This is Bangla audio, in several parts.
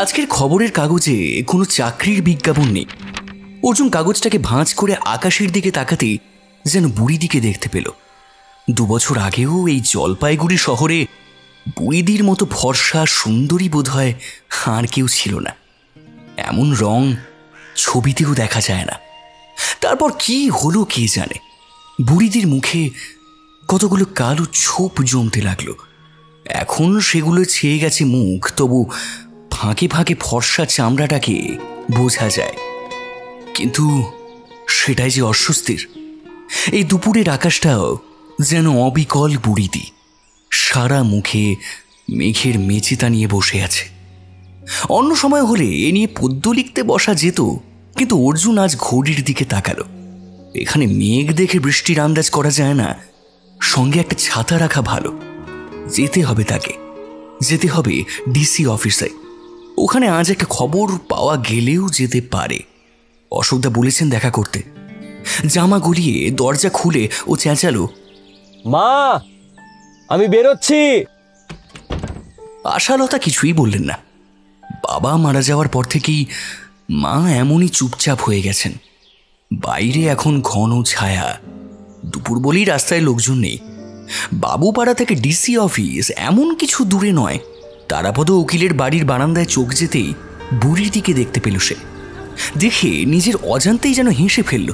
আজকের খবরের কাগজে কোনো চাকরির বিজ্ঞাপন নেই। অর্জুন কাগজটাকে ভাঁজ করে আকাশের দিকে তাকাতে যেন বুড়িদিকে দেখতে পেল। 2 বছর আগেও এই জলপাইগুড়ি শহরে বুড়িদির মতো ফর্সা সুন্দরী বোধহয় আর কেউ ছিল না। এমন রং ছবিতেও দেখা যায় না। তারপর কি হলো কে জানে। বুড়িদির মুখে কতগুলো কালো ছোপ জমতে লাগলো। এখন সেগুলো ছেয়ে গেছে মুখ, তবু ফাঁকে ফাঁকে ফর্সা চামড়াটাকে বোঝা যায়। কিন্তু সেটাই যে অস্বস্তির। এই দুপুরের আকাশটাও যেন অবিকল বুড়িদি, সারা মুখে মেঘের মেচিতা নিয়ে বসে আছে। অন্য সময় হলে এ নিয়ে পদ্য লিখতে বসা যেত, কিন্তু অর্জুন আজ ঘড়ির দিকে তাকালো। এখানে মেঘ দেখে বৃষ্টির আন্দাজ করা যায় না, সঙ্গে একটা ছাতা রাখা ভালো। যেতে হবে তাকে, যেতে হবে ডিসি অফিসে। ওখানে আজ একটা খবর পাওয়া গেলেও যেতে পারে। অশোকদা বলেছেন দেখা করতে। জামা গলিয়ে দরজা খুলে ও চেঁচালো, মা, আমি বেরোচ্ছি। আশালতা কিছুই বললেন না। বাবা মারা যাওয়ার পর থেকেই মা এমনই চুপচাপ হয়ে গেছেন। বাইরে এখন ঘন ছায়া। দুপুর বলেই রাস্তায় লোকজন নেই। বাবুপাড়া থেকে ডিসি অফিস এমন কিছু দূরে নয়। তারাপদ উকিলের বাড়ির বারান্দায় চোখ যেতেই বুড়ির দিকে দেখতে পেল সে। দেখে নিজের অজান্তেই যেন হেসে ফেলল।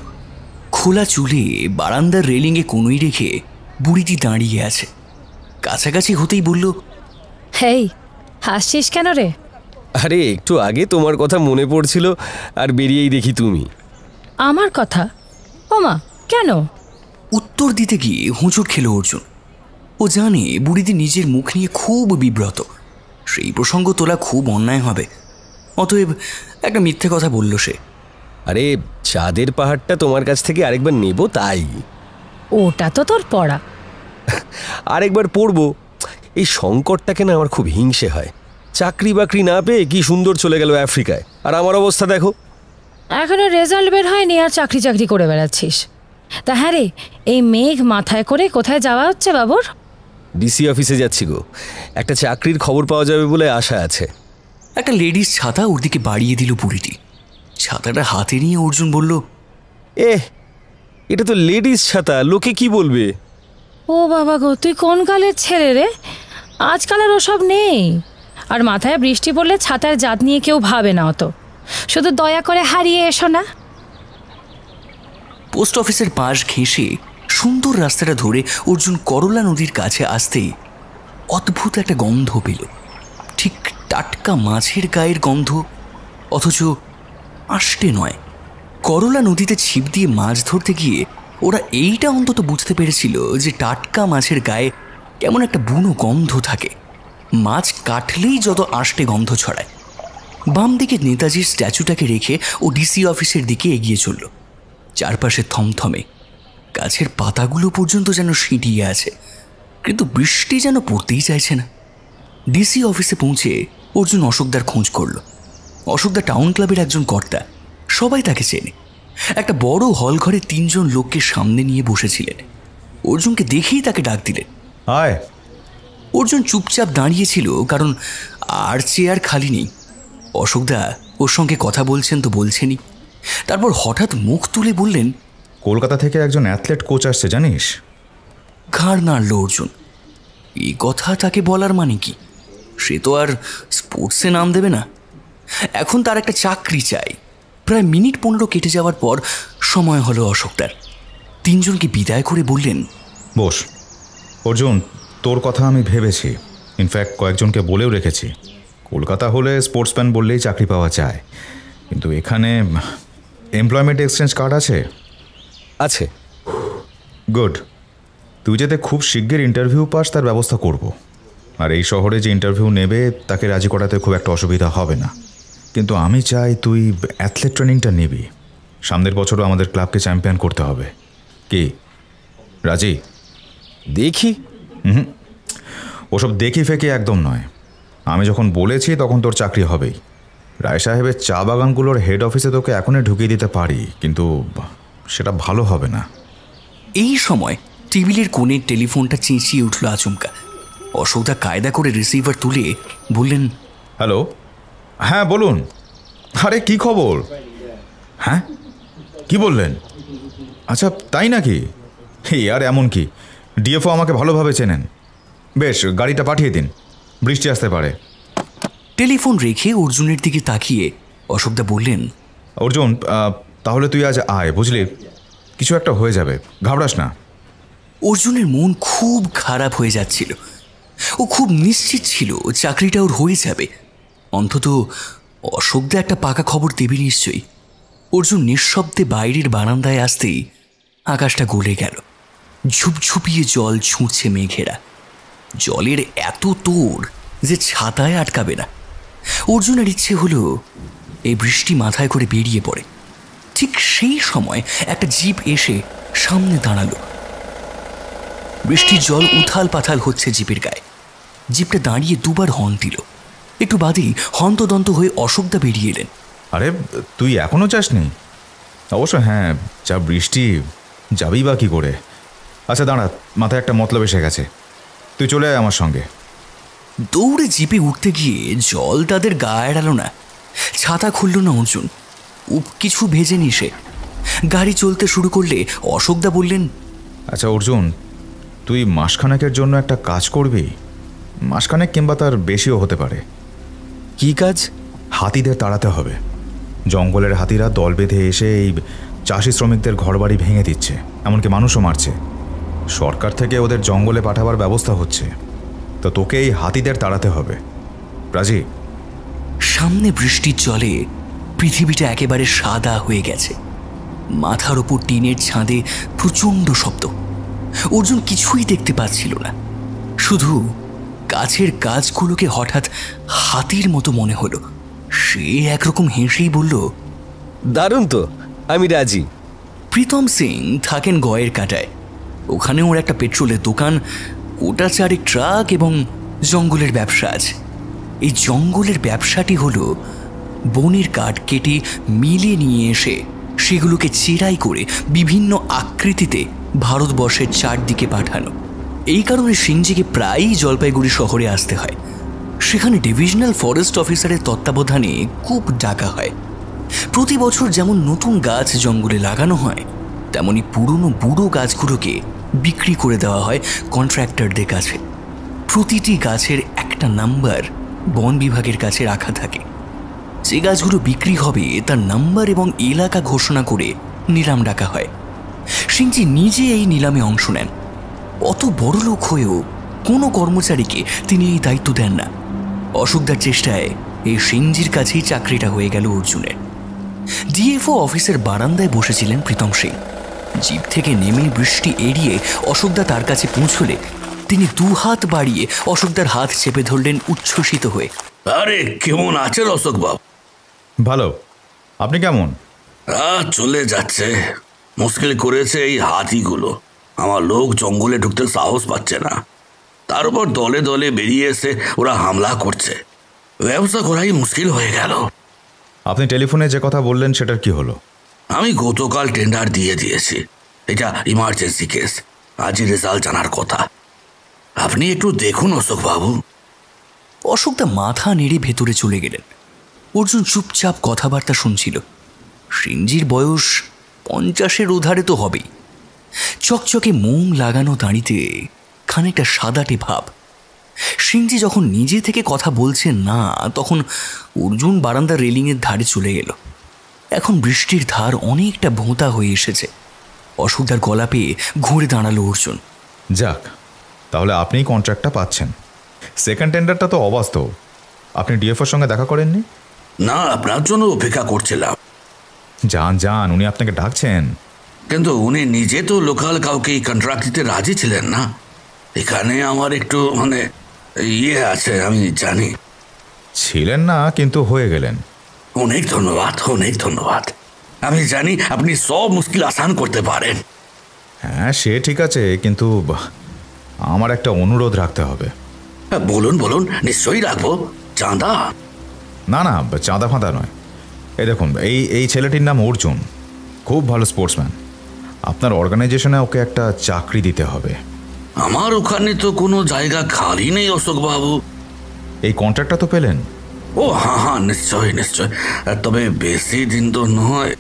খোলা চুলে বারান্দার রেলিংয়ে কনুই রেখে বুড়িটি দাঁড়িয়ে আছে। কাছাকাছি হতেই বলল, হেই, হাসছিস কেন রে? আরে একটু আগে তোমার কথা মনে পড়ছিল, আর বেরিয়েই দেখি তুমি। আমার কথা? ওমা, কেন? উত্তর দিতে গিয়ে হোঁচট খেল অর্জুন। ও জানে বুড়িদি নিজের মুখ নিয়ে খুব বিব্রত। সেই প্রসঙ্গ তোলা খুব অন্যায় হবে। অতএব একটা মিথ্যে কথা বলল সে। আরে চাঁদের পাহাড়টা তোমার কাছ থেকে আরেকবার নেব, তাই। ওটা তো তোর পড়া। আরেকবার পড়বো। এই সংকটটাকে না আমার খুব হিংসে হয়। চাকরি বাকরি না পেয়ে কি সুন্দর চলে গেল আফ্রিকায়, আর আমার অবস্থা দেখো। এখনো রেজাল্ট বের হয়নি আর চাকরি চাকরি করে বেড়াচ্ছিস। তা হ্যাঁ রে, এই মেঘ মাথায় করে কোথায় যাওয়া হচ্ছে বাবুর? ডিসি অফিসে যাচ্ছি গো। একটা চাকরির খবর পাওয়া যাবে বলে আশা আছে। একটা লেডিস ছাতা ওর দিকে বাড়িয়ে দিল বুড়িটি। ছাতাটা হাতে নিয়ে অর্জুন বলল, এটা তো লেডিস ছাতা, লোকে কি বলবে? ও বাবা গো, তুই কোন কালের ছেলে রে? আজকালের ওসব নেই। আর মাথায় বৃষ্টি পড়লে ছাতার জাত নিয়ে কেউ ভাবে না অত। শুধু দয়া করে হারিয়ে এসো না। পোস্ট অফিসের পাশ ঘেঁষে সুন্দর রাস্তাটা ধরে অর্জুন করলা নদীর কাছে আসতেই অদ্ভুত একটা গন্ধ পেল। ঠিক টাটকা মাছের গায়ের গন্ধ, অথচ আষ্টে নয়। করলা নদীতে ছিপ দিয়ে মাছ ধরতে গিয়ে ওরা এইটা অন্তত বুঝতে পেরেছিল যে টাটকা মাছের গায়ে কেমন একটা বুনো গন্ধ থাকে। মাছ কাটলেই যত আষ্টে গন্ধ ছড়ায়। বাম দিকে নেতাজির স্ট্যাচুটাকে রেখে ও ডিসি অফিসের দিকে এগিয়ে চলল। চারপাশে থমথমে, গাছের পাতাগুলো পর্যন্ত যেন সিঁটিয়ে আছে, কিন্তু বৃষ্টি যেন পড়তেই চাইছে না। ডিসি অফিসে পৌঁছে অর্জুন অশোকদার খোঁজ করল। অশোকদা টাউন ক্লাবের একজন কর্তা, সবাই তাকে চেনে। একটা বড় হল ঘরে 3 জন লোককে সামনে নিয়ে বসেছিলেন। অর্জুনকে দেখেই তাকে ডাক দিলেন। আয়। অর্জুন চুপচাপ দাঁড়িয়েছিল, কারণ আর চেয়ার খালি নেই। অশোকদা ওর সঙ্গে কথা বলছেন তো বলছেনই, তারপর হঠাৎ মুখ তুলে বললেন, কলকাতা থেকে একজন অ্যাথলেট কোচ আসছে জানিস? ঘাড় নাড়ল অর্জুন। এই কথা তাকে বলার মানে কি? সে তো আর স্পোর্টসে নাম দেবে না। এখন তার একটা চাকরি চাই। প্রায় মিনিট 15 কেটে যাওয়ার পর সময় হলো অশোকদার। 3 জনকে বিদায় করে বললেন, বস। অর্জুন, তোর কথা আমি ভেবেছি, ইনফ্যাক্ট কয়েকজনকে বলেও রেখেছি। কলকাতা হলে স্পোর্টসম্যান বললেই চাকরি পাওয়া যায়, কিন্তু এখানে এমপ্লয়মেন্ট এক্সচেঞ্জ কার্ড আছে? আছে। গুড। তুই যাতে খুব শিগগির ইন্টারভিউ পাস তার ব্যবস্থা করব। আর এই শহরে যে ইন্টারভিউ নেবে তাকে রাজি করাতে খুব একটা অসুবিধা হবে না। কিন্তু আমি চাই তুই অ্যাথলেট ট্রেনিংটা নিবি। সামনের বছরও আমাদের ক্লাবকে চ্যাম্পিয়ন করতে হবে। কি রাজি? দেখি। ওসব দেখি ফেঁকে একদম নয়। আমি যখন বলেছি তখন তোর চাকরি হবেই। রায় সাহেবের চা বাগানগুলোর হেড অফিসে তোকে এখনই ঢুকিয়ে দিতে পারি, কিন্তু সেটা ভালো হবে না। এই সময় টেবিলের কোণের টেলিফোনটা চেঁচিয়ে উঠল আচমকা। অশোকদা কায়দা করে রিসিভার তুলে বললেন, হ্যালো, হ্যাঁ বলুন। আরে কি খবর? হ্যাঁ কি বললেন? আচ্ছা তাই নাকি? আর এমন কি, ডিএফও আমাকে ভালোভাবে চেনেন। বেশ, গাড়িটা পাঠিয়ে দিন, বৃষ্টি আসতে পারে। টেলিফোন রেখে অর্জুনের দিকে তাকিয়ে অশোকদা বললেন, অর্জুন, তাহলে তুই আজ আয়, বুঝলি? কিছু একটা হয়ে যাবে, ঘাবড়াস না। অর্জুনের মন খুব খারাপ হয়ে যাচ্ছিল। ও খুব নিশ্চিত ছিল চাকরিটা ওর হয়ে যাবে। অন্তত অশোকদা একটা পাকা খবর দেবে নিশ্চয়ই। অর্জুন নিঃশব্দে বাইরের বারান্দায় আসতেই আকাশটা গলে গেল। ঝুপঝুপিয়ে জল ছুঁড়ছে মেঘেরা। জলের এত তোর যে ছাতায় আটকাবে না। অর্জুনের ইচ্ছে হলো এই বৃষ্টি মাথায় করে বেরিয়ে পড়ে। ঠিক সেই সময় একটা জিপ এসে সামনে দাঁড়ালো। বৃষ্টির জল উথাল পাথাল হচ্ছে জিপের গায়ে। জিপটা দাঁড়িয়ে দুবার হর্ন দিল। একটু বাদেই হন্তদন্ত হয়ে অশোকদা বেরিয়ে এলেন। আরে তুই এখনও যাসনি? অবশ্য হ্যাঁ, যা বৃষ্টি, যাবেই বা কী করে? আচ্ছা দাঁড়া, মাথায় একটা মতলব এসে গেছে, তুই চলে আয় আমার সঙ্গে। দৌড়ে জিপে উঠতে গিয়ে জল তাদের গায়ে এড়ালো না। ছাতা খুলল না অর্জুন। কিছু ভেজেনি সে। গাড়ি চলতে শুরু করলে অশোকদা বললেন, আচ্ছা অর্জুন, তুই মাসখানেকের জন্য একটা কাজ করবি। মাসখানেক কিংবা তার বেশিও হতে পারে। কি কাজ? হাতিদের তাড়াতে হবে। জঙ্গলের হাতিরা দল বেঁধে এসে এই চাষি শ্রমিকদের ঘরবাড়ি ভেঙে দিচ্ছে, এমনকি মানুষও মারছে। সরকার থেকে ওদের জঙ্গলে পাঠাবার ব্যবস্থা হচ্ছে, তো তোকে এই হাতিদের তাড়াতে হবে। রাজি? সামনে বৃষ্টির জলে পৃথিবীটা একেবারে সাদা হয়ে গেছে। মাথার ওপর টিনের ছাদে প্রচণ্ড শব্দ। অর্জুন কিছুই দেখতে পাচ্ছিল না, শুধু গাছের গাছগুলোকে হঠাৎ হাতির মতো মনে হলো। সে একরকম হেসেই বলল, দারুণ তো, আমি রাজি। প্রীতম সিং থাকেন গয়ের কাটায়। ওখানে ওর একটা পেট্রোলের দোকান, গোটা চারেক ট্রাক এবং জঙ্গলের ব্যবসা আছে। এই জঙ্গলের ব্যবসাটি হলো বনের কাঠ কেটে মিলে নিয়ে এসে সেগুলোকে চেরাই করে বিভিন্ন আকৃতিতে ভারতবর্ষের চারদিকে পাঠানো। এই কারণে সিংজিকে প্রায়ই জলপাইগুড়ি শহরে আসতে হয়। সেখানে ডিভিশনাল ফরেস্ট অফিসারের তত্ত্বাবধানে খুব ডাকা হয়। প্রতি বছর যেমন নতুন গাছ জঙ্গলে লাগানো হয়, তেমনি পুরনো বুড়ো গাছগুলোকে বিক্রি করে দেওয়া হয় কন্ট্রাক্টরদের কাছে। প্রতিটি গাছের একটা নাম্বার বন বিভাগের কাছে রাখা থাকে। যে গাছগুলো বিক্রি হবে তার নাম্বার এবং এলাকা ঘোষণা করে নিলাম ডাকা হয়। সিংজি নিজে এই নিলামে অংশ নেন। অত বড় লোক হয়েও কোনো কর্মচারীকে তিনি এই দায়িত্ব দেন না। অশোকদার চেষ্টায় এই সিংজির কাছেই চাকরিটা হয়ে গেল অর্জুনের। ডিএফও অফিসের বারান্দায় বসেছিলেন প্রীতম সিং। জিপ থেকে নেমে বৃষ্টি এড়িয়ে অশোকদা তার কাছে পৌঁছলে তিনি দুহাত বাড়িয়ে অশোকদার হাত চেপে ধরলেন উচ্ছ্বসিত হয়ে। আরে কেমন আছেন অশোক বাবু? ভালো, আপনি কেমন? চলে যাচ্ছে। মুশকিল করেছে এই হাতিগুলো। আমার লোক জঙ্গলে ঢুকতে সাহস পাচ্ছে না, তার উপর দলে দলে বেরিয়ে এসে ওরা হামলা করছে। ব্যবসা করাই মুশকিল হয়ে গেল। আপনি টেলিফোনে যে কথা বললেন সেটার কি হলো? আমি গতকাল টেন্ডার দিয়ে দিয়েছি। এটা ইমার্জেন্সি কেস, আজই রেজাল্ট জানার কথা। আপনি একটু দেখুন অশোক বাবু। অশোকদা মাথা নেড়ে ভেতরে চলে গেলেন। অর্জুন চুপচাপ কথাবার্তা শুনছিল। সিংজির বয়স 50-এর উধারে তো হবেই। চকচকে মোম লাগানো দাঁড়িতে খানিকটা সাদাটে ভাব। সিংজি যখন নিজে থেকে কথা বলছেন না, তখন অর্জুন বারান্দার রেলিংয়ের ধারে চলে গেল। এখন বৃষ্টির ধার অনেকটা ভোঁতা হয়ে এসেছে। অশোকদার গলা পেয়ে ঘুরে দাঁড়ালো অর্জুন। যাক, তাহলে আপনিই কন্ট্রাক্টটা পাচ্ছেন। সেকেন্ড টেন্ডারটা তো অবাস্তব। আপনি ডিএফওর সঙ্গে দেখা করেননি? না, আপনার জন্য অপেক্ষা করছিলাম। যান যান, উনি আপনাকে ডাকছেন। কিন্তু উনি নিজে তো লোকাল কাউকে কন্ট্রাক্ট দিতে রাজি ছিলেন না। এখানে আমার একটু আছে, আমি জানি। ছিলেন না, কিন্তু হয়ে গেলেন। অনেক ধন্যবাদ, অনেক ধন্যবাদ। আমি জানি আপনি সব মুশকিল আসান করতে পারেন। হ্যাঁ সে ঠিক আছে, কিন্তু আমার একটা অনুরোধ রাখতে হবে। বলুন বলুন, নিশ্চয়ই রাখবো। চাঁদা? না না, চাঁদা ফাঁদা নয়। এই দেখুন, এই ছেলেটির নাম অর্জুন, খুব ভালো স্পোর্টসম্যান। আপনার অর্গানাইজেশনে ওকে একটা চাকরি দিতে হবে। আমার ওখানে তো কোনো জায়গা খালি নেই অশোক বাবু। এই কন্ট্রাক্টটা তো পেলেন, ও হ্যাঁ হ্যাঁ, নিশ্চয় নিশ্চয়, তবে বেশি দিন তো নয়।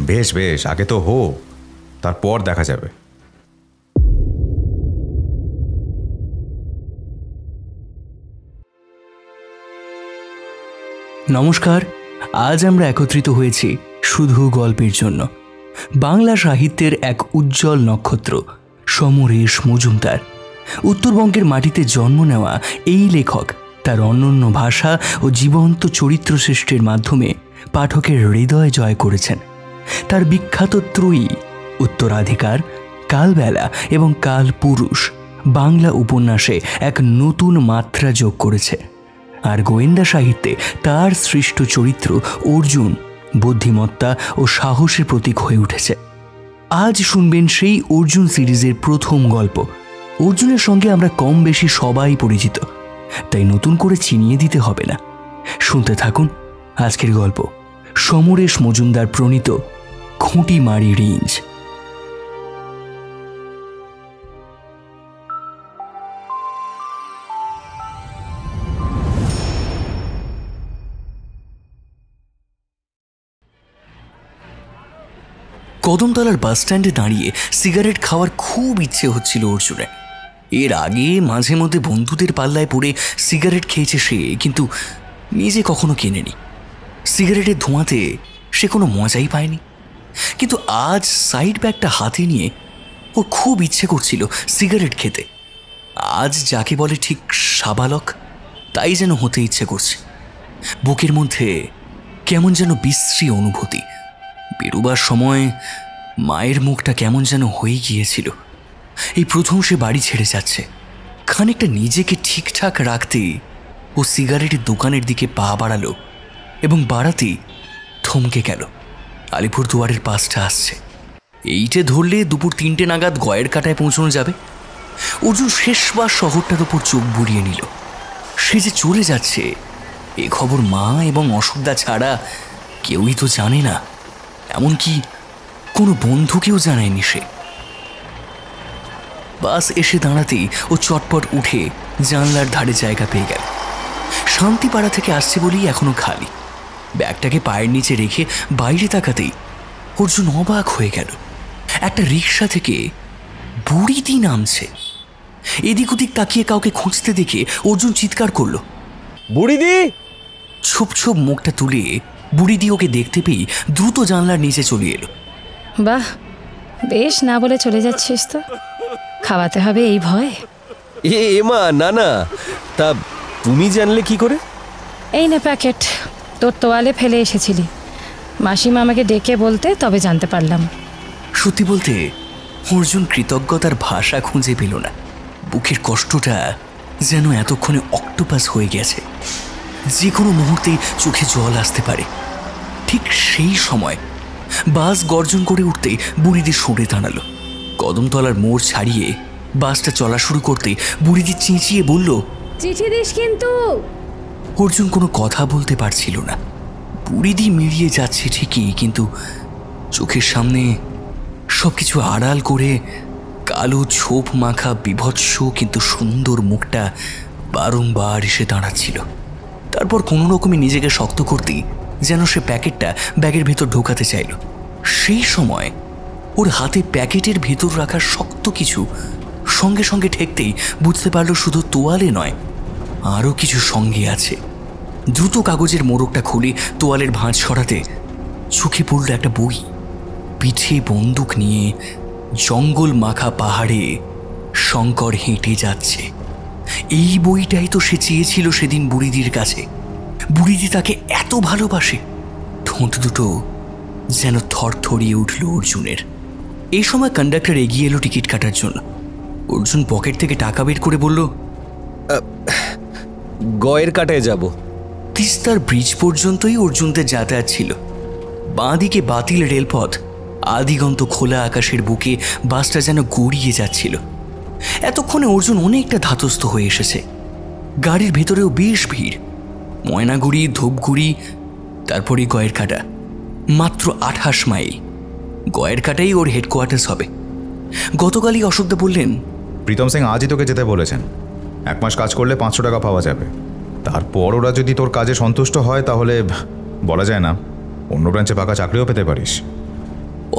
বেশ বেশ, আগে তো হোক, তারপর দেখা যাবে। নমস্কার। আজ আমরা একত্রিত হয়েছি শুধু গল্পের জন্য। বাংলা সাহিত্যের এক উজ্জ্বল নক্ষত্র সমরেশ মজুমদার। উত্তরবঙ্গের মাটিতে জন্ম নেওয়া এই লেখক তার অনন্য ভাষা ও জীবন্ত চরিত্র সৃষ্টির মাধ্যমে পাঠকের হৃদয় জয় করেছেন। তার বিখ্যাত ত্রয়ী উত্তরাধিকার, কালবেলা এবং কালপুরুষ বাংলা উপন্যাসে এক নতুন মাত্রা যোগ করেছে। আর গোয়েন্দা সাহিত্যে তার সৃষ্ট চরিত্র অর্জুন বুদ্ধিমত্তা ও সাহসের প্রতীক হয়ে উঠেছে। আজ শুনবেন সেই অর্জুন সিরিজের প্রথম গল্প। অর্জুনের সঙ্গে আমরা কম বেশি সবাই পরিচিত, তাই নতুন করে চিনিয়ে দিতে হবে না। শুনতে থাকুন আজকের গল্প, সমরেশ মজুমদার প্রণীত খুঁটিমারি রেঞ্জ। কদমতলার বাস স্ট্যান্ডে দাঁড়িয়ে সিগারেট খাওয়ার খুব ইচ্ছে হচ্ছিল অর্জুনের। এর আগে মাঝে মধ্যে বন্ধুদের পাল্লায় পড়ে সিগারেট খেয়েছে সে, কিন্তু নিজে কখনো কেনেনি। সিগারেটের ধোঁয়াতে সে কোনো মজাই পায়নি। কিন্তু আজ সাইড ব্যাগটা হাতে নিয়ে ওর খুব ইচ্ছে করছিল সিগারেট খেতে। আজ যাকে বলে ঠিক সাবালক, তাই যেন হতে ইচ্ছে করছে। বুকের মধ্যে কেমন যেন বিশ্রী অনুভূতি। বেরোবার সময় মায়ের মুখটা কেমন যেন হয়ে গিয়েছিল। এই প্রথম সে বাড়ি ছেড়ে যাচ্ছে। খানিকটা নিজেকে ঠিকঠাক রাখতে ও সিগারেটের দোকানের দিকে পা বাড়ালো এবং বাড়াতেই থমকে গেল। আলিপুরদুয়ারের বাসটা আসছে। এইটে ধরলে দুপুর 3টে নাগাদ গয়ের কাটায় পৌঁছানো যাবে। অর্জুন শেষবার শহরটার ওপর চোখ বুলিয়ে নিল। সে যে চলে যাচ্ছে এ খবর মা এবং অশোকদা ছাড়া কেউই তো জানে না, এমনকি কোনো বন্ধুকেও জানায়নি সে। বাস এসে দাঁড়াতেই ও চটপট উঠে জানলার ধারে জায়গা পেয়ে গেল। শান্তিপাড়া থেকে আসছে বলেই এখনো খালি। ব্যাগটাকে পায়ের নিচে রেখে বাইরে তাকাতেই অর্জুন অবাক হয়ে গেল। একটা রিক্সা থেকে বুড়িদি নামছে। এদিক ওদিক তাকিয়ে কাউকে খুঁজতে দেখে অর্জুন চিৎকার করল, বুড়িদি! ছোপ ছোপ মুখটা তুলে বুড়িদি ওকে দেখতে পেয়ে দ্রুত জানলার নিচে চলে এলো। বাহ, বেশ না বলে চলে যাচ্ছিস তো। খাওয়াতে হবে এই ভয়? এ মা, না না, তা তুমি জানলে কি করে? এই না প্যাকেট, তোর তোয়ালে ফেলে এসেছিলি। মাসিমা আমাকে ডেকে বলতে তবে জানতে পারলাম। সত্যি বলতে অর্জুন কৃতজ্ঞতার ভাষা খুঁজে পেল না। বুকের কষ্টটা যেন এতক্ষণে অক্টোপাস হয়ে গেছে, যে কোনো মুহূর্তেই চোখে জল আসতে পারে। ঠিক সেই সময় বাস গর্জন করে উঠতে বুড়িদি সরে দাঁড়ালো। কদমতলার মোড় ছাড়িয়ে বাসটা চলা শুরু করতে বুড়িদি চেঁচিয়ে বলল, চিঠি দিস কিন্তু। অর্জুন কোনো কথা বলতে পারছিল না। বুড়িদি মিলিয়ে যাচ্ছে ঠিকই, কিন্তু চোখের সামনে সবকিছু আড়াল করে কালো ছোপ মাখা বিভৎস কিন্তু সুন্দর মুখটা বারংবার এসে দাঁড়াচ্ছিল। তারপর কোনো রকমে নিজেকে শক্ত করতেই যেন সে প্যাকেটটা ব্যাগের ভেতর ঢোকাতে চাইল। সেই সময় ওর হাতে প্যাকেটের ভেতর রাখা শক্ত কিছু সঙ্গে সঙ্গে ঠেকতেই বুঝতে পারল শুধু তোয়ালে নয়, আরও কিছু সঙ্গে আছে। দ্রুত কাগজের মোড়কটা খুলে তোয়ালের ভাঁজ সরাতে চোখে পড়ল একটা বই। পিঠে বন্দুক নিয়ে জঙ্গল মাখা পাহাড়ে শঙ্কর হেঁটে যাচ্ছে। এই বইটাই তো সে চেয়েছিল সেদিন বুড়িদির কাছে। বুড়িদি তাকে এত ভালোবাসে। ঠোঁট দুটো যেন থরথরিয়ে উঠল অর্জুনের। এই সময় কন্ডাক্টর এগিয়ে এলো টিকিট কাটার জন্য। অর্জুন পকেট থেকে টাকা বের করে বলল, গয়ের কাটায় যাব। তিস্তার ব্রিজ পর্যন্তই অর্জুনদের যাতায়াত ছিল। বাঁ দিকে বাতিল রেলপথ, আদিগন্ত খোলা আকাশের বুকে বাসটা যেন গড়িয়ে যাচ্ছিল। এতক্ষণে অর্জুন অনেকটা ধাতস্থ হয়ে এসেছে। গাড়ির ভেতরেও বেশ ভিড়। ময়নাগুড়ি, ধূপগুড়ি, তারপরে গয়ের কাটা। মাত্র 28 মাইল। গয়ের কাটাই ওর হেডকোয়ার্টার্স হবে। গতকালই অশোকদা বললেন, প্রীতম সিং আজই তোকে যেতে বলেছেন। 1 মাস কাজ করলে 500 টাকা পাওয়া যাবে। তারপর ওরা যদি তোর কাজে সন্তুষ্ট হয় তাহলে বলা যায় না, অন্য ব্রাঞ্চে পাকা চাকরিও পেতে পারিস।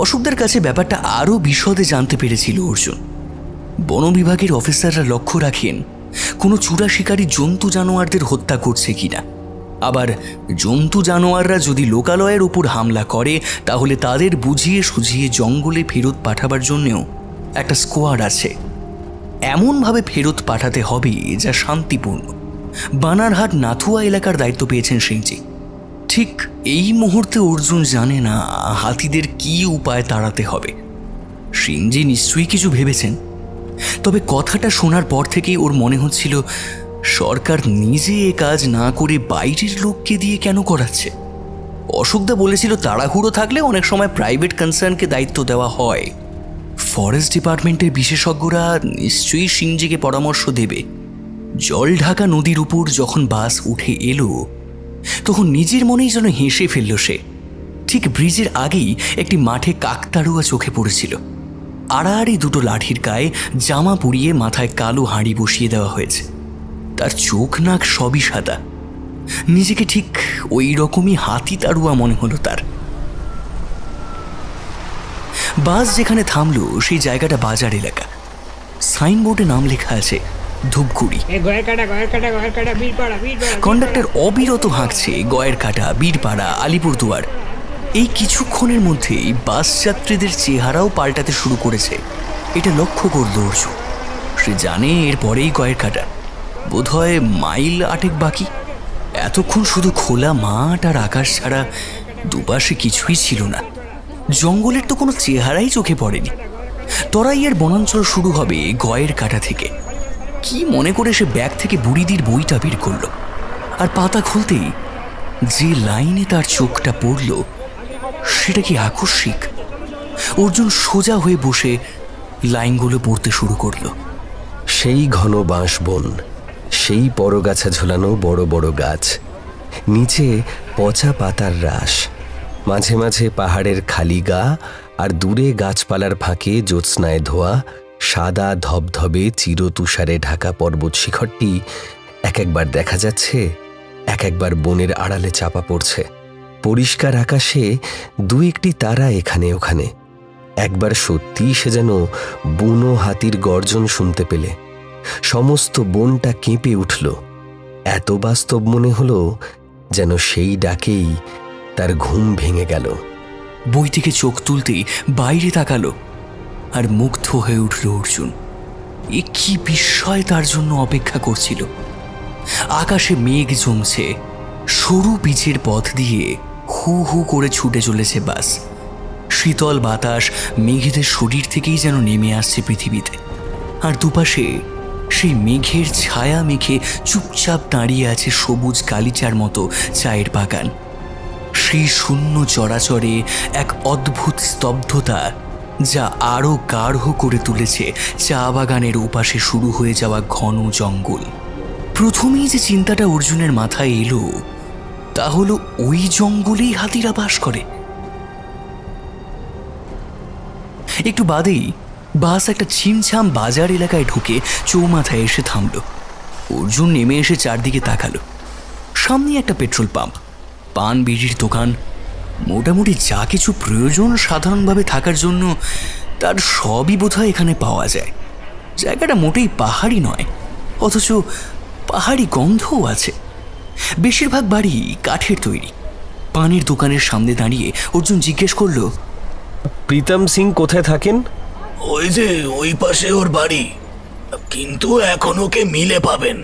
অশোকদার কাছে ব্যাপারটা আরও বিশদে জানতে পেরেছিল অর্জুন। বন বিভাগের অফিসাররা লক্ষ্য রাখেন কোনো চূড়া শিকারী জন্তু জানোয়ারদের হত্যা করছে কিনা। আবার জন্তু জানোয়াররা যদি লোকালয়ের উপর হামলা করে তাহলে তাদের বুঝিয়ে সুঝিয়ে জঙ্গলে ফেরত পাঠাবার জন্যেও একটা স্কোয়াড আছে। এমনভাবে ফেরত পাঠাতে হবে যা শান্তিপূর্ণ। বানারহাট নাথুয়া এলাকার দায়িত্ব পেয়েছেন সিংজি। ঠিক এই মুহূর্তে অর্জুন জানে না হাতিদের কি উপায় তাড়াতে হবে। সিংজি নিশ্চয়ই কিছু ভেবেছেন, তবে কথাটা শোনার পর থেকেই ওর মনে হচ্ছিল সরকার নিজে এ কাজ না করে বাইরের লোককে দিয়ে কেন করাচ্ছে। অশোকদা বলেছিল তাড়াহুড়ো থাকলে অনেক সময় প্রাইভেট কনসার্নকে দায়িত্ব দেওয়া হয়। ফরেস্ট ডিপার্টমেন্টের বিশেষজ্ঞরা নিশ্চয়ই সিংজিকে পরামর্শ দেবে। জল ঢাকা নদীর উপর যখন বাস উঠে এলো তখন নিজের মনেই যেন হেসে ফেলল সে। ঠিক ব্রিজের আগেই একটি মাঠে কাকতাড়ুয়া চোখে পড়েছিল। আড়াআড়ি দুটো লাঠির গায়ে জামা পরিয়ে মাথায় কালো হাঁড়ি বসিয়ে দেওয়া হয়েছে। তার চোখ নাক সবই সাদা। নিজেকে ঠিক ওই রকমই হাতি তাড়ুয়া মনে হলো তার। বাস যেখানে থামলো সেই জায়গাটা বাজার এলাকা। সাইনবোর্ডে নাম লেখা আছে ধূপগুড়ি। কন্ডাক্টর অবিরত হাঁকছে গয়ের কাটা, বীরপাড়া, আলিপুরদুয়ার। এই কিছুক্ষণের মধ্যেই বাস যাত্রীদের চেহারাও পাল্টাতে শুরু করেছে। এটা লক্ষ্য করল অর্জুন। সে জানে এরপরেই গয়ের কাটা, বোধহয় মাইল 8 বাকি। এতক্ষণ শুধু খোলা মাঠ আর আকাশ ছাড়া দুপাশে কিছুই ছিল না। জঙ্গলের তো কোনো চেহারাই চোখে পড়েনি। তরাইয়ের বনাঞ্চল শুরু হবে গয়ের কাটা থেকে। কি মনে করে সে ব্যাগ থেকে বুড়িদির বইটা বের করল, আর পাতা খুলতেই যে লাইনে তার চোখটা পড়ল সেটা কি আকস্মিক। অর্জুন সোজা হয়ে বসে লাইনগুলো পড়তে শুরু করলো। সেই ঘন বাঁশ বন, সেই পরগাছা ঝোলানো বড় বড় গাছ, নিচে পচা পাতার রাশ, মাঝে মাঝে পাহাড়ের খালি গা, আর দূরে গাছপালার ফাঁকে জ্যোৎস্নায় ধোয়া সাদা ধবধবে চিরতুষারে ঢাকা পর্বত শিখরটি এক একবার দেখা যাচ্ছে, এক একবার বনের আড়ালে চাপা পড়ছে। পরিষ্কার আকাশে দু একটি তারা এখানে ওখানে। একবার সত্যি সে যেন বুনো হাতির গর্জন শুনতে পেলে সমস্ত বনটা কেঁপে উঠল। এত বাস্তব মনে হলো যেন সেই ডাকেই তার ঘুম ভেঙে গেল। বই থেকে চোখ তুলতেই বাইরে তাকালো আর মুগ্ধ হয়ে উঠল অর্জুন। এ কি বিস্ময় তার জন্য অপেক্ষা করছিল। আকাশে মেঘ জমছে, সরু পিচের পথ দিয়ে হু হু করে ছুটে চলেছে বাস। শীতল বাতাস মেঘেদের শরীর থেকেই যেন নেমে আসছে পৃথিবীতে। আর দুপাশে সেই মেঘের ছায়া মেঘে চুপচাপ দাঁড়িয়ে আছে সবুজ গালিচার মতো চায়ের বাগান। সেই শূন্য চরাচরে এক অদ্ভুত স্তব্ধতা যা আরও গাঢ় করে তুলেছে চা বাগানের ওপাশে শুরু হয়ে যাওয়া ঘন জঙ্গল। প্রথমেই যে চিন্তাটা অর্জুনের মাথায় এলো তা হলো ওই জঙ্গলেই হাতিরা বাস করে। একটু বাদেই বাস একটা ছিমছাম বাজার এলাকায় ঢুকে চৌমাথায় এসে থামল। অর্জুন নেমে এসে চারদিকে তাকালো। সামনে একটা পেট্রোল পাম্প, পান বিড়ির দোকান, মোটামুটি যা কিছু প্রয়োজন সাধারণভাবে থাকার জন্য তার সবই বোধহয় এখানে পাওয়া যায়। জায়গাটা মোটেই পাহাড়ি নয়, অথচ পাহাড়ি গন্ধও আছে। বেশিরভাগ বাড়ি কাঠের তৈরি। পানের দোকানের সামনে দাঁড়িয়ে অর্জুন জিজ্ঞেস করল, প্রীতম সিং কোথায় থাকেন? ওই যে ওই পাশে ওর বাড়ি, কিন্তু এখন ওকে মিলে পাবেন।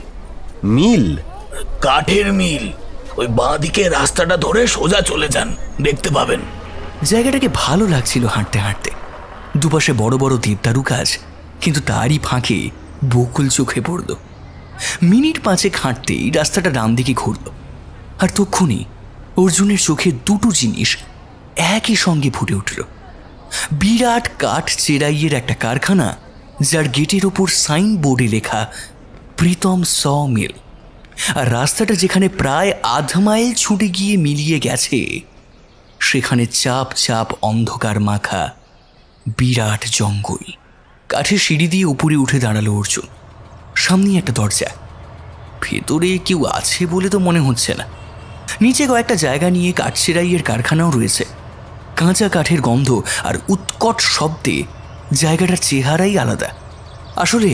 মিল? কাঠের মিল। ওই বাঁ দিকে রাস্তাটা ধরে সোজা চলে যান, দেখতে পাবেন। জায়গাটাকে ভালো লাগছিল হাঁটতে হাঁটতে। দুপাশে বড় বড় দেবদারু গাছ, কিন্তু তারই ফাঁকে বকুল চোখে পড়ল। মিনিট 5 হাঁটতেই রাস্তাটা ডান দিকে ঘুরল, আর তক্ষুনি অর্জুনের চোখে দুটো জিনিস একই সঙ্গে ফুটে উঠল। বিরাট কাঠ চেরাইয়ের একটা কারখানা, যার গেটের ওপর সাইনবোর্ডে লেখা প্রীতম স মিল। আর রাস্তাটা যেখানে প্রায় আধা মাইল ছুটে গিয়ে মিলিয়ে গেছে সেখানে চাপ চাপ অন্ধকার মাখা বিরাট জঙ্গল। কাঠের সিঁড়ি দিয়ে উপরে উঠে দাঁড়ালো অর্জুন। সামনে একটা দরজা। ভেতরে কেউ আছে বলে তো মনে হচ্ছে না। নিচে কয়েকটা জায়গা নিয়ে কাঠসেরাইয়ের কারখানাও রয়েছে। কাঁচা কাঠের গন্ধ আর উৎকট শব্দে জায়গাটার চেহারাই আলাদা। আসলে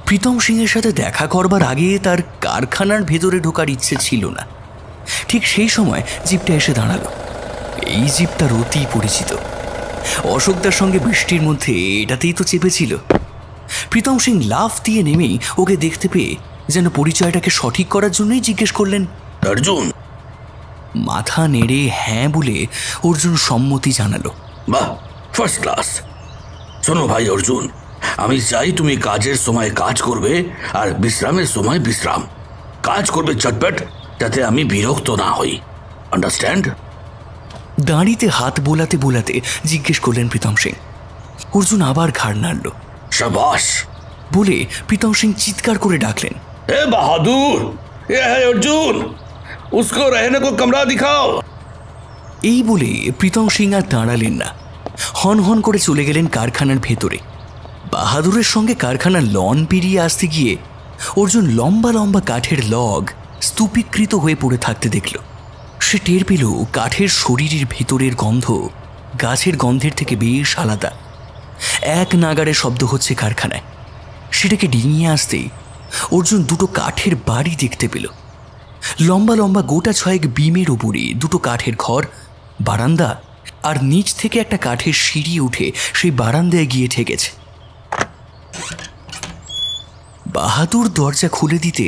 প্রীতম সিংয়ের সাথে দেখা করবার আগে তার কারখানার ভেতরে ঢোকার ইচ্ছে ছিল না। ঠিক সেই সময় জিপটা এসে দাঁড়ালো। এই জিপটার অতি পরিচিত। অশোকদার সঙ্গে বৃষ্টির মধ্যে এটাতেই তো চেপেছিল। প্রীতম সিং লাফ দিয়ে নেমেই ওকে দেখতে পেয়ে যেন পরিচয়টাকে সঠিক করার জন্যই জিজ্ঞেস করলেন, অর্জুন? মাথা নেড়ে হ্যাঁ বলে অর্জুন সম্মতি জানালো। বাহ, ফার্স্ট ক্লাস। শোনো ভাই অর্জুন, আমি চাই তুমি কাজের সময় কাজ করবে আর বিশ্রামের সময় বিশ্রাম। কাজ করবে চটপট, যাতে আমি বিরক্ত না হই। আন্ডারস্ট্যান্ড? দাঁড়িতে হাত বোলাতে বোলাতে জিজ্ঞেস করলেন প্রীতম সিং। অর্জুন আবার ঘাড় নাড়ল। শাবাশ বলে প্রীতম সিং চিৎকার করে ডাকলেন, এ বাহাদুর, এ হ্যাঁ অর্জুন, উসকো রহনে কো কামরা দিখাও। এই বলে প্রীতম সিং আর দাঁড়ালেন না, হন হন করে চলে গেলেন কারখানার ভেতরে। বাহাদুরের সঙ্গে কারখানার লন পেরিয়ে আসতে গিয়ে অর্জুন লম্বা লম্বা কাঠের লগ স্তূপীকৃত হয়ে পড়ে থাকতে দেখল। সে টের পেল কাঠের শরীরের ভেতরের গন্ধ গাছের গন্ধের থেকে বেশ আলাদা। এক নাগাড়ে শব্দ হচ্ছে কারখানায়। সেটাকে ডিঙিয়ে আসতেই অর্জুন দুটো কাঠের বাড়ি দেখতে পেল। লম্বা লম্বা গোটা ছয়েক বিমের ওপরে দুটো কাঠের ঘর, বারান্দা, আর নিচ থেকে একটা কাঠের সিঁড়ি উঠে সেই বারান্দায় গিয়ে ঠেকেছে। বাহাদুর দরজা খুলে দিতে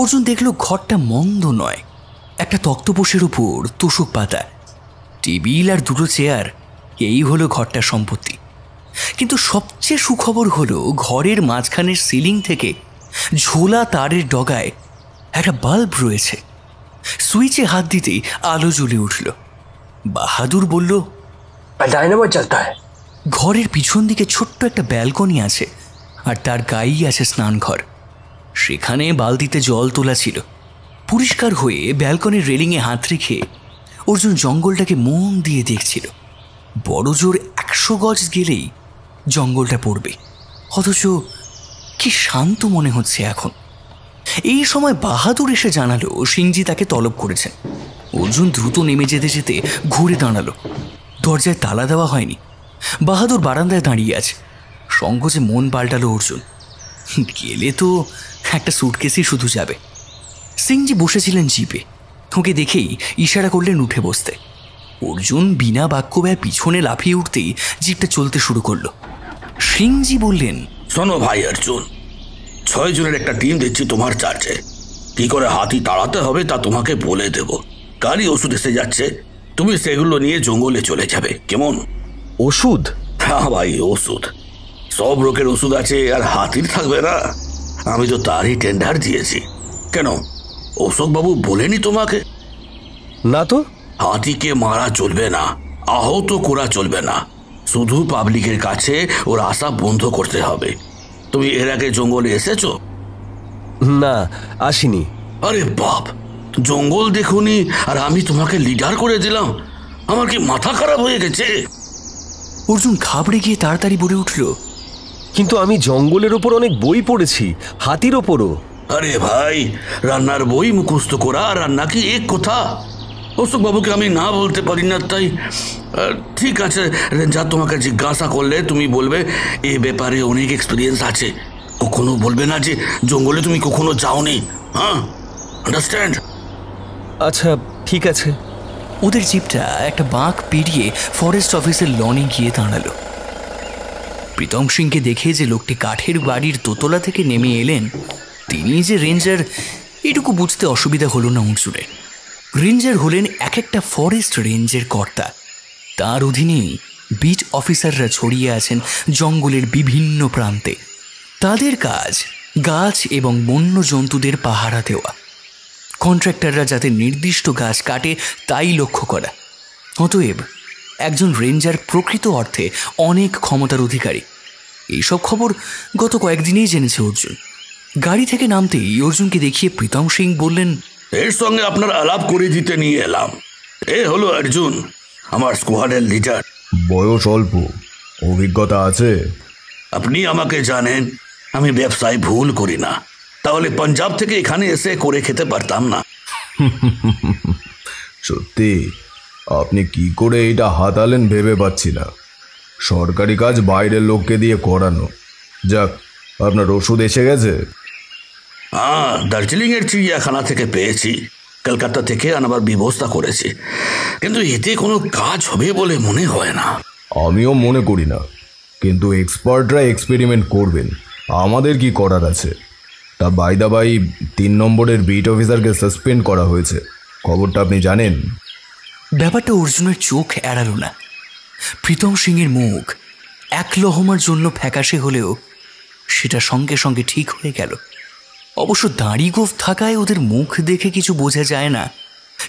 অর্জুন দেখল ঘরটা মন্দ নয়। একটা তক্তপোষের উপর তোষক পাতা, টেবিল আর দুটো চেয়ার, এই হলো ঘরটার সম্পত্তি। কিন্তু সবচেয়ে সুখবর হলো ঘরের মাঝখানের সিলিং থেকে ঝোলা তারের ডগায় একটা বাল্ব রয়েছে। সুইচে হাত দিতেই আলো জ্বলে উঠল। বাহাদুর বলল, ডায়নামাইট জ্বলতা হ্যায়। ঘরের পিছন দিকে ছোট্ট একটা ব্যালকনি আছে আর তার গায়েই আছে স্নানঘর। সেখানে বালতিতে জল তোলা ছিল। পরিষ্কার হয়ে ব্যালকনির রেলিংয়ে হাত রেখে অর্জুন জঙ্গলটাকে মন দিয়ে দেখছিল। বড় জোর 100 গজ গেলেই জঙ্গলটা পড়বে, অথচ কি শান্ত মনে হচ্ছে এখন। এই সময় বাহাদুর এসে জানালো সিংজি তাকে তলব করেছেন। অর্জুন দ্রুত নেমে যেতে যেতে ঘুরে দাঁড়ালো। দরজায় তালা দেওয়া হয়নি। বাহাদুর বারান্দায় দাঁড়িয়ে আছে। সংকোচে মন পাল্টালো অর্জুন। গেলে তো একটা সুটকেসই শুধু যাবে। সিংজি বসেছিলেন জিপে। ওকে দেখেই ইশারা করলেন উঠে বসতে। অর্জুন বিনা বাক্য ব্যয় পিছনে লাফিয়ে উঠতেই জিপটা চলতে শুরু করলো। সিংজি বললেন, শোনো ভাই অর্জুন, 6 জনের একটা টিম দিচ্ছি তোমার চার্জে। কি করে হাতি তাড়াতে হবে তা তোমাকে বলে দেব। কালই ওষুধ এসে যাচ্ছে, তুমি সেগুলো নিয়ে জঙ্গলে চলে যাবে, কেমন? ওষুধ? হ্যাঁ ভাই, ওষুধ। সব রোগের ওষুধ আছে, আর হাতির থাকবে না? আমি তো তারই টেন্ডার দিয়েছি। কেন, অশোক বাবু বলেনি তোমাকে? না তো। হাতিকে মারা চলবে না, আহত করা চলবে না, শুধু পাবলিকের কাছে ওর আশা বন্ধ করতে হবে। তুমি এর আগে জঙ্গলে এসেছো? না, আসিনি। আরে বাপ, জঙ্গল দেখুনি আর আমি তোমাকে লিডার করে দিলাম? আমার কি মাথা খারাপ হয়ে গেছে? অর্জুন ঘাবড়ে গিয়ে তাড়াতাড়ি বলে উঠল, কিন্তু আমি জঙ্গলের ওপর অনেক বই পড়েছি, হাতির ওপরও। আরে ভাই, রান্নার বই মুখস্থ করা আর রান্না কি এক কথা? অশোক বাবুকে আমি না বলতে পারি না, তাই ঠিক আছে, যা তোমাকে জিজ্ঞাসা করলে তুমি বলবে এ ব্যাপারে অনেক এক্সপিরিয়েন্স আছে। কখনো বলবে না যে জঙ্গলে তুমি কখনো যাওনি। হ্যাঁ, আন্ডারস্ট্যান্ড? আচ্ছা, ঠিক আছে। ওদের জিপটা একটা বাঁক পেরিয়ে ফরেস্ট অফিসের লনে গিয়ে দাঁড়ালো। প্রীতম সিংকে দেখে যে লোকটি কাঠের বাড়ির দোতলা থেকে নেমে এলেন, তিনি যে রেঞ্জার এটুকু বুঝতে অসুবিধা হলো না অর্জুনের। রেঞ্জার হলেন এক একটা ফরেস্ট রেঞ্জের কর্তা। তার অধীনেই বিট অফিসাররা ছড়িয়ে আছেন জঙ্গলের বিভিন্ন প্রান্তে। তাদের কাজ গাছ এবং বন্য জন্তুদের পাহারা দেওয়া। কন্ট্রাক্টররা যাতে নির্দিষ্ট গাছ কাটে তাই লক্ষ্য করা। অতএব একজন রেঞ্জার প্রকৃত অর্থে অনেক ক্ষমতার অধিকারী। এইসব খবর গত কয়েকদিনেই জেনেছে অর্জুন। গাড়ি থেকে নামতেই অর্জুনকে দেখিয়ে প্রীতম সিং বললেন, এর সঙ্গে আপনার আলাপ করে দিতে নিয়ে এলাম। এ হলো অর্জুন, আমার স্কোয়াডের লিডার। বয়স অল্প, অভিজ্ঞতা আছে। আপনি আমাকে জানেন, আমি ব্যবসায় ভুল করি না, তাহলে পাঞ্জাব থেকে এখানে এসে করে খেতে পারতাম না। সত্যি আপনি কি করে এটা হাতালেন ভেবে পাচ্ছি না। সরকারি কাজ বাইরের লোককে দিয়ে করানো। যাক, আপনার ওষুধ এসে গেছে? হ্যাঁ, দার্জিলিংয়ের চিড়িয়াখানা থেকে পেয়েছি, কলকাতা থেকে আনাবার ব্যবস্থা করেছি, কিন্তু এতে কোনো কাজ হবে বলে মনে হয় না। আমিও মনে করি না, কিন্তু এক্সপার্টরা এক্সপেরিমেন্ট করবেন, আমাদের কি করার আছে। তা বাইদা বাই 3 নম্বরের বিট অফিসারকে সাসপেন্ড করা হয়েছে, খবরটা আপনি জানেন? ব্যাপারটা অর্জুনের চোখ এড়ালো না। প্রীতম সিংয়ের মুখ এক লহমার জন্য ফ্যাকাশে হলেও সেটা সঙ্গে সঙ্গে ঠিক হয়ে গেল। অবশ্য দাড়ি গোঁফ থাকায় ওদের মুখ দেখে কিছু বোঝা যায় না,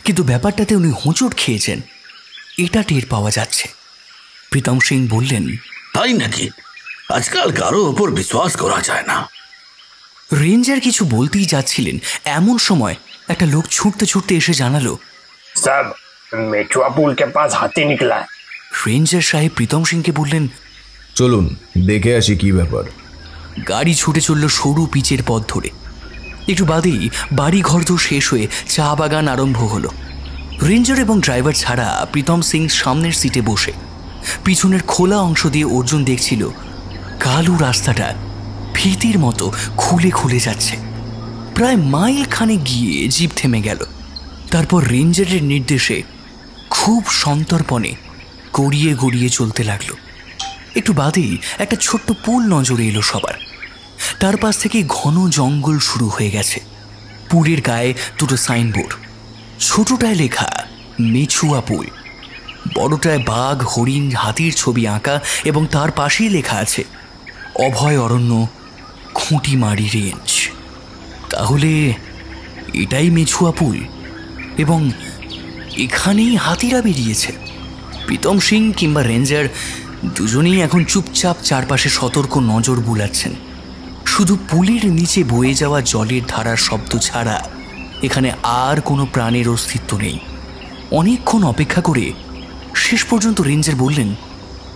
কিন্তু ব্যাপারটাতে উনি হোঁচট খেয়েছেন এটা টের পাওয়া যাচ্ছে। প্রীতম সিং বললেন, তাই নাকি? আজকাল কারো ওপর বিশ্বাস করা যায় না। রেঞ্জার কিছু বলতেই যাচ্ছিলেন, এমন সময় একটা লোক ছুটতে ছুটতে এসে জানালো, সাহেব, মেচুয়া পুল के पास हाथी निकला है। রেঞ্জার সাহেব প্রীতম সিংকে বললেন, চলুন দেখে আসি কি ব্যাপার। গাড়ি ছুটে চলল সরু পিচের পথ ধরে। একটু বাদেই বাড়ি ঘর তো শেষ হয়ে চা বাগান আরম্ভ হলো। রেঞ্জার এবং ড্রাইভার ছাড়া প্রীতম সিং সামনের সিটে বসে। পিছনের খোলা অংশ দিয়ে অর্জুন দেখছিল কালো রাস্তাটা ফিতির মতো খুলে খুলে যাচ্ছে। প্রায় মাইল খানে গিয়ে জিপ থেমে গেল। তারপর রেঞ্জারের নির্দেশে খুব সন্তর্পণে গড়িয়ে গড়িয়ে চলতে লাগলো। একটু বাদেই একটা ছোট্ট পুল নজরে এলো সবার। তার পাশ থেকে ঘন জঙ্গল শুরু হয়ে গেছে। পুলের গায়ে দুটো সাইনবোর্ড, ছোটটায় লেখা মেছুয়া পুল, বড়টায় বাঘ, হরিণ, হাতির ছবি আঁকা এবং তার পাশেই লেখা আছে অভয় অরণ্য, খুঁটিমারি রেঞ্জ। তাহলে এটাই মেছুয়া পুল এবং এখানেই হাতিরা বেরিয়েছে। প্রীতম সিং কিংবা রেঞ্জার দুজনেই এখন চুপচাপ চারপাশে সতর্ক নজর বুলাচ্ছেন। শুধু পুলের নিচে বয়ে যাওয়া জলের ধারার শব্দ ছাড়া এখানে আর কোনো প্রাণের অস্তিত্ব নেই। অনেকক্ষণ অপেক্ষা করে শেষ পর্যন্ত রেঞ্জার বললেন,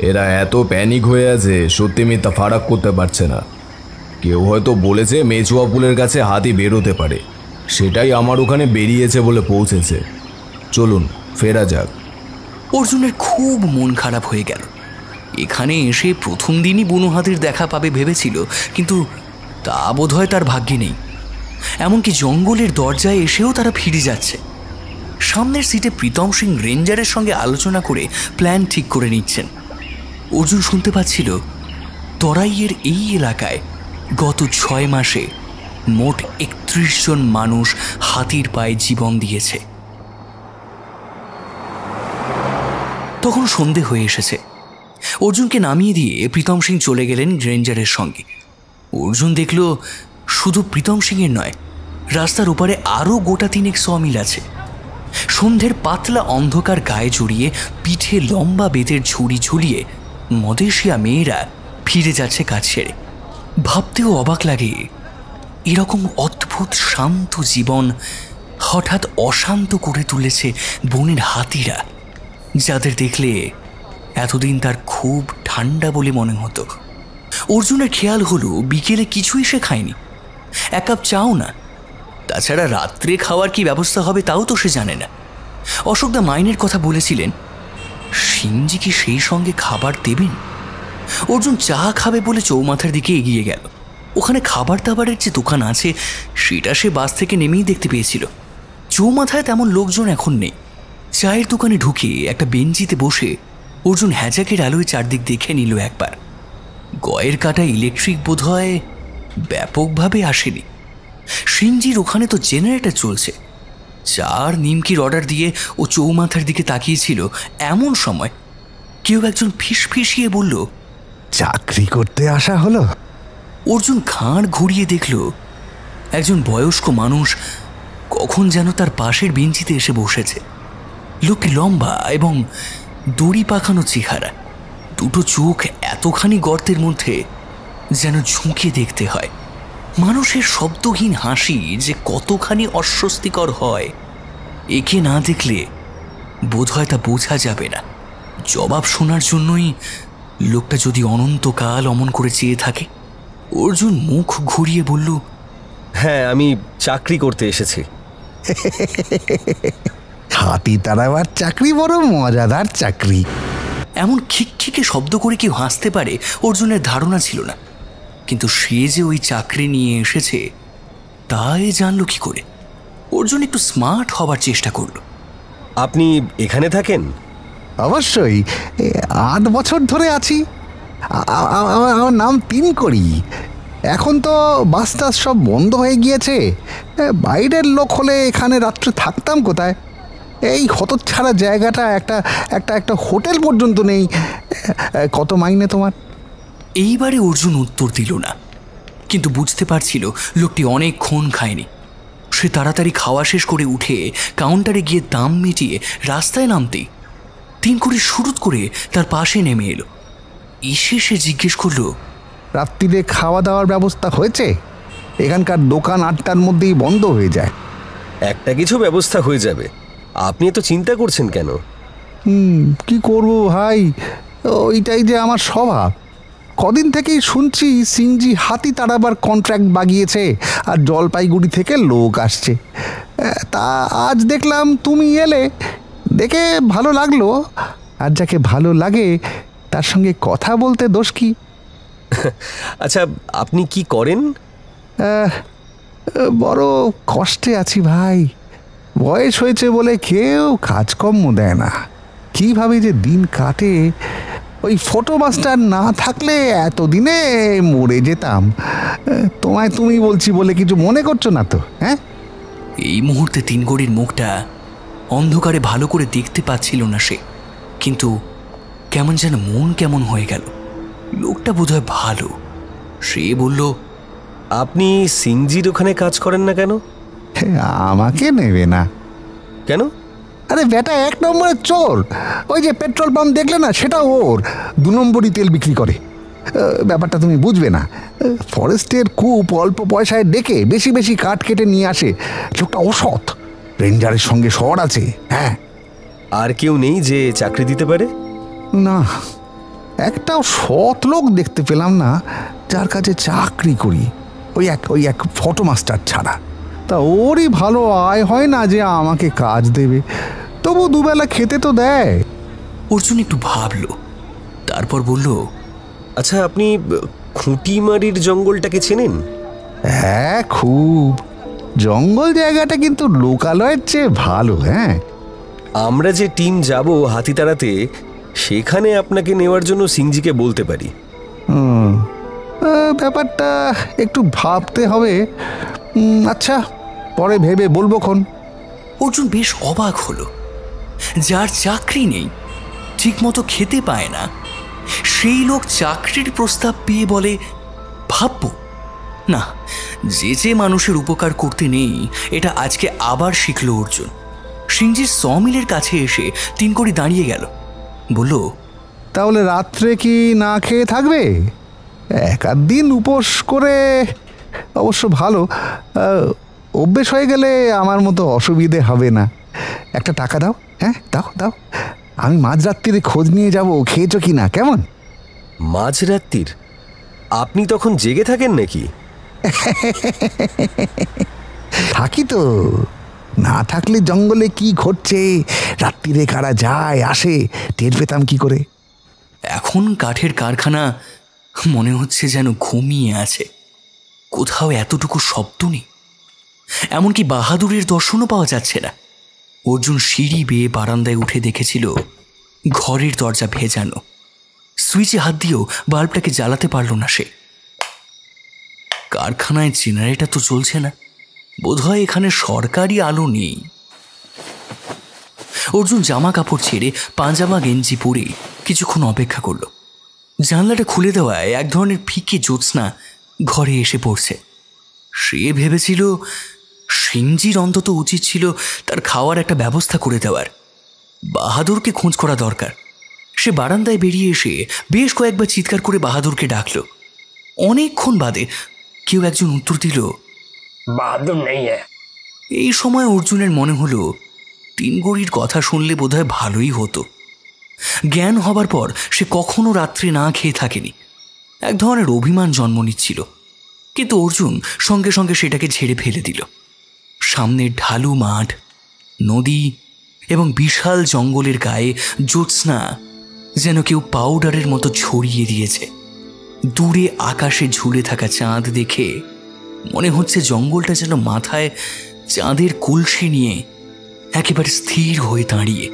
এরা এত প্যানিক হয়ে আছে সত্যি মিথ্যা ফারাক করতে পারছে না। কেউ হয়তো বলেছে মেচুয়া পুলের কাছে হাতি বেরোতে পারে, সেটাই আমার ওখানে বেরিয়েছে বলে পৌঁছেছে। চলুন ফেরা যাক। অর্জুনের খুব মন খারাপ হয়ে গেল। এখানে এসে প্রথম দিনই বুনো হাতির দেখা পাবে ভেবেছিল, কিন্তু তা বোধহয় তার ভাগ্যে নেই। এমনকি জঙ্গলের দরজায় এসেও তারা ফিরে যাচ্ছে। সামনের সিটে প্রীতম সিং রেঞ্জারের সঙ্গে আলোচনা করে প্ল্যান ঠিক করে নিচ্ছেন। অর্জুন শুনতে পাচ্ছিল তরাইয়ের এই এলাকায় গত 6 মাসে মোট 31 জন মানুষ হাতির পায়ে জীবন দিয়েছে। তখন সন্ধে হয়ে এসেছে। অর্জুনকে নামিয়ে দিয়ে প্রীতম সিং চলে গেলেন রেঞ্জারের সঙ্গে। অর্জুন দেখল শুধু প্রীতম সিংয়ের নয়, রাস্তার ওপারে আরও গোটা 3 সমিল আছে। সন্ধ্যের পাতলা অন্ধকার গায়ে জড়িয়ে পিঠে লম্বা বেতের ঝুড়ি ঝুলিয়ে মদেশিয়া মেয়েরা ফিরে যাচ্ছে কাজ সেরে। ভাবতেও অবাক লাগে এরকম অদ্ভুত শান্ত জীবন হঠাৎ অশান্ত করে তুলেছে বনের হাতিরা, যাদের দেখলে এতদিন তার খুব ঠান্ডা বলে মনে হতো। অর্জুনের খেয়াল হলো বিকেলে কিছুই সে খায়নি, 1 কাপ চাও না। তাছাড়া রাত্রে খাওয়ার কি ব্যবস্থা হবে তাও তো সে জানে না। অশোকদা মাইনের কথা বলেছিলেন, সিংজি কি সেই সঙ্গে খাবার দেবেন? অর্জুন চা খাবে বলে চৌমাথার দিকে এগিয়ে গেল। ওখানে খাবার দাবারের যে দোকান আছে সেটা সে বাস থেকে নেমেই দেখতে পেয়েছিল। চৌমাথায় তেমন লোকজন এখন নেই। চায়ের দোকানে ঢুকে একটা বেঞ্চিতে বসে অর্জুন হ্যাজাকের আলোয় চারদিক দেখে নিল একবার। গয়ের কাটা ইলেকট্রিক বোধহয় ব্যাপকভাবে আসেনি। সিংজির ওখানে তো জেনারেটর চলছে। চার নিমকির অর্ডার দিয়ে ও চৌমাথার দিকে তাকিয়েছিল, এমন সময় কেউ একজন ফিসফিসিয়ে বলল, চাকরি করতে আসা হলো? অর্জুন ঘাড় ঘুরিয়ে দেখল একজন বয়স্ক মানুষ কখন যেন তার পাশের বেঞ্চিতে এসে বসেছে। লোকটি লম্বা এবং দড়ি পাখানো চেহারা, দুটো চোখ এতখানি গর্তের মধ্যে যেন ঝুঁকে দেখতে হয়। মানুষের শব্দহীন হাসি যে কতখানি অস্বস্তিকর হয় একে না দেখলে বোধহয় তা বোঝা যাবে না। জবাব শোনার জন্যই লোকটা যদি অনন্তকাল অমন করে চেয়ে থাকে। অর্জুন মুখ ঘুরিয়ে বলল, হ্যাঁ, আমি চাকরি করতে এসেছি। হাতি তাড়াবার চাকরি বড় মজাদার চাকরি। এমন খিকখিকে শব্দ করে কেউ হাসতে পারে অর্জুনের ধারণা ছিল না, কিন্তু সে যে ওই চাকরি নিয়ে এসেছে তাই জানলো কি করে। অর্জুন একটু স্মার্ট হবার চেষ্টা করলো। আপনি এখানে থাকেন? অবশ্যই, 8 বছর ধরে আছি। আমার নাম তিনকড়ি। এখন তো বাস টাস সব বন্ধ হয়ে গিয়েছে। বাইরের লোক হলে এখানে রাত্রে থাকতাম কোথায়। এই হতচ্ছাড়া জায়গাটা একটা হোটেল পর্যন্ত নেই। কত মাইনে তোমার? এইবারে অর্জুন উত্তর দিল না, কিন্তু বুঝতে পারছিল লোকটি অনেকক্ষণ খায়নি। সে তাড়াতাড়ি খাওয়া শেষ করে উঠে কাউন্টারে গিয়ে দাম মিটিয়ে রাস্তায় নামতেই তিনকড়ি শুরুত করে তার পাশে নেমে এলো। এসে সে জিজ্ঞেস করলো, রাত্রিরে খাওয়া দাওয়ার ব্যবস্থা হয়েছে? এখানকার দোকান 8টার মধ্যেই বন্ধ হয়ে যায়। একটা কিছু ব্যবস্থা হয়ে যাবে, আপনি এত চিন্তা করছেন কেন? কি করব ভাই, ওইটাই যে আমার স্বভাব। কদিন থেকেই শুনছি সিংজি হাতি তাড়াবার কন্ট্রাক্ট বাগিয়েছে আর জলপাইগুড়ি থেকে লোক আসছে। তা আজ দেখলাম তুমি এলে, দেখে ভালো লাগলো। আর যাকে ভালো লাগে তার সঙ্গে কথা বলতে দোষ কি? আচ্ছা, আপনি কি করেন? বড় কষ্টে আছি ভাই। বয়স হয়েছে বলে কেউ কাজকর্ম দেয় না। কীভাবে যে দিন কাটে। ওই ফটো মাস্টার না থাকলে এতদিনে মরে যেতাম। তোমায় তুমি বলছি বলে কিছু মনে করছো না তো? হ্যাঁ, এই মুহূর্তে তিনকড়ির মুখটা অন্ধকারে ভালো করে দেখতে পাচ্ছিল না সে, কিন্তু কেমন যেন মন কেমন হয়ে গেল। লোকটা বোধহয় ভালো। সে বলল, আপনি সিংজির ওখানে কাজ করেন না কেন? আমাকে নেবে না কেন? আরে বেটা 1 নম্বরের চোর। ওই যে পেট্রোল পাম্প দেখলে না, সেটা ওর। 2 নম্বরই তেল বিক্রি করে। ব্যাপারটা তুমি বুঝবে না। ফরেস্টের খুব অল্প পয়সায় ডেকে বেশি বেশি কাঠ কেটে নিয়ে আসে। লোকটা অসৎ। রেঞ্জারের সঙ্গে শহর আছে। হ্যাঁ। আর কেউ নেই যে চাকরি দিতে পারে? না, একটাও সৎ লোক দেখতে পেলাম না যার কাছে চাকরি করি। ওই এক ফটো মাস্টার ছাড়া। তা ওরই ভালো আয় হয় না যে আমাকে কাজ দেবে। তবু দুবেলা খেতে তো দেয়। অর্জুন একটু ভাবল, তারপর বলল, আচ্ছা, আপনি খুঁটিমারির জঙ্গলটাকে চেনেন? হ্যাঁ, খুব। জঙ্গল জায়গাটা কিন্তু লোকালয়ের চেয়ে ভালো। হ্যাঁ, আমরা যে টিম যাব হাতি তাড়াতে, সেখানে আপনাকে নেওয়ার জন্য সিংজিকে বলতে পারি। ব্যাপারটা একটু ভাবতে হবে। আচ্ছা, পরে ভেবে বলবো খন। অর্জুন বেশ অবাক হলো। যার চাকরি নেই, ঠিকমতো খেতে পায় না, সেই লোক চাকরির প্রস্তাব পেয়ে বলে ভাববো না। যে মানুষের উপকার করতে নেই, এটা আজকে আবার শিখল অর্জুন। সিংজির সমিলের কাছে এসে তিনকড়ি দাঁড়িয়ে গেল, বলল, তাহলে রাত্রে কি না খেয়ে থাকবে? 1-8 দিন উপোস করে অবশ্য ভালো। অভ্যেস হয়ে গেলে আমার মতো অসুবিধে হবে না। একটা টাকা দাও। হ্যাঁ, দাও দাও। আমি মাঝরাত্রিরে খোঁজ নিয়ে যাব খেয়েছো কি না। কেমন? মাঝরাত্রির? আপনি তখন জেগে থাকেন নাকি? থাকি তো। না থাকলে জঙ্গলে কি ঘটছে, রাত্রিরে কারা যায় আসে, টের পেতাম কি করে? এখন কাঠের কারখানা মনে হচ্ছে যেন ঘুমিয়ে আছে। কোথাও এতটুকু শব্দ নেই, এমনকি বাহাদুরের দর্শনও পাওয়া যাচ্ছে না। অর্জুন সিঁড়ি বেয়ে বারান্দায় উঠে দেখেছিল ঘরের দরজা ভেজানো। সুইচে হাত দিয়েও বাল্বটাকে জ্বালাতে পারল না সে। কারখানায় জেনারেটর তো চলছে না, বোধহয় এখানে সরকারি আলো নেই। অর্জুন জামা কাপড় ছেড়ে পাঞ্জামা গেঞ্জি পরে কিছুক্ষণ অপেক্ষা করল। জানলাটা খুলে দেওয়ায় এক ধরনের ফিকে জ্যোৎস্না ঘরে এসে পড়ছে। সে ভেবেছিল সিংজির অন্তত উচিত ছিল তার খাওয়ার একটা ব্যবস্থা করে দেওয়ার। বাহাদুরকে খোঁজ করা দরকার। সে বারান্দায় বেরিয়ে এসে বেশ কয়েকবার চিৎকার করে বাহাদুরকে ডাকল। অনেকক্ষণ বাদে কেউ একজন উত্তর দিল, বাহাদুর নেই। এই সময় অর্জুনের মনে হলো তিনগড়ির কথা শুনলে বোধহয় ভালোই হতো। জ্ঞান হবার পর সে কখনো রাত্রে না খেয়ে থাকেনি। এক ধরনের অভিমান জন্ম নিচ্ছিল। কিন্তু অর্জুন সঙ্গে সঙ্গে সেটাকে ঝেড়ে ফেলে দিল। সামনের ঢালু মাঠ, নদী এবং বিশাল জঙ্গলের গায়ে জ্যোৎস্না যেন কেউ পাউডারের মতো ছড়িয়ে দিয়েছে। দূরে আকাশে ঝুলে থাকা চাঁদ দেখে মনে হচ্ছে জঙ্গলটা যেন মাথায় চাঁদের কলসি নিয়ে একেবারে স্থির হয়ে দাঁড়িয়ে।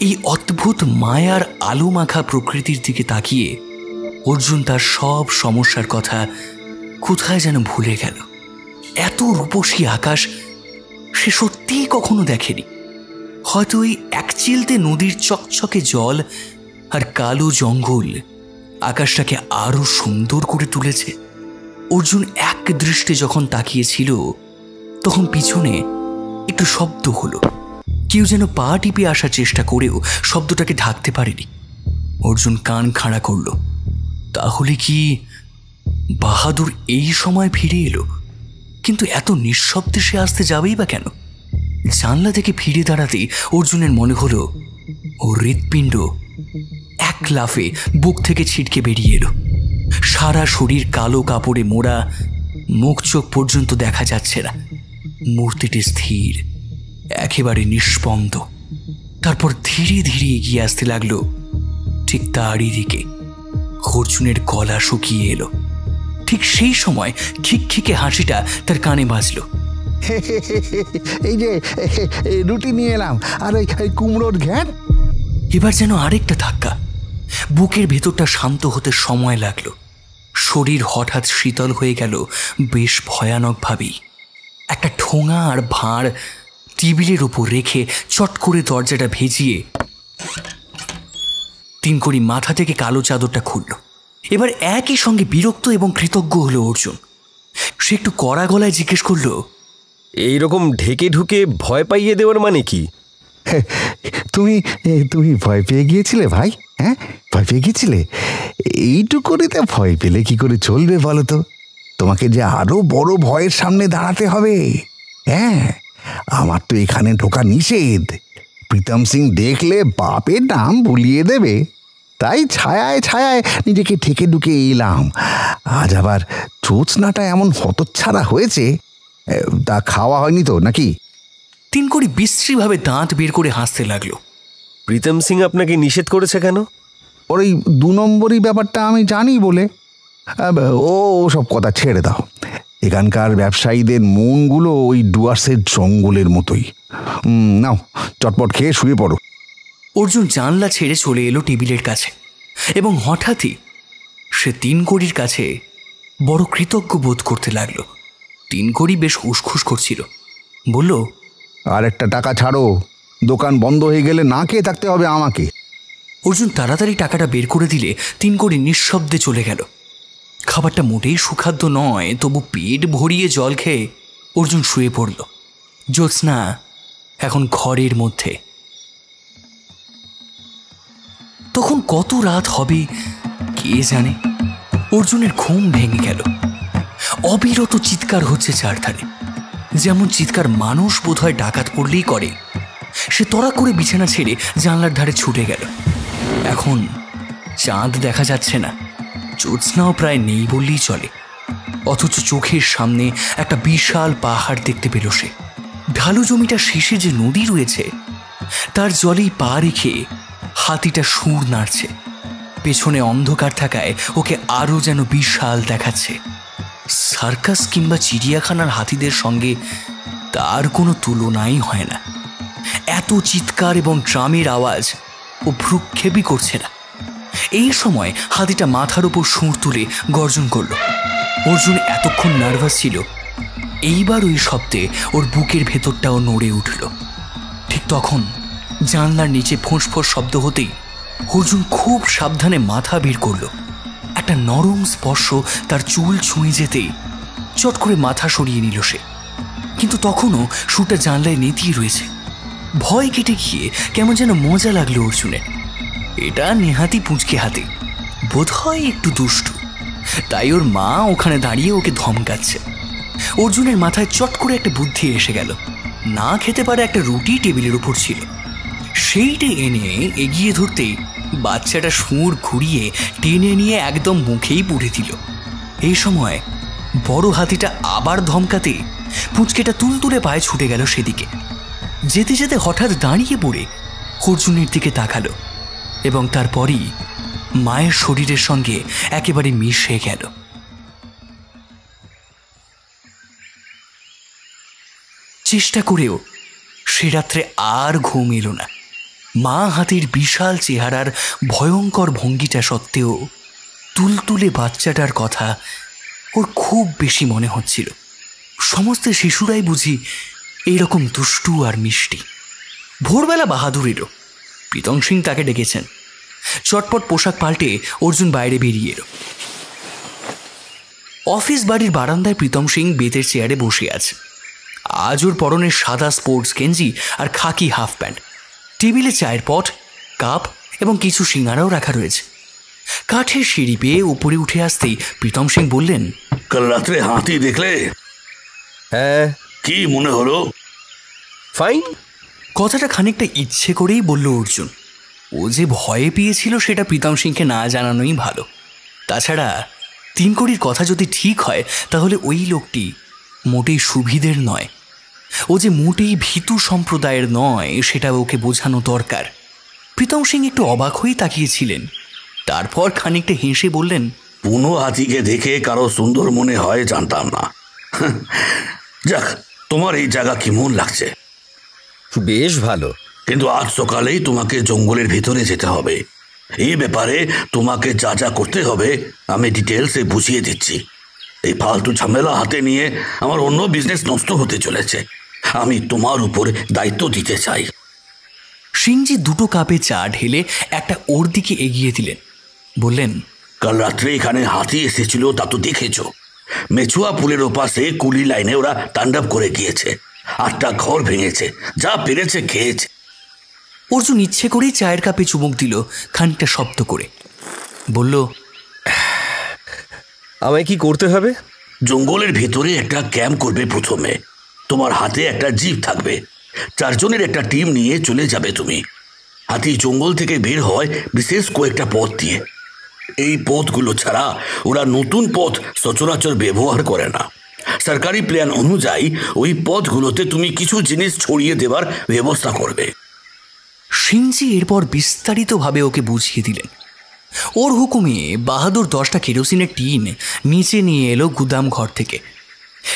এই অদ্ভুত মায়ার আলো মাখা প্রকৃতির দিকে তাকিয়ে অর্জুন তার সব সমস্যার কথা কোথায় যেন ভুলে গেল। এত রূপসী আকাশ সে সত্যিই কখনো দেখেনি। হয়তো ওই এক চিলতে নদীর চকচকে জল আর কালো জঙ্গল আকাশটাকে আরো সুন্দর করে তুলেছে। অর্জুন এক দৃষ্টে যখন তাকিয়েছিল তখন পিছনে একটু শব্দ হলো। কেউ যেন পা টিপে আসার চেষ্টা করেও শব্দটাকে ঢাকতে পারেনি। অর্জুন কান খাড়া করল। তাহলে কি বাহাদুর এই সময় ফিরে এলো? কিন্তু এত নিঃশব্দে সে আসতে যাবেই বা কেন? জানলা থেকে ফিরে দাঁড়াতেই অর্জুনের মনে হলো ওর হৃৎপিণ্ড এক লাফে বুক থেকে ছিটকে বেরিয়ে এলো। সারা শরীর কালো কাপড়ে মোড়া, মুখ চোখ পর্যন্ত দেখা যাচ্ছে না। মূর্তিটি স্থির, একেবারে নিষ্পন্দ। তারপর ধীরে ধীরে এগিয়ে আসতে লাগলো ঠিক তারই দিকে। অর্জুনের গলা শুকিয়ে এলো। ঠিক সেই সময় খিকখিকে হাসিটা তার কানে বাজলো। এই যে রুটি নিয়ে এলাম, আর ওই কুমড়োর ঘ্যাট। এবার যেন আরেকটা ধাক্কা। বুকের ভেতরটা শান্ত হতে সময় লাগলো। শরীর হঠাৎ শীতল হয়ে গেল বেশ ভয়ানকভাবেই। একটা ঠোঙা আর ভাঁড় টেবিলের উপর রেখে চট করে দরজাটা ভেজিয়ে তিনকড়ি মাথা থেকে কালো চাদরটা খুলল। এবার একই সঙ্গে বিরক্ত এবং কৃতজ্ঞ হলো অর্জুন। সে একটু কড়া গলায় জিজ্ঞেস করল, এইরকম ঢেকে ঢুকে ভয় পাইয়ে দেওয়ার মানে কি? তুমি ভয় পেয়ে গিয়েছিলে ভাই? হ্যাঁ, ভয় পেয়ে গিয়েছিলে? এইটুকুনিতে ভয় পেলে কি করে চলবে বলো তো? তোমাকে যে আরো বড় ভয়ের সামনে দাঁড়াতে হবে। হ্যাঁ, আমার তো এখানে ঢোকা নিষেধ। প্রীতম সিং দেখলে বাপের নাম ভুলিয়ে দেবে। তাই ছায়ায় ছায়ায় নিজেকে ঠেকে ঢুকে এলাম। আজ আবার জ্যোৎস্নাটা এমন হতচ্ছাড়া হয়েছে। তা খাওয়া হয়নি তো নাকি? তিনকড়ি বিশ্রীভাবে দাঁত বের করে হাসতে লাগলো। প্রীতম সিং আপনাকে নিষেধ করেছে কেন? ওর এই 2 নম্বরই ব্যাপারটা আমি জানি বলে। ও সব কথা ছেড়ে দাও। এখানকার ব্যবসায়ীদের মনগুলো ওই ডুয়ার্সের জঙ্গলের মতোই। নাও, চটপট খেয়ে শুয়ে পড়ো। অর্জুন জানলা ছেড়ে চলে এলো টেবিলের কাছে এবং হঠাৎই সে তিনকড়ির কাছে বড় কৃতজ্ঞ বোধ করতে লাগলো। তিনকড়ি বেশ উসখুস করছিল। বলল, আর একটা টাকা ছাড়ো, দোকান বন্ধ হয়ে গেলে না খেয়ে থাকতে হবে আমাকে। অর্জুন তাড়াতাড়ি টাকাটা বের করে দিলে তিনকড়ি নিঃশব্দে চলে গেল। খাবারটা মোটেই সুখাদ্য নয়, তবু পেট ভরিয়ে জল খেয়ে অর্জুন শুয়ে পড়ল। জ্যোৎস্না এখন ঘরের মধ্যে। তখন কত রাত হবে কে জানে। অর্জুনের ঘুম ভেঙে গেল। অবিরত চিৎকার হচ্ছে চারধারে, যেমন চিৎকার মানুষ বোধহয় ডাকাত পড়লেই করে। সে তড়া করে বিছানা ছেড়ে জানলার ধারে ছুটে গেল। এখন চাঁদ দেখা যাচ্ছে না, জ্যোৎস্নাও প্রায় নেই বললেই চলে। অথচ চোখের সামনে একটা বিশাল পাহাড় দেখতে পেল সে। ঢালু জমিটা শেষে যে নদী রয়েছে তার জলেই পা রেখে হাতিটা সুর নাড়ছে। পেছনে অন্ধকার থাকায় ওকে আরো যেন বিশাল দেখাচ্ছে। সার্কাস কিংবা চিড়িয়াখানার হাতিদের সঙ্গে তার কোনো তুলনাই হয় না। এত চিৎকার এবং ড্রামের আওয়াজ ও ভ্রুক্ষেপই করছে না। এই সময় হাতিটা মাথার উপর সুর তুলে গর্জন করল। অর্জুন এতক্ষণ নার্ভাস ছিল, এইবার ওই শব্দে ওর বুকের ভেতরটাও নড়ে উঠল। ঠিক তখন জানলার নিচে ফোঁস শব্দ হতেই অর্জুন খুব সাবধানে মাথা বের করল। একটা নরম স্পর্শ তার চুল ছুঁয়ে যেতেই চট করে মাথা সরিয়ে নিল সে। কিন্তু তখনও সুরটা জানলায় নেতিয়ে রয়েছে। ভয় কেটে গিয়ে কেমন যেন মজা লাগলো অর্জুনের। এটা নেহাতি পুঁচকে হাতি, বোধহয় একটু দুষ্টু, তাই ওর মা ওখানে দাঁড়িয়ে ওকে ধমকাচ্ছে। অর্জুনের মাথায় চট করে একটা বুদ্ধি এসে গেল। না খেতে পারে একটা রুটি টেবিলের উপর ছিল, সেইটা এনে এগিয়ে ধরতেই বাচ্চাটা সুর ঘুরিয়ে টেনে নিয়ে একদম মুখেই পুড়ে দিল। এই সময় বড় হাতিটা আবার ধমকাতে পুঁচকেটা তুলতুলে পায়ে ছুটে গেল সেদিকে। যেতে যেতে হঠাৎ দাঁড়িয়ে পড়ে অর্জুনের দিকে তাকালো এবং তারপরই মায়ের শরীরের সঙ্গে একেবারে মিশে গেল। চেষ্টা করেও সে রাত্রে আর ঘুম এলো না। মা হাতির বিশাল চেহারার ভয়ঙ্কর ভঙ্গিটা সত্ত্বেও তুলতুলে বাচ্চাটার কথা ওর খুব বেশি মনে হচ্ছিল। সমস্ত শিশুরাই বুঝি এইরকম দুষ্টু আর মিষ্টি। ভোরবেলা বাহাদুর এলো। প্রীতম সিং তাকে ডেকেছেন। চটপট পোশাক পাল্টে অর্জুন বাইরে বেরিয়ে এলো। অফিস বাড়ির বারান্দায় প্রীতম সিং বেতের চেয়ারে বসে আছে। আজ ওর পরনে সাদা স্পোর্টস গেঞ্জি আর খাকি হাফ প্যান্ট। টেবিলে চায়ের পট, কাপ এবং কিছু সিঙ্গারাও রাখা রয়েছে। কাঠের সিঁড়ি পেয়ে উপরে উঠে আসতেই প্রীতম সিং বললেন, কাল রাত্রে হাতি দেখলে? হ্যাঁ। কি মনে হলো? ফাইন। কথাটা খানিকটা ইচ্ছে করেই বলল অর্জুন। ও যে ভয়ে পেয়েছিল সেটা প্রীতম সিংকে না জানানোই ভালো। তাছাড়া 3 কোটির কথা যদি ঠিক হয় তাহলে ওই লোকটি মোটেই সুবিধের নয়। ও যে মোটেই ভীতু সম্প্রদায়ের নয় সেটা ওকে বোঝানো দরকার। প্রীতম সিং একটু অবাক হয়েই তাকিয়েছিলেন। তারপর খানিকটা হেসে বললেন, বুনো হাতিকে দেখে কারো সুন্দর মনে হয় জানতাম না। যাক, তোমার এই জায়গা কেমন লাগছে? বেশ ভালো, কিন্তু আজ সকালেই তোমাকে জঙ্গলের ভিতরে যেতে হবে। এই ব্যাপারে তোমাকে যা যা করতে হবে আমি ডিটেলসে বুঝিয়ে দিচ্ছি। এই ফালতু ঝামেলা হাতে নিয়ে আমার অন্য বিজনেস নষ্ট হতে চলেছে। আমি তোমার উপরে দায়িত্ব দিতে চাই। সিংজি 2 কাপে চা ঢেলে একটা ওর দিকে এগিয়ে দিলেন। বললেন, কাল রাত্রে এখানে হাতি এসেছিল, তা তো দেখেছ। মেচুয়া পুলের ওপাশে কুলি লাইনে ওরা তাণ্ডব করে গিয়েছে। 8টা ঘর ভেঙেছে, যা পেরেছে খেয়েছে। অর্জুন ইচ্ছে করেই চায়ের কাপে চুমুক দিল খানিকটা শব্দ করে। বলল, আমায় কি করতে হবে? জঙ্গলের ভিতরে একটা ক্যাম্প করবে প্রথমে। তোমার হাতে একটা জিপ থাকবে। 4 জনের একটা টিম নিয়ে চলে যাবে তুমি। হাতি জঙ্গল থেকে বের হয় বিশেষ কয়েকটা পথ দিয়ে। এই পথগুলো ছাড়া ওরা নতুন পথ সচরাচর ব্যবহার করে না। সরকারি প্ল্যান অনুযায়ী ওই পথগুলোতে তুমি কিছু জিনিস ছড়িয়ে দেওয়ার ব্যবস্থা করবে। সিংজি এরপর বিস্তারিতভাবে ওকে বুঝিয়ে দিলেন। ওর হুকুমে বাহাদুর 10টা কেরোসিনের টিন নিচে নিয়ে এলো গুদাম ঘর থেকে।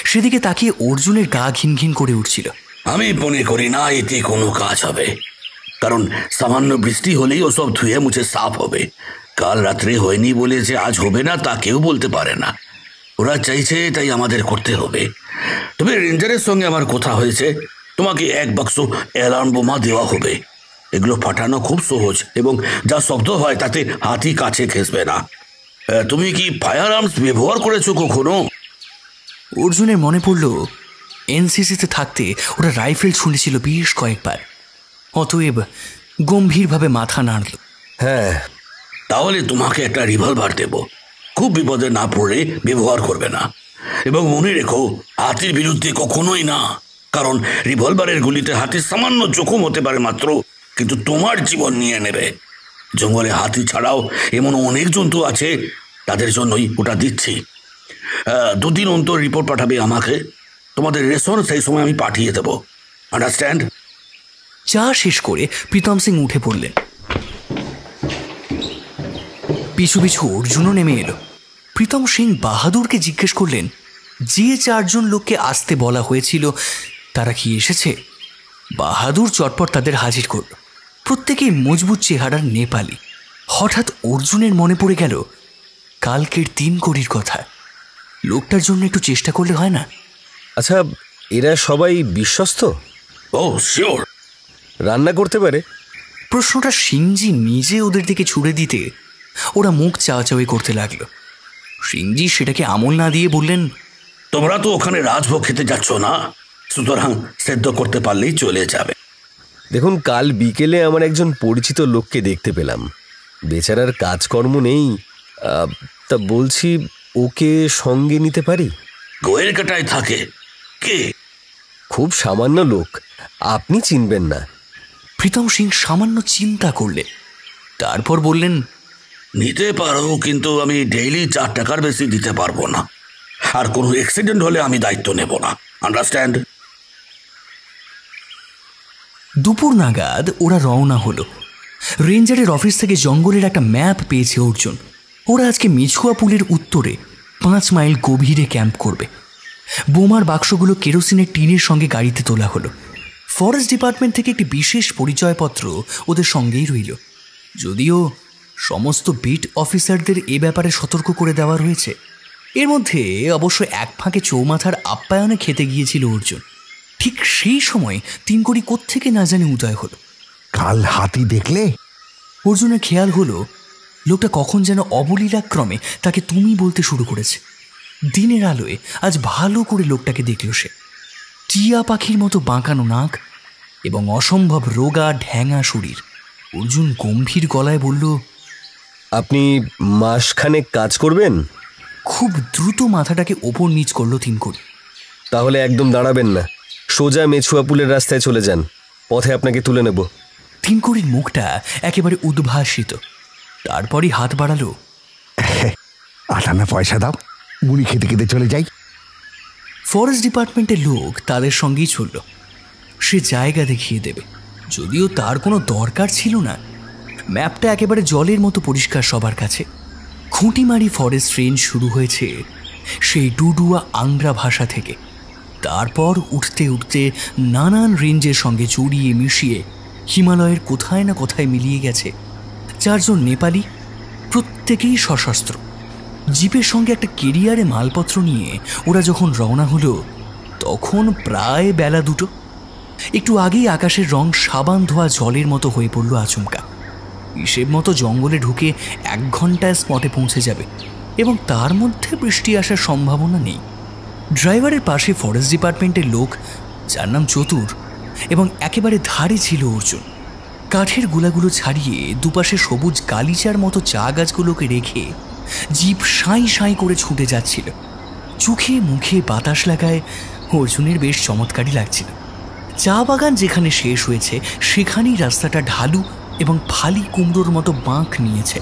সেদিকে তাকিয়ে অর্জুনের গা ঘিন ঘিন করে উঠছিল। আমি মনে করি না এতে কোনো কাজ হবে, কারণ সামান্য বৃষ্টি হলেই ওসব ধুয়ে মুছে সাফ হবে। কাল রাত্রে হয়নি বলে যে আজ হবে না তা কেউ বলতে পারে না। ওরা চাইছে তাই আমাদের করতে হবে। তবে রেঞ্জারের সঙ্গে আমার কথা হয়েছে, তোমাকে 1 বাক্স অ্যালার্ম বোমা দেওয়া হবে। এগুলো ফাটানো খুব সহজ এবং যা শব্দ হয় তাতে হাতি কাছে ঘেঁষবে না। তুমি কি ফায়ার আর্মস ব্যবহার করেছো কখনো? অর্জুনের মনে পড়ল এনসিসিতে থাকতে ওরা রাইফেল ছুঁড়েছিল বেশ কয়েকবার। অতএব গম্ভীরভাবে মাথা নাড়ল। হ্যাঁ। তাহলে তোমাকে একটা রিভলভার দেব। খুব বিপদে না পড়লে ব্যবহার করবে না। এবং মনে রেখো, হাতির বিরুদ্ধে কখনোই না, কারণ রিভলভারের গুলিতে হাতির সামান্য জখম হতে পারে মাত্র, কিন্তু তোমার জীবন নিয়ে নেবে। জঙ্গলে হাতি ছাড়াও এমন অনেক জন্তু আছে, তাদের জন্যই ওটা দিচ্ছি। 2 দিন অন্তর রিপোর্ট পাঠাবে আমাকে। তোমাদের রেশন সেই সময় আমি পাঠিয়ে দেবো। আন্ডারস্ট্যান্ড? চা শেষ করে প্রীতম সিং উঠে পড়লেন। পিছু পিছু অর্জুনও নেমে এলো। প্রীতম সিং বাহাদুরকে জিজ্ঞেস করলেন, যে 4 জন লোককে আসতে বলা হয়েছিল তারা কি এসেছে? বাহাদুর চটপট তাদের হাজির করল। প্রত্যেকেই মজবুত চেহারার নেপালি। হঠাৎ অর্জুনের মনে পড়ে গেল কালকের 3 কোটির কথা। লোকটার জন্য একটু চেষ্টা করলে হয় না? আচ্ছা, এরা সবাই বিশ্বস্ত? ও শিওর। রান্না করতে পারে? প্রশ্নটা সিংজি নিজে ওদের দিকে ছুড়ে দিতে ওরা মুখ চাওয়াচাওয়ি করতে লাগলো। সিংজি সেটাকে আমল না দিয়ে বললেন, তোমরা তো ওখানে রাজভোগ খেতে যাচ্ছ না, সুতরাং সেদ্ধ করতে পারলেই চলে যাবে। দেখুন, কাল বিকেলে আমার একজন পরিচিত লোককে দেখতে পেলাম। বেচারার কাজকর্ম নেই, তা বলছি ওকে সঙ্গে নিতে পারি? গোয়ের কাটায় থাকে। কে? খুব সামান্য লোক, আপনি চিনবেন না। প্রীতম সিং সামান্য চিন্তা করলেন, তারপর বললেন, নিতে পারো, কিন্তু আমি ডেইলি 4 টাকার বেশি দিতে পারবো না। আর কোনো অ্যাক্সিডেন্ট হলে আমি দায়িত্ব নেব না, আন্ডারস্ট্যান্ড? দুপুর নাগাদ ওরা রওনা হলো। রেঞ্জারের অফিস থেকে জঙ্গলের একটা ম্যাপ পেয়েছে অর্জুন। ওরা আজকে মেছুয়া পুলের উত্তরে 5 মাইল গভীরে ক্যাম্প করবে। বোমার বাক্সগুলো কেরোসিনের টিনের সঙ্গে গাড়িতে তোলা হলো। ফরেস্ট ডিপার্টমেন্ট থেকে একটি বিশেষ পরিচয়পত্র ওদের সঙ্গেই রইল, যদিও সমস্ত বিট অফিসারদের এ ব্যাপারে সতর্ক করে দেওয়া রয়েছে। এর মধ্যে অবশ্য এক ফাঁকে চৌমাথার আপ্যায়নে খেতে গিয়েছিল অর্জুন। ঠিক সেই সময় তিনকড়ি কোত্থেকে না জানি উদয় হলো। কাল হাতি দেখলে? অর্জুনের খেয়াল হলো লোকটা কখন যেন অবলীলাক্রমে তাকে তুমি বলতে শুরু করেছে। দিনের আলোয় আজ ভালো করে লোকটাকে দেখল সে। টিয়া পাখির মতো বাঁকানো নাক এবং অসম্ভব রোগা ঢ্যাঙা শরীর। অর্জুন গম্ভীর গলায় বলল, আপনি মাসখানেক কাজ করবেন? খুব দ্রুত মাথাটাকে ওপর নিচ করলো তিনকড়ি। তাহলে একদম দাঁড়াবেন না, সোজা মেছুয়া পুলের রাস্তায় চলে যান, পথে আপনাকে তুলে নেব। তিনকড়ির মুখটা একেবারে উদ্ভাসিত। তারপরই হাত বাড়ালো, 8 আনা পয়সা দাও, মুড়ি খেতে খেতে চলে যাই। ফরেস্ট ডিপার্টমেন্টের লোক তাদের সঙ্গেই চলল। সে জায়গা দেখিয়ে দেবে, যদিও তার কোনো দরকার ছিল না। ম্যাপটা একেবারে জলের মতো পরিষ্কার সবার কাছে। খুঁটিমারি ফরেস্ট রেঞ্জ শুরু হয়েছে সেই ডুডুয়া আংরা ভাষা থেকে। তারপর উঠতে উঠতে নানান রেঞ্জের সঙ্গে জড়িয়ে মিশিয়ে হিমালয়ের কোথায় না কোথায় মিলিয়ে গেছে 4 জন নেপালি, প্রত্যেকেই সশস্ত্র। জিপের সঙ্গে একটা কেরিয়ারে মালপত্র নিয়ে ওরা যখন রওনা হলো তখন প্রায় বেলা 2টো। একটু আগেই আকাশের রং সাবান ধোয়া জলের মতো হয়ে পড়ল আচমকা। হিসেব মতো জঙ্গলে ঢুকে 1 ঘন্টায় স্পটে পৌঁছে যাবে এবং তার মধ্যে বৃষ্টি আসার সম্ভাবনা নেই। ড্রাইভারের পাশে ফরেস্ট ডিপার্টমেন্টের লোক, যার নাম চতুর, এবং একেবারে ধারে ছিল অর্জুন। কাঠের গোলাগুলো ছাড়িয়ে দুপাশে সবুজ গালিচার মতো চা গাছগুলোকে রেখে জিপ সাঁই সাঁই করে ছুটে যাচ্ছিল। চোখে মুখে বাতাস লাগায় অর্জুনের বেশ চমৎকারই লাগছিল। চা বাগান যেখানে শেষ হয়েছে সেখানেই রাস্তাটা ঢালু এবং ফালি কুমড়োর মতো বাঁক নিয়েছে।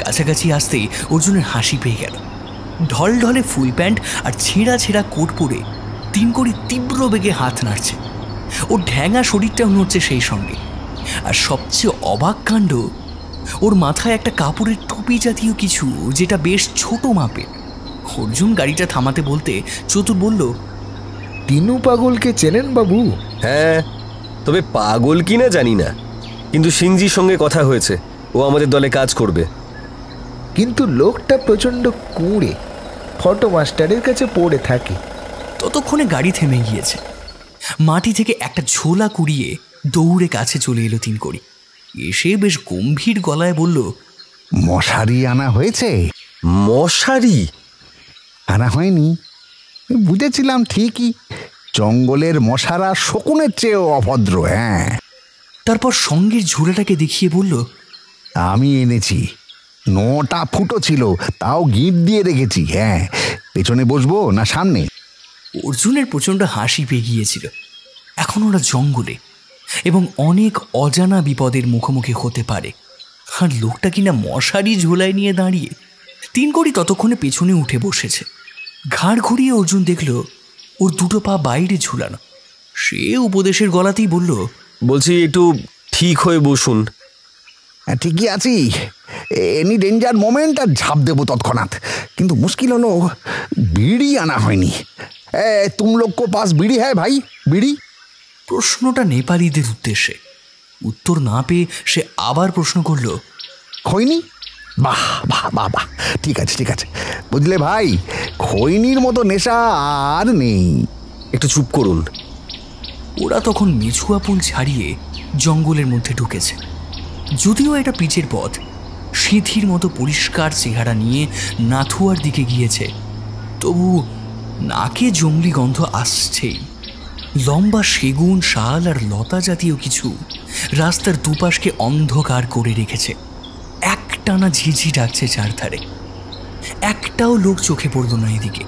কাছাকাছি আসতেই অর্জুনের হাসি পেয়ে গেল। ঢলঢলে ফুল প্যান্ট আর ছেঁড়া ছেঁড়া কোট পরে তিনকড়ি তীব্র বেগে হাত নাড়ছে। ওর ঢ্যাঙা শরীরটাও নড়ছে সেই সঙ্গে। আর সবচেয়ে অবাক কাণ্ড, ওর মাথায় একটা কাপড়ের টুপি জাতীয় কিছু, যেটা বেশ ছোট মাপের। অর্জুন গাড়িটা থামাতে বলতে চতুর বলল, তিনু পাগলকে চেনেন বাবু? হ্যাঁ, তবে পাগল কিনা জানি না, কিন্তু সিংজির সঙ্গে কথা হয়েছে, ও আমাদের দলে কাজ করবে। কিন্তু লোকটা প্রচণ্ড কুঁড়ে, ফটো মাস্টারের কাছে পড়ে থাকে। ততক্ষণে গাড়ি থেমে গিয়েছে। মাটি থেকে একটা ঝোলা কুড়িয়ে দৌড়ে কাছে চলে এলো তিনকড়ি। এসে বেশ গম্ভীর গলায় বলল, মশারি আনা হয়েছে? মশারি আনা হয়নি? বুঝেছিলাম ঠিকই, জঙ্গলের মশারা শকুনের চেয়েও অভদ্র। হ্যাঁ। তারপর সঙ্গের ঝোলাটাকে দেখিয়ে বলল, আমি এনেছি। 9টা ফুটো ছিল, তাও গিঁট দিয়ে রেখেছি। হ্যাঁ, পেছনে বসবো না সামনে? অর্জুনের প্রচণ্ড হাসি পেয়ে গিয়েছিল। এখন ওরা জঙ্গলে এবং অনেক অজানা বিপদের মুখোমুখি হতে পারে, আর লোকটা কিনা মশারি ঝোলায় নিয়ে দাঁড়িয়ে। তিনকড়ি ততক্ষণে পেছনে উঠে বসেছে। ঘাড় ঘুরিয়ে অর্জুন দেখল ওর 2টো পা বাইরে ঝুলানো। সে উপদেশের গলাতেই বলল, বলছি একটু ঠিক হয়ে বসুন। ঠিকই আছি, এনি ডেঞ্জার মোমেন্ট আর ঝাঁপ দেবো তৎক্ষণাৎ। কিন্তু মুশকিল হলো বিড়ি আনা হয়নি। তুম লোক কো পাস বিড়ি হ্যাঁ ভাই? বিড়ি? প্রশ্নটা নেপালিদের উদ্দেশ্যে। উত্তর না পেয়ে সে আবার প্রশ্ন করল, খৈনি? বাহ বাহ বাহ বাহ, ঠিক আছে ঠিক আছে। বুঝলে ভাই, খৈনির মতো নেশা আর নেই। একটু চুপ করুন। ওরা তখন মেছুয়া পুল ছাড়িয়ে জঙ্গলের মধ্যে ঢুকেছে। যদিও এটা পিচের পথ, সিঁথির মতো পরিষ্কার চেহারা নিয়ে নাথুয়ার দিকে গিয়েছে, তবু নাকে জঙ্গলি গন্ধ আসছেই। লম্বা সেগুন, শাল আর লতা জাতীয় কিছু রাস্তার দুপাশকে অন্ধকার করে রেখেছে। একটানা ঝিঝি ডাকছে চারধারে। একটাও লোক চোখে পড়ল না এদিকে।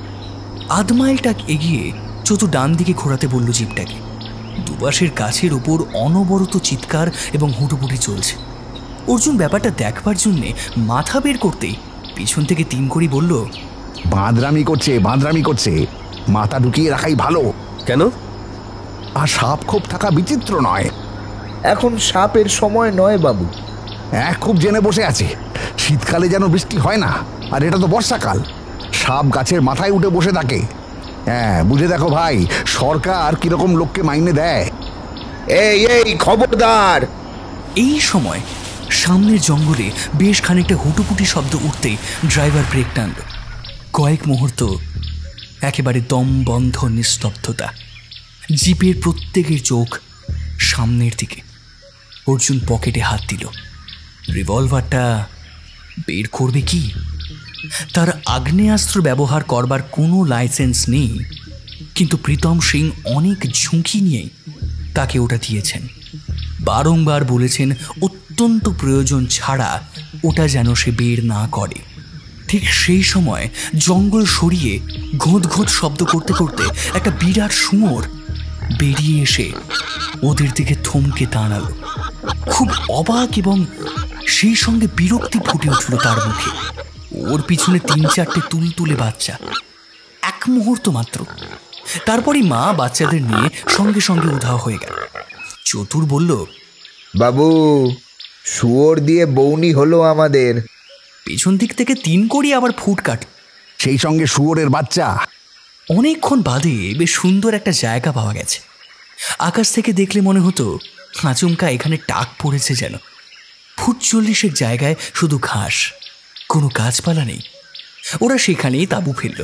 1/2 মাইলটা এগিয়ে চতুর ডান দিকে ঘোরাতে বলল জিপটাকে। দুপাশের গাছের ওপর অনবরত চিৎকার এবং হুটোপুটি চলছে। অর্জুন ব্যাপারটা দেখবার জন্যে মাথা বের করতেই পিছন থেকে তিনকড়ি বলল, বাঁদরামি করছে, মাথা ঢুকিয়ে রাখাই ভালো। কেন? আর সাপ খোপ থাকা বিচিত্র নয়। এখন সাপের সময় নয় বাবু। খুব জেনে বসে আছে, শীতকালে যেন বৃষ্টি হয় না, আর এটা তো বর্ষাকাল, সাপ গাছের মাথায় উঠে বসে থাকে। বুঝে দেখো ভাই, সরকার কিরকম লোককে মাইনে দেয়। এই খবরদার! এই সময় সামনের জঙ্গলে বেশ খানিকটা হুটুপুটি শব্দ উঠতে ড্রাইভার ব্রেক টানল। কয়েক মুহূর্ত একেবারে দম বন্ধ নিস্তব্ধতা। জিপের প্রত্যেকের চোখ সামনের দিকে। অর্জুন পকেটে হাত দিল। রিভলভারটা বের করবে কি? তার আগ্নেয়াস্ত্র ব্যবহার করবার কোনো লাইসেন্স নেই, কিন্তু প্রীতম সিং অনেক ঝুঁকি নিয়েই তাকে ওটা দিয়েছেন। বারংবার বলেছেন অত্যন্ত প্রয়োজন ছাড়া ওটা যেন সে বের না করে। ঠিক সেই সময় জঙ্গল সরিয়ে ঘোঁত ঘোঁত শব্দ করতে করতে একটা বিরাট শুয়োর বেরিয়ে এসে ওদের দিকে থমকে দাঁড়ালো। খুব অবাক এবং সেই সঙ্গে বিরক্তি ফুটে উঠল তার মুখে। ওর পিছনে 3-4টে তুলতুলে বাচ্চা। এক মুহূর্ত মাত্র, তারপরই মা বাচ্চাদের নিয়ে সঙ্গে সঙ্গে উধাও হয়ে গেল। চতুর বলল, বাবু, শুয়োর দিয়ে বৌনি হলো আমাদের। পেছন দিক থেকে 3 কড়ি আবার ফুট কাট, সেই সঙ্গে শুয়োরের বাচ্চা। অনেকক্ষণ বাদে বেশ সুন্দর একটা জায়গা পাওয়া গেছে। আকাশ থেকে দেখলে মনে হতো আচমকা এখানে টাক পড়েছে যেন। ফুট 40-এর জায়গায় শুধু ঘাস, কোনো গাছপালা নেই। ওরা সেখানেই তাঁবু ফেলল।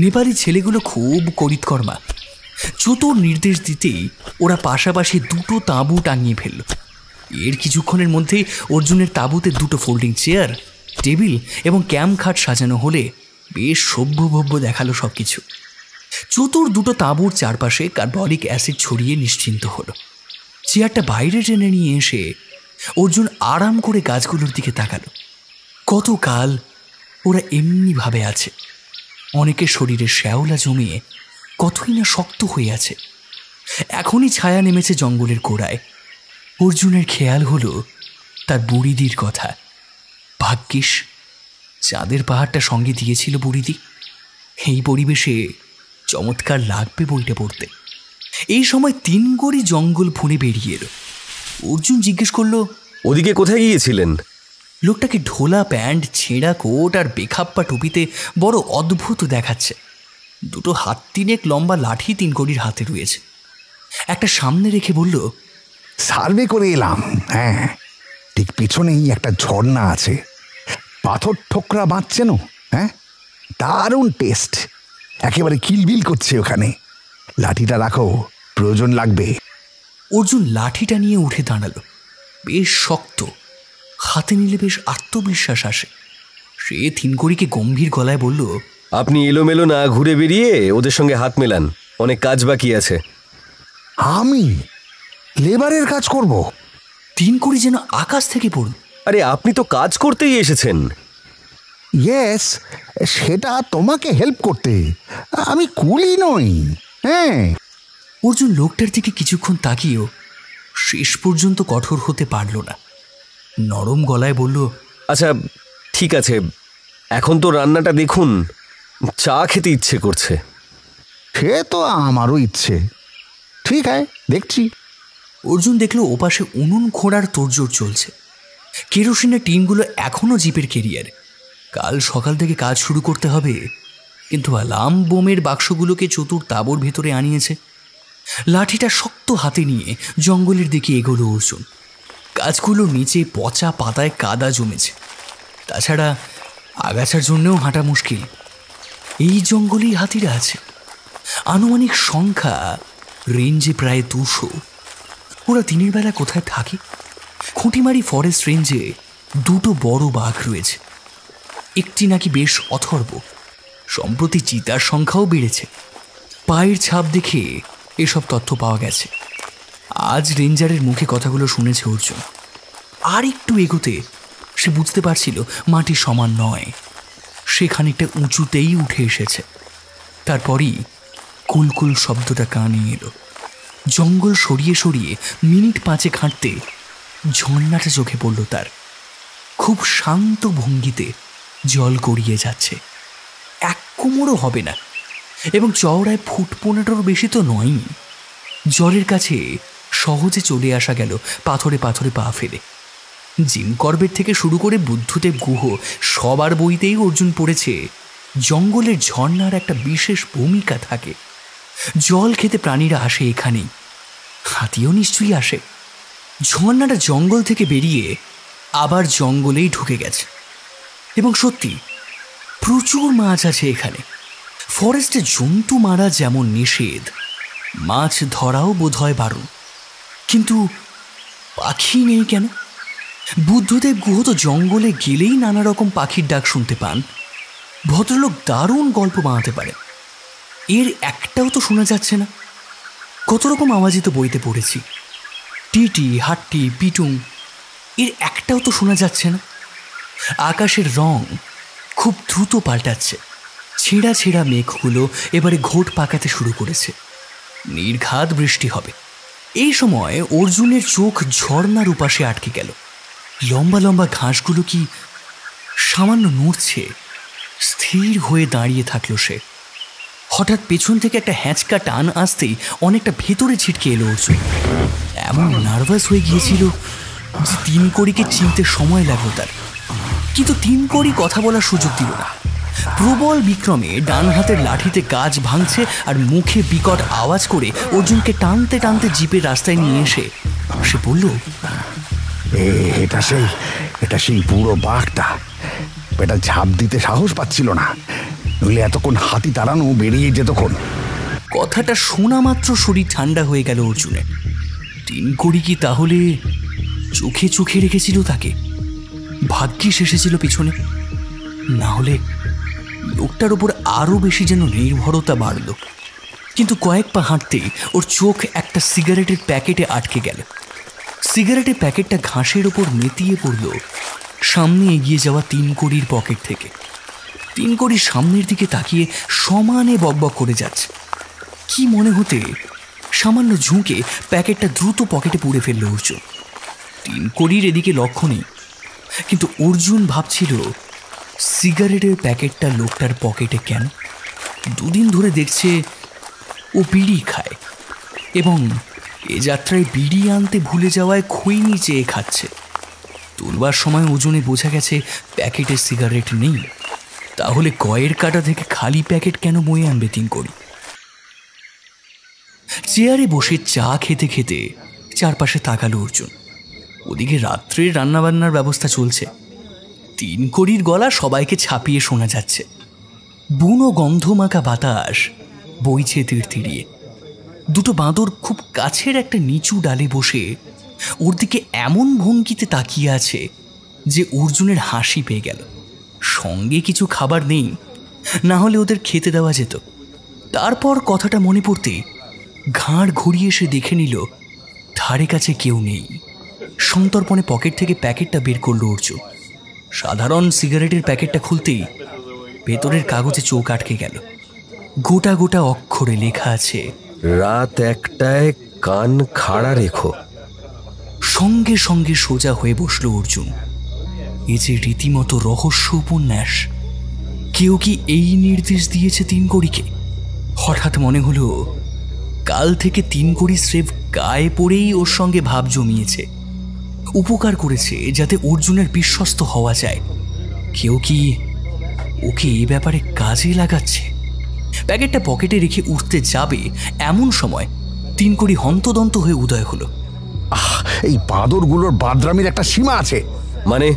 নেপালি ছেলেগুলো খুব করিতকর্মা। চতুর নির্দেশ দিতেই ওরা পাশাপাশি 2টো তাঁবু টাঙিয়ে ফেলল। এর কিছুক্ষণের মধ্যেই অর্জুনের তাঁবুতে 2টো ফোল্ডিং চেয়ার, টেবিল এবং ক্যাম্প খাট সাজানো হলে বেশ সভ্যভব্য দেখালো সব কিছু। চতুর 2টো তাঁবুর চারপাশে কার্বলিক অ্যাসিড ছড়িয়ে নিশ্চিন্ত হলো। চেয়ারটা বাইরে টেনে নিয়ে এসে অর্জুন আরাম করে গাছগুলোর দিকে তাকালো। কতকাল ওরা এমনিভাবে আছে। অনেকের শরীরে শ্যাওলা জমিয়ে কতই না শক্ত হয়ে আছে। এখনই ছায়া নেমেছে জঙ্গলের গোড়ায়। অর্জুনের খেয়াল হলো তার বুড়িদির কথা। ভাগ্যিস চাঁদের পাহাড়টা সঙ্গে দিয়েছিল বুড়িদি। এই পরিবেশে চমৎকার লাগবে বইটা পড়তে। এই সময় 3 গড়ি জঙ্গল ফুঁড়ে বেরিয়ে এলো। অর্জুন জিজ্ঞেস করলো, ওদিকে কোথায় গিয়েছিলেন? লোকটাকে ঢোলা প্যান্ট, ছেঁড়া কোট আর বেখাপ্পা টুপিতে বড় অদ্ভুত দেখাচ্ছে। 2টো হাত 3 লম্বা লাঠি 3 গড়ির হাতে রয়েছে। একটা সামনে রেখে বলল, সার্ভে করে এলাম। ঠিক পিছনেই একটা ঝর্ণা আছে, পাথর ঠোকরা বাঁচছে না? দারুণ টেস্ট, একেবারে কিলবিল করছে ওখানে। লাঠিটা রাখো, প্রয়োজন লাগবে। অর্জুন লাঠিটা নিয়ে উঠে দাঁড়ালো। বেশ শক্ত, হাতে নিলে বেশ আত্মবিশ্বাস আসে। সে 3 গড়িকে গম্ভীর গলায় বলল, আপনি এলোমেলো না ঘুরে বেরিয়ে ওদের সঙ্গে হাত মেলান, অনেক কাজ বাকি আছে। আমি লেবারের কাজ করব? 3 গড়ি যেন আকাশ থেকে পড়ল। আরে আপনি তো কাজ করতেই এসেছেন। ইয়েস, সেটা তোমাকে হেল্প করতে, আমি কুলি নই। অর্জুন লোকটার দিকে কিছুক্ষণ তাকিয়েও শেষ পর্যন্ত কঠোর হতে পারল না। নরম গলায় বলল, আচ্ছা ঠিক আছে, এখন তো রান্নাটা দেখুন, চা খেতে ইচ্ছে করছে। সে তো আমারও ইচ্ছে। ঠিক আছে, দেখছি। অর্জুন দেখল ওপাশে উনুন খোঁড়ার তোড়জোড় চলছে। কেরোসিনের টিনগুলো এখনও জিপের কেরিয়ার। কাল সকাল থেকে কাজ শুরু করতে হবে। কিন্তু অ্যালার্ম বোমের বাক্সগুলোকে চতুর তাঁবুর ভেতরে আনিয়েছে। লাঠিটা শক্ত হাতে নিয়ে জঙ্গলের দিকে এগোলো অর্জুন। গাছগুলোর নিচে পচা পাতায় কাদা জমেছে। তাছাড়া আগাছার জন্যও হাঁটা মুশকিল। এই জঙ্গলেই হাতিরা আছে। আনুমানিক সংখ্যা রেঞ্জে প্রায় 200। ওরা দিনের বেলা কোথায় থাকে? খুঁটিমারি ফরেস্ট রেঞ্জে 2টো বড় বাঘ রয়েছে। একটি নাকি বেশ অথর্ব। সম্প্রতি চিতার সংখ্যাও বেড়েছে। পায়ের ছাপ দেখে এসব তথ্য পাওয়া গেছে। আজ রেঞ্জারের মুখে কথাগুলো শুনেছে অর্জুন। আর একটু এগোতে সে বুঝতে পারছিল মাটি সমান নয়, সে খানিকটা উঁচুতেই উঠে এসেছে। তারপরই কুলকুল শব্দটা কানে এলো। জঙ্গল সরিয়ে সরিয়ে মিনিট 5 হাঁটতে ঝর্ণাটা চোখে পড়ল তার। খুব শান্ত ভঙ্গিতে জল গড়িয়ে যাচ্ছে। কুমড়ো হবে না, এবং চওড়ায় ফুট 15 বেশি তো নয়ই। জলের কাছে সহজে চলে আসা গেল পাথরে পাথরে পা ফেলে। জিম করবেট থেকে শুরু করে বুদ্ধদেব গুহ সবার বইতেই অর্জুন পড়েছে জঙ্গলের ঝর্ণার একটা বিশেষ ভূমিকা থাকে। জল খেতে প্রাণীরা আসে এখানেই, হাতিও নিশ্চয়ই আসে। ঝর্ণাটা জঙ্গল থেকে বেরিয়ে আবার জঙ্গলেই ঢুকে গেছে, এবং সত্যি প্রচুর মাছ আছে এখানে। ফরেস্টে জন্তু মারা যেমন নিষেধ, মাছ ধরাও বোধহয় বারণ। কিন্তু পাখি নেই কেন? বুদ্ধদেব গুহ তো জঙ্গলে গেলেই নানা রকম পাখির ডাক শুনতে পান। ভদ্রলোক দারুণ গল্প বানাতে পারে, এর একটাও তো শোনা যাচ্ছে না। কত রকম আওয়াজই তো বইতে পড়েছি, টিটি, হাট্টি, পিটুং, এর একটাও তো শোনা যাচ্ছে না। আকাশের রং খুব দ্রুত পাল্টাচ্ছে। ছেঁড়া ছেঁড়া মেঘগুলো এবারে ঘোট পাকাতে শুরু করেছে। নির্ঘাত বৃষ্টি হবে। এই সময় অর্জুনের চোখ ঝর্ণার উপাসে আটকে গেল। লম্বা লম্বা ঘাসগুলো কি সামান্য নড়ছে? স্থির হয়ে দাঁড়িয়ে থাকলো সে। হঠাৎ পেছন থেকে একটা হ্যাঁচকা টান আসতেই অনেকটা ভেতরে ছিটকে এলো অর্জুন। এমন নার্ভাস হয়ে গিয়েছিল যে তিনকড়িকে চিনতে সময় লাগলো তার। কিন্তু তিনকড়ি কথা বলার সুযোগ দিল না। প্রবল বিক্রমে ডান হাতের লাঠিতে গাছ ভাঙছে আর মুখে বিকট আওয়াজ করে অর্জুনকে টানতে টানতে জিপের রাস্তায় নিয়ে এসে সে বলল, এটা সেই পুরো বাঘটা। এটা ঝাঁপ দিতে সাহস পাচ্ছিল না, নইলে এতক্ষণ হাতি তাড়ানো বেরিয়ে যেতক্ষণ। কথাটা শোনা মাত্র শরীর ঠান্ডা হয়ে গেল অর্জুনের। তিনকড়ি কি তাহলে চোখে চোখে রেখেছিল তাকে? ভাগ্যিস এসেছিল পিছনে, না হলে লোকটার ওপর আরো বেশি যেন নির্ভরতা বাড়ল। কিন্তু কয়েক পা হাঁটতেই ওর চোখ একটা সিগারেটের প্যাকেটে আটকে গেল। সিগারেটের প্যাকেটটা ঘাসের ওপর নেতিয়ে পড়ল সামনে এগিয়ে যাওয়া তিনকড়ির পকেট থেকে। তিনকড়ি সামনের দিকে তাকিয়ে সমানে বকবক করে যাচ্ছে। কি মনে হতে সামান্য ঝুঁকে প্যাকেটটা দ্রুত পকেটে পুরে ফেলল অর্জুন। তিনকড়ির এদিকে লক্ষ্য নেই, কিন্তু অর্জুন ভাবছিল সিগারেটের প্যাকেটটা লোকটার পকেটে কেন? দুদিন ধরে দেখছে ও বিড়ি খায়, এবং এ যাত্রায় বিড়ি আনতে ভুলে যাওয়ায় খৈনি চেয়ে খাচ্ছে। তুলবার সময় ওজনে বোঝা গেছে প্যাকেটে সিগারেট নেই। তাহলে কয়ের কাটা থেকে খালি প্যাকেট কেন বয়ে আনবে তিনকড়ি? চেয়ারে বসে চা খেতে খেতে চারপাশে তাকালো অর্জুন। ওদিকে রাত্রের রান্নাবান্নার ব্যবস্থা চলছে। তিনকড়ির গলা সবাইকে ছাপিয়ে শোনা যাচ্ছে। বুনো গন্ধমাখা বাতাস বইছে তিড়তিড়িয়ে। দুটো বাঁদর খুব কাছের একটা নিচু ডালে বসে ওর দিকে এমন ভঙ্গিতে তাকিয়ে আছে যে অর্জুনের হাসি পেয়ে গেল। সঙ্গে কিছু খাবার নেই, না হলে ওদের খেতে দেওয়া যেত। তারপর কথাটা মনে পড়তেই ঘাড় ঘুরিয়ে এসে দেখে নিল ধারে কাছে কেউ নেই। সন্তর্পণে পকেট থেকে প্যাকেটটা বের করলো অর্জুন। সাধারণ সিগারেটের প্যাকেটটা খুলতেই ভেতরের কাগজে চোখ আটকে গেল। গোটা গোটা অক্ষরে লেখা আছে, রাত 1টায় কান খাড়া রেখো। সঙ্গে সঙ্গে সোজা হয়ে বসলো অর্জুন। এ যে রীতিমতো রহস্য উপন্যাস। কেউ কি এই নির্দেশ দিয়েছে তিনকড়িকে? হঠাৎ মনে হলো কাল থেকে তিনকড়ি স্রেফ গায়ে পড়েই ওর সঙ্গে ভাব জমিয়েছে, উপকার করেছে যাতে অর্জুনের বিশ্বস্ত হওয়া যায়। কেউ কি ওকে এই ব্যাপারে কাজে লাগাচ্ছে? প্যাকেটটা পকেটে রেখে উঠতে যাবে এমন সময় তিনকড়ি হন্তদন্ত হয়ে উদয় হলো। এই বাঁদরগুলোর বাদরামির একটা সীমা আছে। মানে?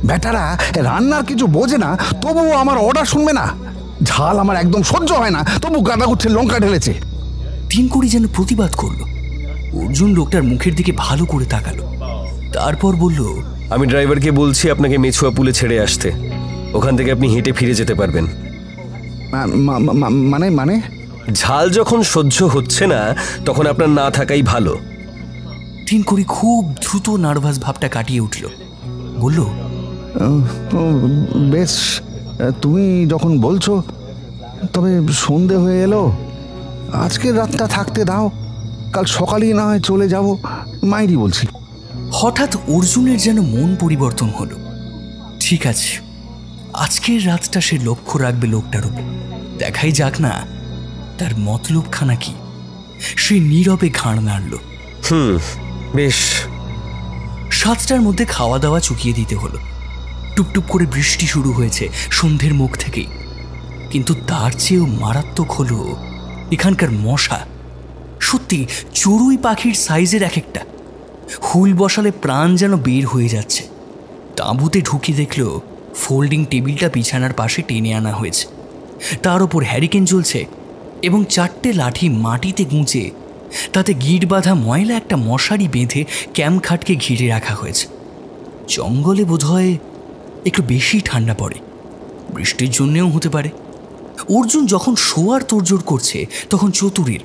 বেটারা রান্নার কিছু বোঝে না, তবুও আমার অর্ডার শুনবে না। ঝাল আমার একদম সহ্য হয় না, তবু গাদা করছে লঙ্কা ঢেলেছে। তিনকড়ি যেন প্রতিবাদ করলো। অর্জুন লোকটার মুখের দিকে ভালো করে তাকালো, তারপর বলল, আমি ড্রাইভারকে বলছি আপনাকে মেছুয়া পুলে ছেড়ে আসতে। ওখান থেকে আপনি হেঁটে ফিরে যেতে পারবেন। মানে মানে ঝাল যখন সহ্য হচ্ছে না তখন আপনার না থাকাই ভালো। তিনকড়ি খুব দ্রুত নার্ভাস ভাবটা কাটিয়ে উঠল, বলল, বেশ, তুমি যখন বলছো। তবে সন্ধে হয়ে এলো, আজকের রাতটা থাকতে দাও, কাল সকালেই না হয় চলে যাব, মাইরি বলছি। হঠাৎ অর্জুনের যেন মন পরিবর্তন হলো। ঠিক আছে, আজকের রাতটা সে লক্ষ্য রাখবে লোকটার উপর। দেখাই যাক না তার মতলবখানা কি। সে নীরবে ঘাড় নাড়ল। বেশ। 7টার মধ্যে খাওয়া দাওয়া চুকিয়ে দিতে হলো। টুপটুপ করে বৃষ্টি শুরু হয়েছে সন্ধ্যের মুখ থেকেই। কিন্তু তার চেয়েও মারাত্মক হলো এখানকার মশা। সত্যি চড়ুই পাখির সাইজের এক একটা। হুল বসালে প্রাণ যেন বের হয়ে যাচ্ছে। তাঁবুতে ঢুকে দেখল ফোল্ডিং টেবিলটা বিছানার পাশে টেনে আনা হয়েছে। তার ওপর হ্যারিকেন জ্বলছে এবং 4টে লাঠি মাটিতে গুঁজে তাতে গিট বাঁধা ময়লা একটা মশারি বেঁধে ক্যাম্প খাটকে ঘিরে রাখা হয়েছে। জঙ্গলে বোধহয় একটু বেশি ঠান্ডা পড়ে, বৃষ্টির জন্যেও হতে পারে। অর্জুন যখন শোয়ার তোড়জোড় করছে তখন চতুরীর,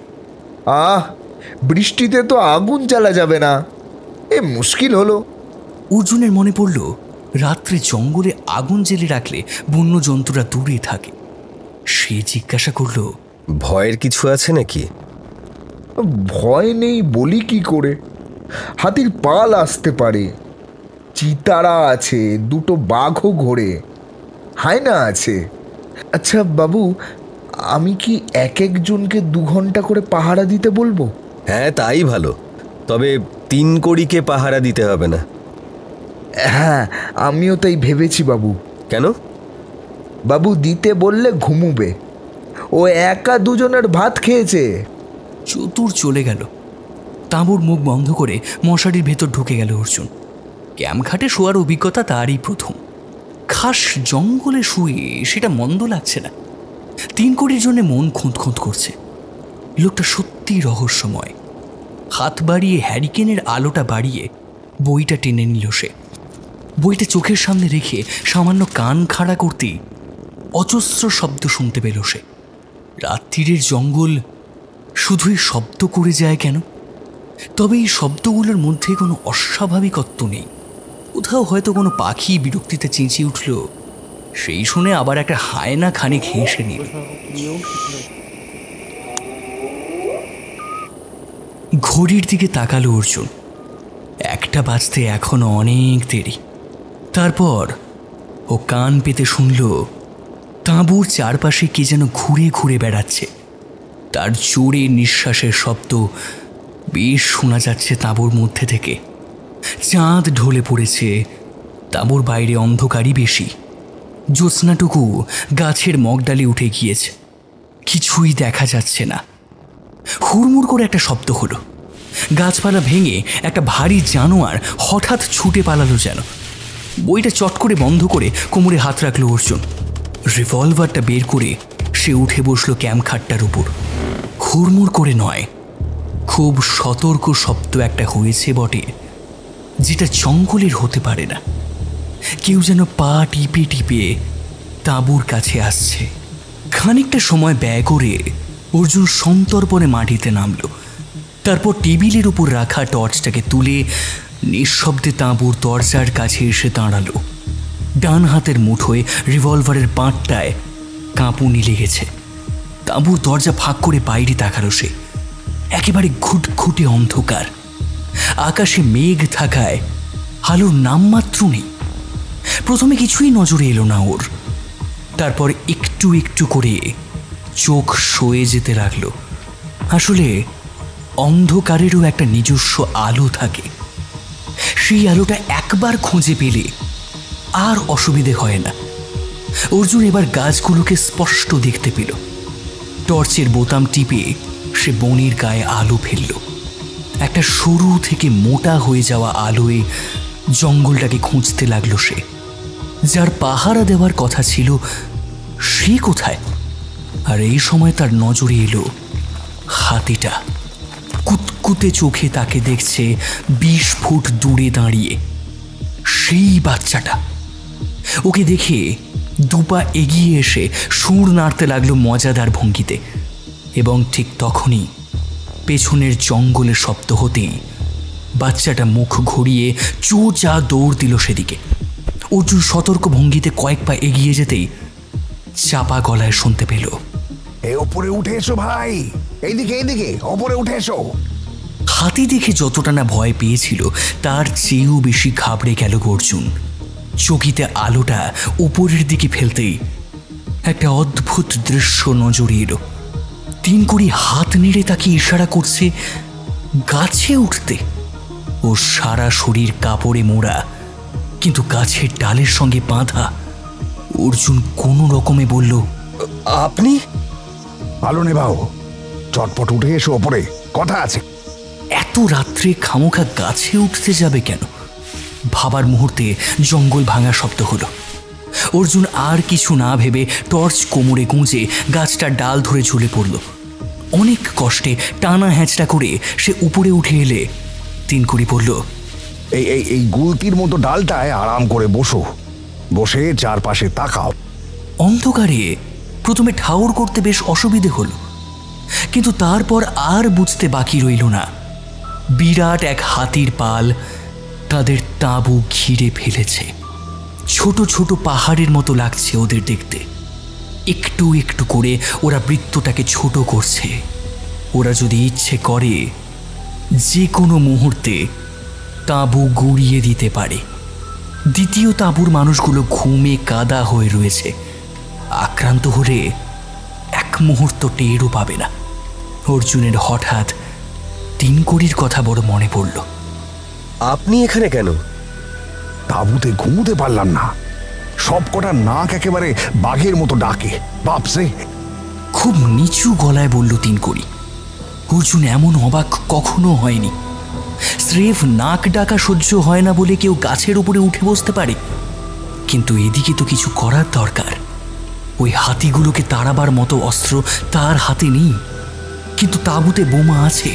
বৃষ্টিতে তো আগুন জ্বালা যাবে না, এ মুশকিল হলো। অর্জুনের মনে পড়ল রাত্রে জঙ্গলে আগুন জেলে রাখলে বন্য জন্তুরা দূরে থাকে। সে জিজ্ঞাসা করল, ভয়ের কিছু আছে নাকি? ভয় নেই বলি কি করে, হাতির পাল আসতে পারে, চিতারা আছে, 2টো বাঘও ঘোরে, হায়না আছে। আচ্ছা বাবু, আমি কি এক একজনকে 2 ঘন্টা করে পাহারা দিতে বলবো? হ্যাঁ তাই ভালো, তবে 3 কড়িকে পাহারা দিতে হবে না। হ্যাঁ আমিও তাই ভেবেছি বাবু। কেন? বাবু দিতে বললে ঘুমুবে, ও একা 2 জনের ভাত খেয়েছে। চতুর চলে গেল। তাঁবুর মুখ বন্ধ করে মশারির ভেতর ঢুকে গেল অর্জুন। ক্যাম্প খাটে শোয়ার অভিজ্ঞতা তারই প্রথম। খাস জঙ্গলে শুয়ে সেটা মন্দ লাগছে না। 3 কড়ির জন্য মন খুঁত করছে। লোকটা সত্যি রহস্যময়। হাত বাড়িয়ে হ্যারিকেনের আলোটা বাড়িয়ে বইটা টেনে নিল সে। বইটা চোখের সামনে রেখে সামান্য কান খাড়া করতেই অজস্র শব্দ শুনতে পেল সে। রাত্রিরের জঙ্গল শুধুই শব্দ করে যায় কেন? তবে এই শব্দগুলোর মধ্যে কোনো অস্বাভাবিকত্ব নেই। কোথাও হয়তো কোনো পাখি বিরক্তিতে চেঁচিয়ে উঠল, সেই শুনে আবার একটা হায়না খানিক হেসে নিল। ঘড়ির দিকে তাকালো অর্জুন। 1টা বাজতে এখনো অনেক দেরি। তারপর ও কান পেতে শুনল তাঁবুর চারপাশে কে যেন ঘুরে ঘুরে বেড়াচ্ছে। তার জোরে নিঃশ্বাসের শব্দ বেশ শোনা যাচ্ছে তাঁবুর মধ্যে থেকে। চাঁদ ঢলে পড়েছে, তাঁবুর বাইরে অন্ধকারই বেশি। জ্যোৎস্নাটুকু গাছের মগডালে উঠে গিয়েছে, কিছুই দেখা যাচ্ছে না। হুড়মুড় করে একটা শব্দ হলো। গাছপালা ভেঙে একটা ভারী জানোয়ার হঠাৎ ছুটে পালালো যেন। বইটা চট করে বন্ধ করে কোমরে হাত রাখল অর্জুন। রিভলভারটা বের করে সে উঠে বসলো ক্যাম্প খাটটার উপর। হুড়মুড় করে নয়, খুব সতর্ক শব্দ একটা হয়েছে বটে, যেটা জঙ্গলের হতে পারে না। কেউ যেন পা টিপে টিপে তাঁবুর কাছে আসছে। খানিকটা সময় ব্যয় করে অর্জুন সন্তর্পণে মাটিতে নামল। তারপর টেবিলের উপর রাখা টর্চটাকে তুলে নিঃশব্দে তাঁবুর দরজার কাছে এসে দাঁড়ালো। ডান হাতের মুঠোয় রিভলভারের বাঁটটায় কাঁপুনি লেগেছে। তাঁবুর দরজা ফাঁক করে বাইরে তাকালো সে। একেবারে ঘুটঘুটে অন্ধকার। আকাশে মেঘ থাকায় আলোর নামমাত্র নেই। প্রথমে কিছুই নজরে এলো না ওর। তারপর একটু একটু করে চোখ সয়ে যেতে লাগলো। আসলে অন্ধকারেরও একটা নিজস্ব আলো থাকে। সেই আলোটা একবার খুঁজে পেলে আর অসুবিধে হয় না। অর্জুন এবার গাছগুলোকে স্পষ্ট দেখতে পেল। টর্চের বোতাম টিপে সে বনের গায়ে আলো ফেলল। একটা সরু থেকে মোটা হয়ে যাওয়া আলোয় জঙ্গলটাকে খুঁজতে লাগলো সে। যার পাহারা দেওয়ার কথা ছিল সে কোথায়? আর এই সময় তার নজরে এলো হাতিটা। কুতকুতে চোখে তাকে দেখছে 20 ফুট দূরে দাঁড়িয়ে। সেই বাচ্চাটা। ওকে দেখে 2 পা এগিয়ে এসে সুর নাড়তে লাগলো মজাদার ভঙ্গিতে। এবং ঠিক তখনই পেছনের জঙ্গলে শব্দ হতেই বাচ্চাটা মুখ ঘুরিয়ে চোঁচা দৌড় দিল সেদিকে। অর্জুন সতর্ক ভঙ্গিতে কয়েক পা এগিয়ে যেতেই চাপা গলায় শুনতে পেল, ওপরে উঠে এসো ভাই, এইদিকে এইদিকে, ওপরে উঠে এসো। হাতি দেখে যতটা না ভয় পেয়েছিল তার চেয়েও বেশি ঘাবড়ে গেল অর্জুন। চকিতে আলোটা উপরের দিকে ফেলতেই একটা অদ্ভুত দৃশ্য নজরে এলো। তিনকুড়ি হাত নেড়ে তাকে ইশারা করছে গাছে উঠতে। ও সারা শরীর কাপড়ে মোড়া, কিন্তু গাছের ডালের সঙ্গে বাঁধা। অর্জুন কোনো রকমে বলল, আপনি? আলো নেভাও, চটপট উঠে এসো, ওপরে কথা আছে। এত রাত্রে খামোখা গাছে উঠতে যাবে কেন? ভাবার মুহূর্তে জঙ্গল ভাঙা শব্দ হলো। অর্জুন আর কিছু না ভেবে টর্চ কোমরে গুঁজে গাছটার ডাল ধরে ঝুলে পড়ল। অনেক কষ্টে টানা হ্যাঁচড়া করে সে উপরে উঠে এলে তিনকুড়ি পড়ল, এই এই এই গুলতির মতো ডালটায় আরাম করে বসো, বসে চারপাশে তাকাও। অন্ধকারে প্রথমে ঠাউর করতে বেশ অসুবিধে হলো, কিন্তু তারপর আর বুঝতে বাকি রইল না। বিরাট এক হাতির পাল তাদের তাঁবু ঘিরে ফেলেছে। ছোট ছোট পাহাড়ের মতো লাগছে ওদের দেখতে। একটু একটু করে ওরা বৃত্তটাকে ছোট করছে। ওরা যদি ইচ্ছে করে যে কোনো মুহূর্তে তাঁবু গুড়িয়ে দিতে পারে। দ্বিতীয় তাঁবুর মানুষগুলো ঘুমে কাদা হয়ে রয়েছে। আক্রান্ত হলে এক মুহূর্ত টেরও পাবে না। অর্জুনের হঠাৎ তিনকুড়ির কথা বড় মনে পড়ল। আপনি এখানে কেন? তাঁবুতে ঘুমোতে পারলাম না, সব কটা নাক একেবারে বাঘের মতো ডাকে। বাপসে! খুব নিচু গলায় বলল তিনকুড়ি। অর্জুন এমন অবাক কখনো হয়নি। স্রেফ নাক ডাকা সহ্য হয় না বলে কেউ গাছের উপরে উঠে বসতে পারে, কিন্তু এদিকে তো কিছু করার দরকার। ওই হাতিগুলোকে তাড়াবার মতো অস্ত্র তার হাতে নেই, কিন্তু তাঁবুতে বোমা আছে।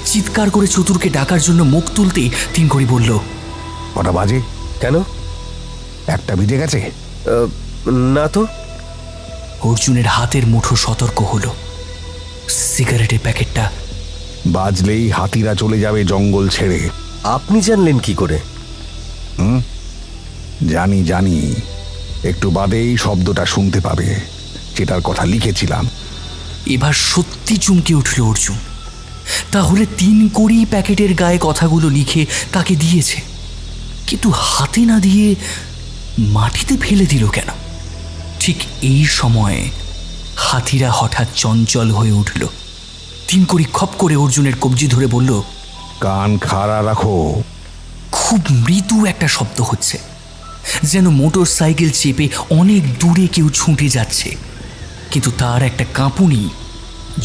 চিৎকার করে চতুরকে ডাকার জন্য মুখ তুলতেই তিনকুড়ি বলল, কটা বাজে? কেন? একটা বেজে গেছে। না তো। অর্জুনের হাতের মুঠো সতর্ক হলো। সিগারেটের প্যাকেটটা বাজলেই হাতিরা চলে যাবে জঙ্গল ছেড়ে। আপনি জানলেন কি করে? জানি জানি, একটু বাদেই শব্দটা শুনতে পাবে, যেটার কথা লিখেছিলাম। এবার সত্যি চমকে উঠল অর্জুন। তাহলে তিনকুড়ি প্যাকেটের গায়ে কথাগুলো লিখে তাকে দিয়েছে, কিন্তু হাতে না দিয়ে মাটিতে ফেলে দিল কেন? ঠিক এই সময়ে হাতিরা হঠাৎ চঞ্চল হয়ে উঠল। তিনকুড়ি খপ করে অর্জুনের কবজি ধরে বলল, কান খাড়া রাখো। খুব মৃদু একটা শব্দ হচ্ছে, যেন মোটর সাইকেল চেপে অনেক দূরে কেউ ছুটে যাচ্ছে, কিন্তু তার একটা কাঁপুনি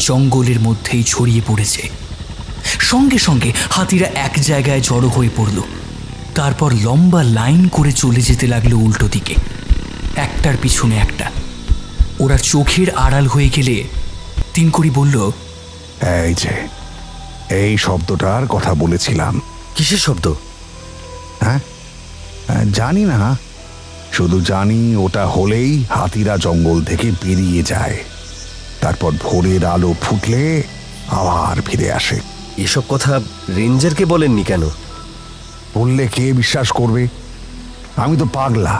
জঙ্গলের মধ্যেই ছড়িয়ে পড়েছে। সঙ্গে সঙ্গে হাতিরা এক জায়গায় জড়ো হয়ে পড়ল। তারপর লম্বা লাইন করে চলে যেতে লাগলো উল্টো দিকে, একটার পিছনে একটা। ওরা চোখের আড়াল হয়ে গেলে তিনকুড়ি বলল, এই যে এই শব্দটার কথা বলেছিলাম। কিসের শব্দ? হ্যাঁ, জানি না, শুধু জানি ওটা হলেই হাতিরা জঙ্গল থেকে বেরিয়ে যায়। তারপর ভোরের আলো ফুটলে আবার ফিরে আসে। এসব কথা রেঞ্জারকে বলেননি কেন? বললে কে বিশ্বাস করবে? আমি তো পাগলা।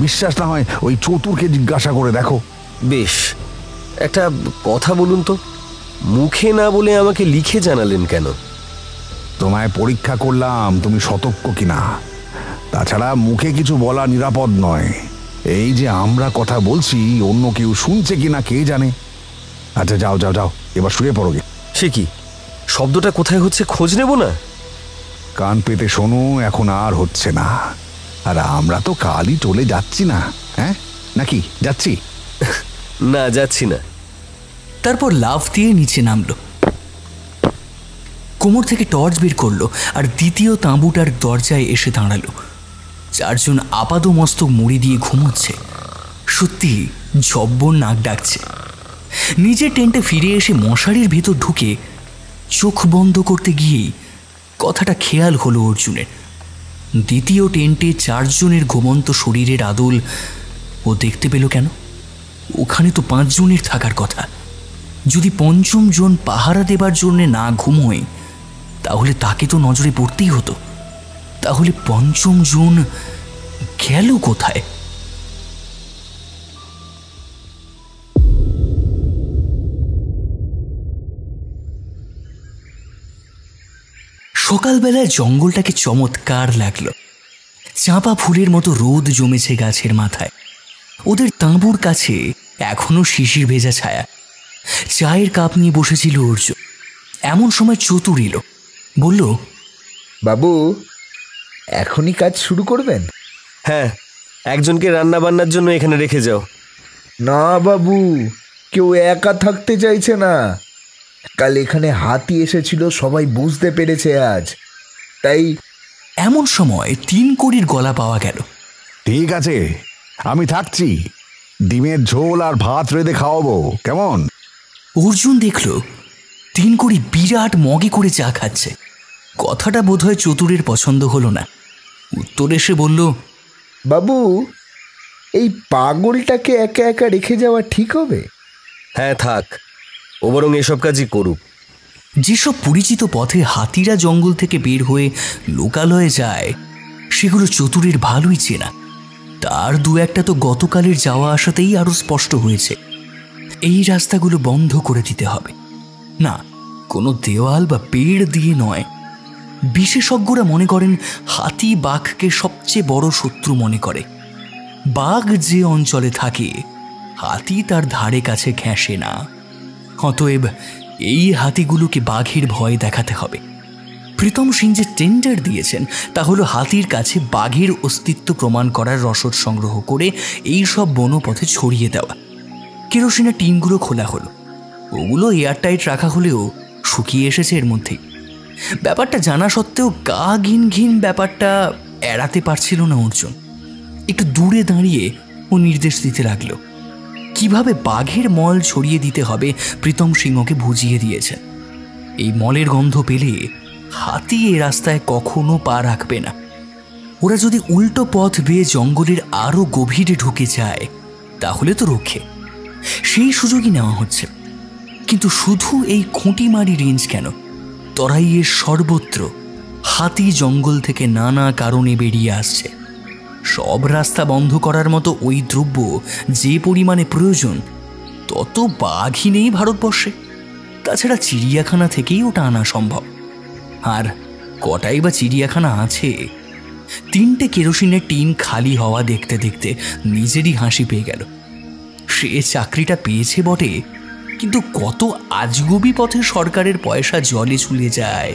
বিশ্বাস না হয় ওই চতুরকে জিজ্ঞাসা করে দেখো। বেশ, একটা কথা বলুন তো, মুখে না বলে আমাকে লিখে জানালেন কেন? তোমায় পরীক্ষা করলাম তুমি সতর্ক কিনা। তাছাড়া মুখে কিছু বলা নিরাপদ নয়। এই যে আমরা কথা বলছি, অন্য কেউ শুনছে কিনা কে জানে। আচ্ছা যাও যাও যাও, এবার শুয়ে পড়োগে। সে কি, শব্দটা কোথায় হচ্ছে খোঁজ নেব না? কান পেতে শোনো, এখন আর হচ্ছে না। আর আমরা তো কালই চলে যাচ্ছি না, হ্যাঁ নাকি যাচ্ছি? না, যাচ্ছি না। তারপর লাফ দিয়ে নিচে নামলো। কোমর থেকে টর্চ বের করলো আর দ্বিতীয় তাঁবুটার দরজায় এসে দাঁড়ালো। চারজন আপাদমস্তক মুড়ি দিয়ে ঘুমোচ্ছে। সত্যি জব্বর নাক ডাকছে। নিজের টেন্টে ফিরে এসে মশারির ভেতর ঢুকে চোখ বন্ধ করতে গিয়েই কথাটা খেয়াল হলো অর্জুনের। দ্বিতীয় টেন্টে চারজনের ঘুমন্ত শরীরের আদল ও দেখতে পেল কেন? ওখানে তো 5 জনের থাকার কথা। যদি পঞ্চম জন পাহারা দেবার জন্যে না ঘুমোয়, তাহলে তাকে তো নজরে পড়তেই হতো। তাহলে পঞ্চম জন গেল কোথায়? সকালবেলায় জঙ্গলটাকে চমৎকার লাগলো। চাঁপা ফুলের মতো রোদ জমেছে গাছের মাথায়। ওদের তাঁবুর কাছে এখনো শিশির ভেজা ছায়া। চায়ের কাপ নিয়ে বসেছিল অর্জুন। এমন সময় চতুর এলো, বলল, বাবু এখনই কাজ শুরু করবেন? হ্যাঁ, একজনকে রান্না বান্নার জন্য এখানে রেখে যাও। না বাবু, কেউ একা থাকতে চাইছে না। কাল এখানে হাতি এসেছিল, সবাই বুঝতে পেরেছে আজ, তাই। এমন সময় 3 কড়ির গলা পাওয়া গেল। ঠিক আছে, আমি থাকছি। ডিমের ঝোল আর ভাত রেঁধে খাওয়াবো, কেমন? অর্জুন দেখল 3 কড়ি বিরাট মগে করে চা খাচ্ছে। কথাটা বোধহয় চতুরের পছন্দ হলো না। উত্তরে সে বলল, বাবু এই পাগলটাকে একা একা রেখে যাওয়া ঠিক হবে? হ্যাঁ থাক, ও বরং এসব কাজই করুক। যেসব পরিচিত পথে হাতিরা জঙ্গল থেকে বের হয়ে লোকালয়ে যায় সেগুলো চতুরের ভালোই চেনা। তার 2-1টা তো গতকালের যাওয়া আসাতেই আরো স্পষ্ট হয়েছে। এই রাস্তাগুলো বন্ধ করে দিতে হবে। না, কোনো দেওয়াল বা পেড় দিয়ে নয়। বিশেষজ্ঞরা মনে করেন হাতি বাঘকে সবচেয়ে বড় শত্রু মনে করে। বাঘ যে অঞ্চলে থাকে হাতি তার ধারে কাছে ঘেঁষে না। অতএব এই হাতিগুলোকে বাঘের ভয় দেখাতে হবে। প্রীতম সিং যে টেন্ডার দিয়েছেন তা হলো হাতির কাছে বাঘের অস্তিত্ব প্রমাণ করার রসদ সংগ্রহ করে এই সব বনপথে ছড়িয়ে দেওয়া। কেরোসিনের টিনগুলো খোলা হলো। ওগুলো এয়ারটাইট রাখা হলেও শুকিয়ে এসেছে এর মধ্যেই। ব্যাপারটা জানা সত্ত্বেও গা ঘিন ঘিন ব্যাপারটা এড়াতে পারছিল না অর্জুন। একটু দূরে দাঁড়িয়ে ও নির্দেশ দিতে লাগলো। কিভাবে বাঘের মল ছড়িয়ে দিতে হবে প্রীতম সিংহকে বুঝিয়ে দিয়েছেন। এই মলের গন্ধ পেলে হাতি এ রাস্তায় কখনো পা রাখবে না। ওরা যদি উল্টো পথ বেয়ে জঙ্গলের আরো গভীরে ঢুকে যায় তাহলে তো রক্ষে। সেই সুযোগই নেওয়া হচ্ছে। কিন্তু শুধু এই খুঁটিমারি রেঞ্জ কেন, তরাইয়ের সর্বত্র হাতি জঙ্গল থেকে নানা কারণে বেরিয়ে আসছে। সব রাস্তা বন্ধ করার মতো ওই দ্রব্য যে পরিমাণে প্রয়োজন তত বাঘই নেই ভারতবর্ষে। তাছাড়া চিড়িয়াখানা থেকেই ওটা আনা সম্ভব। আর কটাই বা চিড়িয়াখানা আছে? 3টে কেরোসিনের টিন খালি হওয়া দেখতে দেখতে নিজেরই হাসি পেয়ে গেল। সে চাকরিটা পেয়েছে বটে, কিন্তু কত আজগুবি পথে সরকারের পয়সা জলে চলে যায়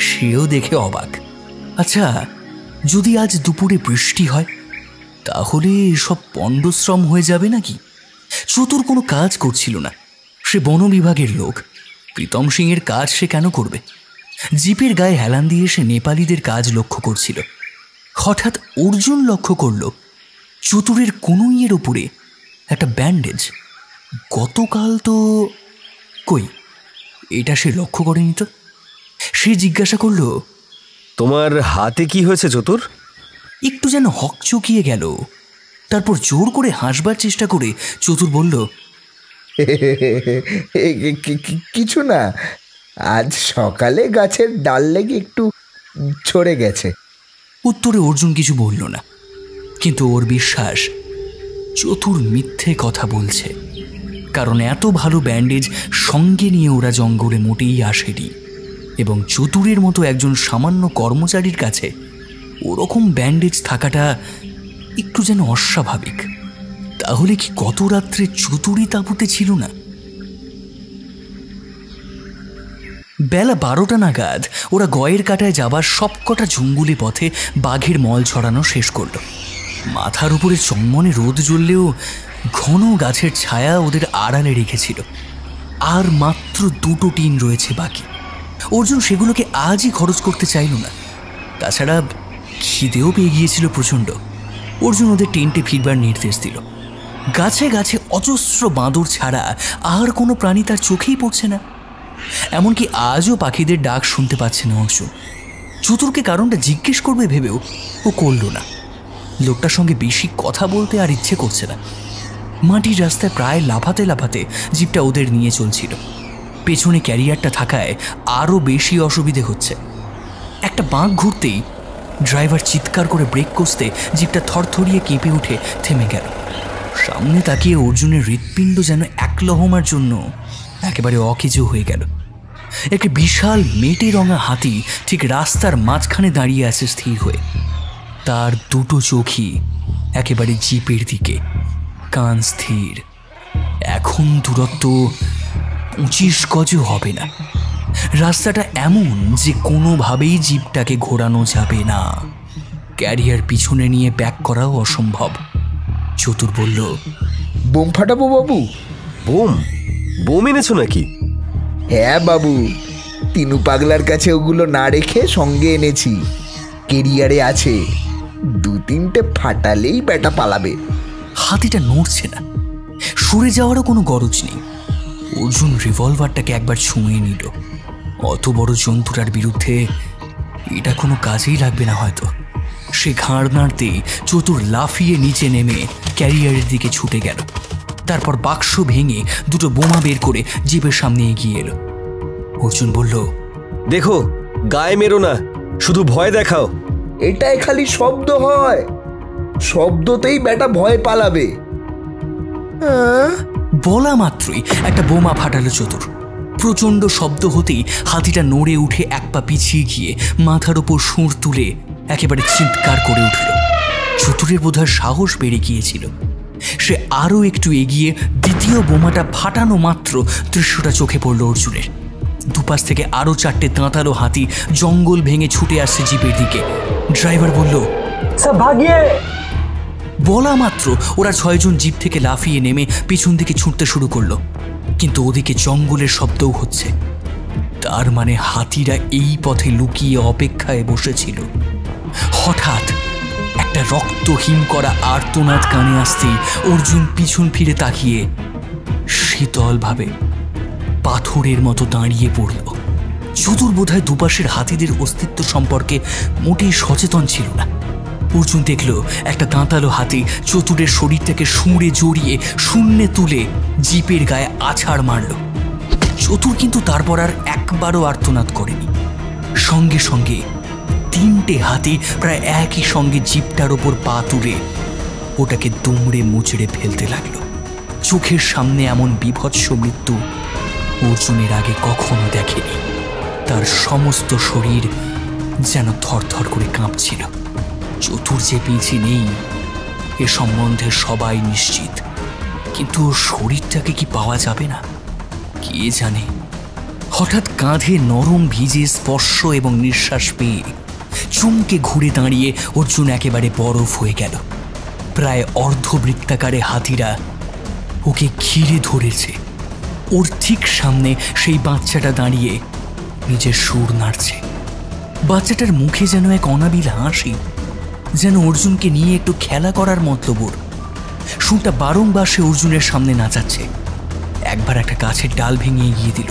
সেও দেখে অবাক। আচ্ছা, যদি আজ দুপুরে বৃষ্টি হয় তাহলে এসব পণ্ডশ্রম হয়ে যাবে নাকি? চতুর কোনো কাজ করছিল না। সে বন বিভাগের লোক। প্রীতম সিংয়ের কাজ সে কেন করবে? জিপের গায়ে হেলান দিয়ে সে নেপালিদের কাজ লক্ষ্য করছিল। হঠাৎ অর্জুন লক্ষ্য করল চতুরের কনুইয়ের ওপরে একটা ব্যান্ডেজ। গতকাল তো কই, এটা সে লক্ষ্য করেনি তো। সে জিজ্ঞাসা করল, তোমার হাতে কি হয়েছে চতুর? একটু যেন হকচকিয়ে গেল। তারপর জোর করে হাসবার চেষ্টা করে চতুর বলল, কিছু না, আজ সকালে গাছের ডাল লেগে একটু ছড়ে গেছে। উত্তরে অর্জুন কিছু বলল না, কিন্তু ওর বিশ্বাস চতুর মিথ্যে কথা বলছে। কারণ এত ভালো ব্যান্ডেজ সঙ্গে নিয়ে ওরা জঙ্গলে মোটেই আসেনি, এবং চতুরের মতো একজন সামান্য কর্মচারীর কাছে ওরকম ব্যান্ডেজ থাকাটা একটু যেন অস্বাভাবিক। তাহলে কি গত রাত্রে চতুরই তাঁবুতে ছিল না? বেলা 12টা নাগাদ ওরা গয়ের কাটায় যাবার সবকটা জঙ্গলি পথে বাঘের মল ছড়ানো শেষ করল। মাথার উপরে চম্মনে রোদ জ্বললেও ঘন গাছের ছায়া ওদের আড়ালে রেখেছিল। আর মাত্র 2টো টিন রয়েছে বাকি। অর্জুন সেগুলোকে আজই খরচ করতে চাইল না। তাছাড়া খিদেও পেয়ে গিয়েছিল প্রচণ্ড। অর্জুন ওদের টেন্টে ফিরবার নির্দেশ দিল। গাছে গাছে অজস্র বাঁদর ছাড়া আর কোনো প্রাণী তার চোখেই পড়ছে না। এমনকি আজও পাখিদের ডাক শুনতে পাচ্ছে না অর্জুন। চতুরকে কারণটা জিজ্ঞেস করবে ভেবেও ও করল না। লোকটার সঙ্গে বেশি কথা বলতে আর ইচ্ছে করছে না। মাটির রাস্তায় প্রায় লাফাতে লাফাতে জিপটা ওদের নিয়ে চলছিল। পেছনে ক্যারিয়ারটা থাকায় আরও বেশি অসুবিধে হচ্ছে। একটা বাঁক ঘুরতেই ড্রাইভার চিৎকার করে ব্রেক কষতে জিপটা থরথরিয়ে কেঁপে উঠে থেমে গেল। সামনে তাকিয়ে অর্জুনের হৃৎপিণ্ড যেন এক লহমার জন্য একেবারে অকেজো হয়ে গেল। একটা বিশাল মেটে রঙা হাতি ঠিক রাস্তার মাঝখানে দাঁড়িয়ে আছে স্থির হয়ে। তার দুটো চোখই একেবারে জিপের দিকে, কান স্থির। এখন দূরত্ব 25 গজও হবে না। রাস্তাটা এমন যে কোনোভাবেই জিপটাকে ঘোরানো যাবে না। ক্যারিয়ার পিছনে নিয়ে ব্যাক করাও অসম্ভব। চতুর বলল, বোম ফাটাবো বাবু? বোম? বোম এনেছো নাকি? হ্যাঁ বাবু, তিনু পাগলার কাছে ওগুলো না রেখে সঙ্গে এনেছি। কেরিয়ারে আছে, 2-3টে ফাটালেই ব্যাটা পালাবে। হাতিটা নড়ছে না, সরে যাওয়ারও কোনো গরজ নেই। অর্জুন রিভলভারটাকে একবার ছুঁয়ে নিল। অত বড় জন্তুটার বিরুদ্ধে এটা কোনো কাজেই লাগবে না হয়তো। সে ঘাড় নাড়তেই চতুর লাফিয়ে নিচে নেমে ক্যারিয়ারের দিকে ছুটে গেল। তারপর বাক্স ভেঙে দুটো বোমা বের করে জিপের সামনে এগিয়ে এলো। অর্জুন বলল, দেখো, গায়ে মেরো না, শুধু ভয় দেখাও। এটাই খালি শব্দ হয়, শব্দতেই ব্যাটা ভয় পালাবে। বলা মাত্রই একটা বোমা ফাটালো চতুর। প্রচণ্ড শব্দ হতেই হাতিটা নড়ে উঠে এক পা পিছিয়ে গিয়ে মাথার ওপর সুর তুলে একেবারে চিৎকার করে উঠল। চতুরের বোধহয় সাহস বেড়ে গিয়েছিল। সে আরও একটু এগিয়ে দ্বিতীয় বোমাটা ফাটানো মাত্র দৃশ্যটা চোখে পড়ল অর্জুনের। দুপাশ থেকে আরও 4টে দাঁতালো হাতি জঙ্গল ভেঙে ছুটে আসছে জিপের দিকে। ড্রাইভার বলল, বলা মাত্র ওরা 6 জন জিপ থেকে লাফিয়ে নেমে পিছন দিকে ছুটতে শুরু করলো। কিন্তু ওদিকে জঙ্গলের শব্দও হচ্ছে। তার মানে হাতিরা এই পথে লুকিয়ে অপেক্ষায় বসেছিল। হঠাৎ একটা রক্তহীন করা আর্তনাদ কানে আসতেই অর্জুন পিছন ফিরে তাকিয়ে শীতলভাবে পাথরের মতো দাঁড়িয়ে পড়ল। চতুর বোধহয় দুপাশের হাতিদের অস্তিত্ব সম্পর্কে মোটেই সচেতন ছিল না। অর্জুন দেখল একটা দাঁতালো হাতি চতুরের শরীরটাকে শুঁড়ে জড়িয়ে শূন্যে তুলে জিপের গায়ে আছাড় মারল। চতুর কিন্তু তারপর আর একবারও আর্তনাদ করেনি। সঙ্গে সঙ্গে 3টে হাতি প্রায় একই সঙ্গে জিপটার ওপর পা তুলে ওটাকে দুমড়ে মুচড়ে ফেলতে লাগলো। চোখের সামনে এমন বীভৎস মৃত্যু অর্জুনের আগে কখনো দেখেনি। তার সমস্ত শরীর যেন থরথর করে কাঁপছিল। চতুর যে বেঁচে নেই এ সম্বন্ধে সবাই নিশ্চিত, কিন্তু শরীরটাকে কি পাওয়া যাবে না? কে জানে। হঠাৎ কাঁধে নরম ভিজে স্পর্শ এবং নিঃশ্বাস পেয়ে চমকে ঘুরে দাঁড়িয়ে অর্জুন একেবারে বরফ হয়ে গেল। প্রায় অর্ধবৃত্তাকারে হাতিরা ওকে ঘিরে ধরেছে। ওর ঠিক সামনে সেই বাচ্চাটা দাঁড়িয়ে নিজের সুর নাড়ছে। বাচ্চাটার মুখে যেন এক অনাবিল হাসি, যেন অর্জুনকে নিয়ে একটু খেলা করার মতলব। সুরটা বারংবার সে অর্জুনের সামনে নাচাচ্ছে। একবার একটা গাছের ডাল ভেঙে এগিয়ে দিল।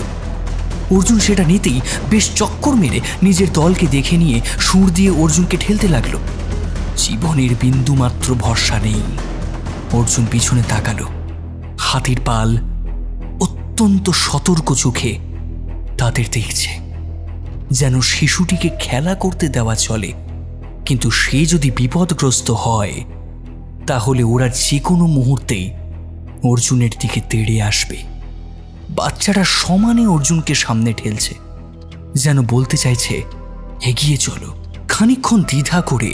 অর্জুন সেটা নিতেই বেশ চক্কর মেরে নিজের দলকে দেখে নিয়ে সুর দিয়ে অর্জুনকে ঠেলতে লাগলো। জীবনের বিন্দুমাত্র ভরসা নেই। অর্জুন পিছনে তাকালো। হাতির পাল অত্যন্ত সতর্ক চোখে তাদের দেখছে। যেন শিশুটিকে খেলা করতে দেওয়া চলে, কিন্তু সে যদি বিপদগ্রস্ত হয় তাহলে ওরা যে কোনো মুহূর্তেই অর্জুনের দিকে তেড়ে আসবে। বাচ্চাটা সমানে অর্জুনকে সামনে ঠেলছে, যেন বলতে চাইছে এগিয়ে চলো। খানিকক্ষণ দ্বিধা করে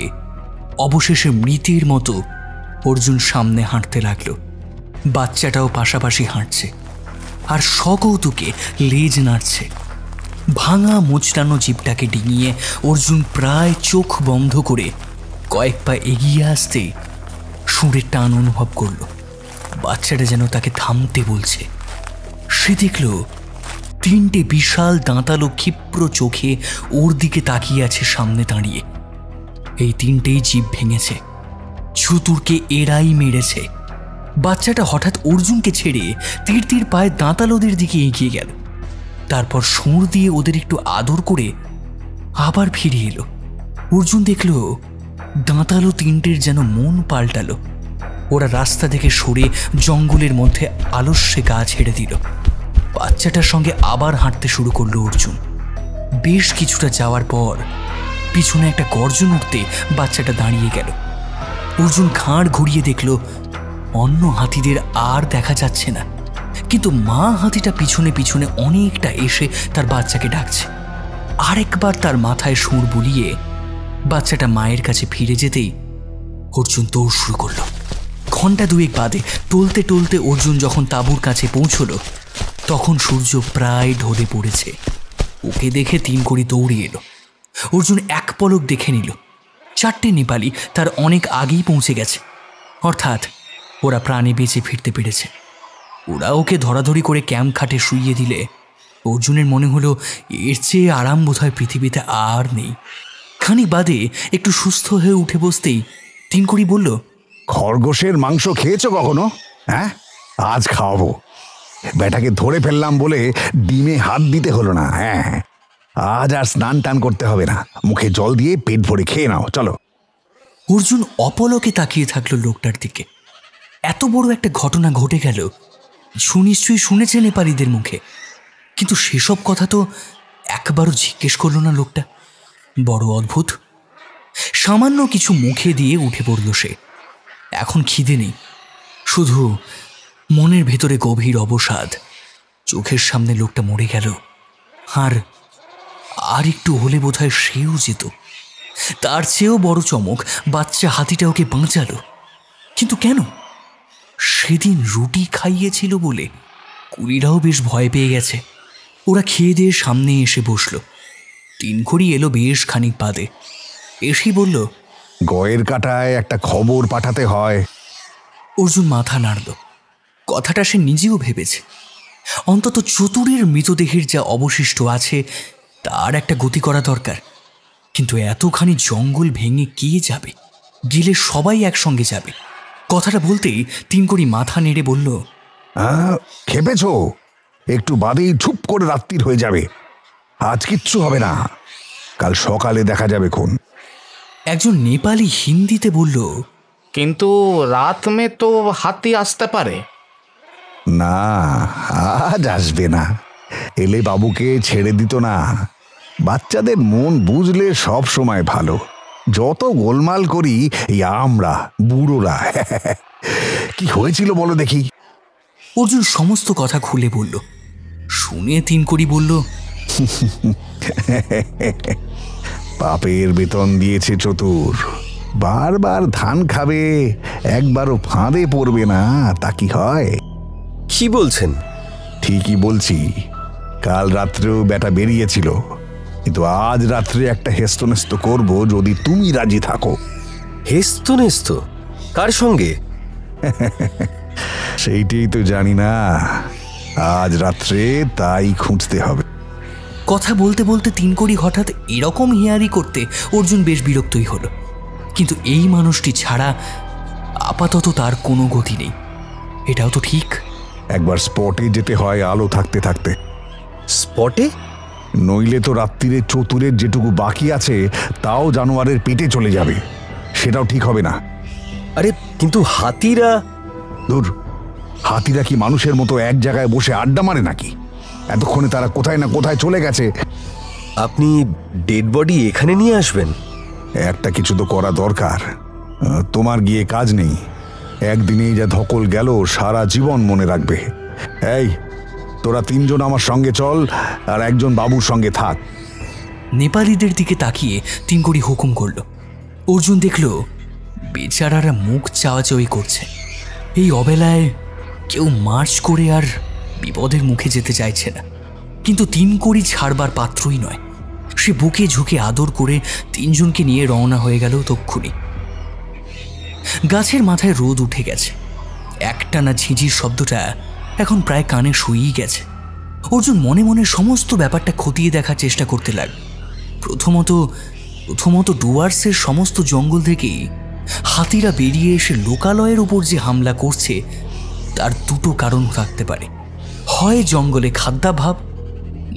অবশেষে মৃতের মতো অর্জুন সামনে হাঁটতে লাগলো। বাচ্চাটাও পাশাপাশি হাঁটছে আর সকৌতুকে লেজ নাড়ছে। ভাঙা মোচড়ানো জিপটাকে ডিঙিয়ে অর্জুন প্রায় চোখ বন্ধ করে কয়েক পা এগিয়ে আসতে সুরের টান অনুভব করল। বাচ্চাটা যেন তাকে থামতে বলছে। সে দেখল 3টে বিশাল দাঁতালো ক্ষিপ্র চোখে ওর দিকে তাকিয়ে আছে সামনে দাঁড়িয়ে। এই 3টেই জিভ ভেঙেছে, চতুরকে এরাই মেরেছে। বাচ্চাটা হঠাৎ অর্জুনকে ছেড়ে তীর তীর পায়ে দাঁতালোদের দিকে এগিয়ে গেল। তারপর সুর দিয়ে ওদের একটু আদর করে আবার ফিরে এলো। অর্জুন দেখল দাঁতালো 3টের যেন মন পাল্টালো। ওরা রাস্তা থেকে সরে জঙ্গলের মধ্যে আলস্যে গা ছেড়ে দিল। বাচ্চাটার সঙ্গে আবার হাঁটতে শুরু করলো অর্জুন। বেশ কিছুটা যাওয়ার পর পিছনে একটা গর্জন উঠতে বাচ্চাটা দাঁড়িয়ে গেল। অর্জুন ঘাড় ঘুরিয়ে দেখল অন্য হাতিদের আর দেখা যাচ্ছে না, কিন্তু মা হাতিটা পিছনে পিছনে অনেকটা এসে তার বাচ্চাকে ডাকছে। আরেকবার তার মাথায় সুর বুলিয়ে বাচ্চাটা মায়ের কাছে ফিরে যেতেই অর্জুন দৌড় শুরু করলো। ঘন্টা দুয়েক বাদে টলতে টলতে অর্জুন যখন তাঁবুর কাছে পৌঁছলো তখন সূর্য প্রায় ঢলে পড়েছে। ওকে দেখে তিনকড়ি দৌড়ে এলো। অর্জুন এক পলক দেখে নিল 4টে নেপালি তার অনেক আগেই পৌঁছে গেছে, অর্থাৎ ওরা প্রাণে বেঁচে ফিরতে পেরেছে। ওরা ওকে ধরাধরি করে ক্যাম্প খাটে শুইয়ে দিলে অর্জুনের মনে হলো এর চেয়ে আরাম বোধহয় পৃথিবীতে আর নেই। খানিক বাদে একটু সুস্থ হয়ে উঠে বসতেই তিনকড়ি বলল, খরগোশের মাংস খেয়েছো কখনো? হ্যাঁ, আজ খাওয়াবো। বেটাকে ধরে ফেললাম বলে ডিমে হাত দিতে হলো না। হ্যাঁ, আজ আর স্নান টান করতে হবে না, মুখে জল দিয়ে পেট ভরে খেয়ে নাও, চলো। অর্জুন অপলকে তাকিয়ে থাকলো লোকটার দিকে। এত বড় একটা ঘটনা ঘটে গেল, নিশ্চয়ই শুনেছে নেপালিদের মুখে, কিন্তু সেসব কথা তো একবারও জিজ্ঞেস করল না লোকটা। বড় অদ্ভুত। সামান্য কিছু মুখে দিয়ে উঠে পড়ল সে। এখন খিদে নেই, শুধু মনের ভেতরে গভীর অবসাদ। চোখের সামনে লোকটা মরে গেল, আর একটু হলে বোধহয় সেও যেত। তার চেয়েও বড় চমক, বাচ্চা হাতিটা ওকে বাঁচালো। কিন্তু কেন? সেদিন রুটি খাইয়েছিল বলে। কুলিরাও বেশ ভয় পেয়ে গেছে। ওরা খেয়ে দিয়ে সামনে এসে বসল। তিনকড়ি এলো বেশ খানিক বাদে। এসেই বলল, গয়ের কাটায় একটা খবর পাঠাতে হয়। অর্জুন মাথা নাড়ল। কথাটা সে নিজেও ভেবেছে। অন্তত চতুরের মৃতদেহের যা অবশিষ্ট আছে তার একটা গতি করা দরকার। কিন্তু এতখানি জঙ্গল ভেঙে কে যাবে? গেলে সবাই একসঙ্গে যাবে। কথাটা বলতেই তিনকড়ি মাথা নেড়ে বলল, খেপেছ? একটু বাদেই চুপ করে রাত্রির হয়ে যাবে। আজ কিচ্ছু হবে না, কাল সকালে দেখা যাবে খুন। একজন নেপালি হিন্দিতে বলল, কিন্তু রাত মে তো হাতি আসতে পারে। না, আজ আসবে না। এলে বাবুকে ছেড়ে দিত না। বাচ্চাদের মন বুঝলে সব সময় ভালো। যত গোলমাল করি এই আমরা বুড়োরা। কি হয়েছিল বলো দেখি? অর্জুন সমস্ত কথা খুলে বলল। শুনে তিনকড়ি বলল, পাপের বেতন দিয়েছে চতুর। বারবার ধান খাবে, একবারও ফাঁদে পড়বে না, তা কি হয়? কি বলছেন? ঠিকই বলছি। কাল রাত্রেও বেটা বেরিয়েছিল, কিন্তু আজ রাত্রে একটা হেস্তনেস্ত করব যদি তুমি রাজি থাকো। হেস্তনেস্ত? কার সঙ্গে? সেইটাই তো জানি না। আজ রাত্রে তাই খুঁজতে হবে। কথা বলতে বলতে তিনকড়ি হঠাৎ এরকম হিয়ারি করতে অর্জুন বেশ বিরক্তই হলো। কিন্তু এই মানুষটি ছাড়া আপাতত তার কোনো গতি নেই, এটাও তো ঠিক। একবার স্পটে যেতে হয় আলো থাকতে থাকতে। স্পটে? নইলে তো রাত্রিরে চতুরের যেটুকু বাকি আছে তাও জানোয়ারের পেটে চলে যাবে, সেটাও ঠিক হবে না। আরে কিন্তু হাতিরা? দূর, হাতিরা কি মানুষের মতো এক জায়গায় বসে আড্ডা মারে নাকি? এতক্ষণে তারা কোথায় না কোথায় চলে গেছে। আপনি ডেড বডি এখানে নিয়ে আসবেন? একটা কিছু তো করা দরকার। তোমার গিয়ে কাজ নেই। একদিনেই যা ধকল গেল সারা জীবন মনে রাখবে। এই, তোরা তিনজন আমার সঙ্গে চল, আর একজন বাবুর সঙ্গে থাক। নেপালিদের দিকে তাকিয়ে তিনকড়ি হুকুম করল। অর্জুন দেখল বেচারারা মুখ চাওয়াচাওয়ি করছে। এই অবেলায় কেউ মার্চ করে আর বিপদের মুখে যেতে চাইছে না। কিন্তু তিনকড়ি ছাড়বার পাত্রই নয়। সে বুকে ঝুঁকে আদর করে তিনজনকে নিয়ে রওনা হয়ে গেল তক্ষুনি। গাছের মাথায় রোদ উঠে গেছে। একটানা ঝিঁঝির শব্দটা এখন প্রায় কানে শুয়েই গেছে। অর্জুন মনে মনে সমস্ত ব্যাপারটা খতিয়ে দেখার চেষ্টা করতে লাগল। প্রথমত ডুয়ার্সের সমস্ত জঙ্গল থেকেই হাতিরা বেরিয়ে এসে লোকালয়ের উপর যে হামলা করছে তার দুটো কারণ থাকতে পারে। হয় জঙ্গলে খাদ্যাভাব,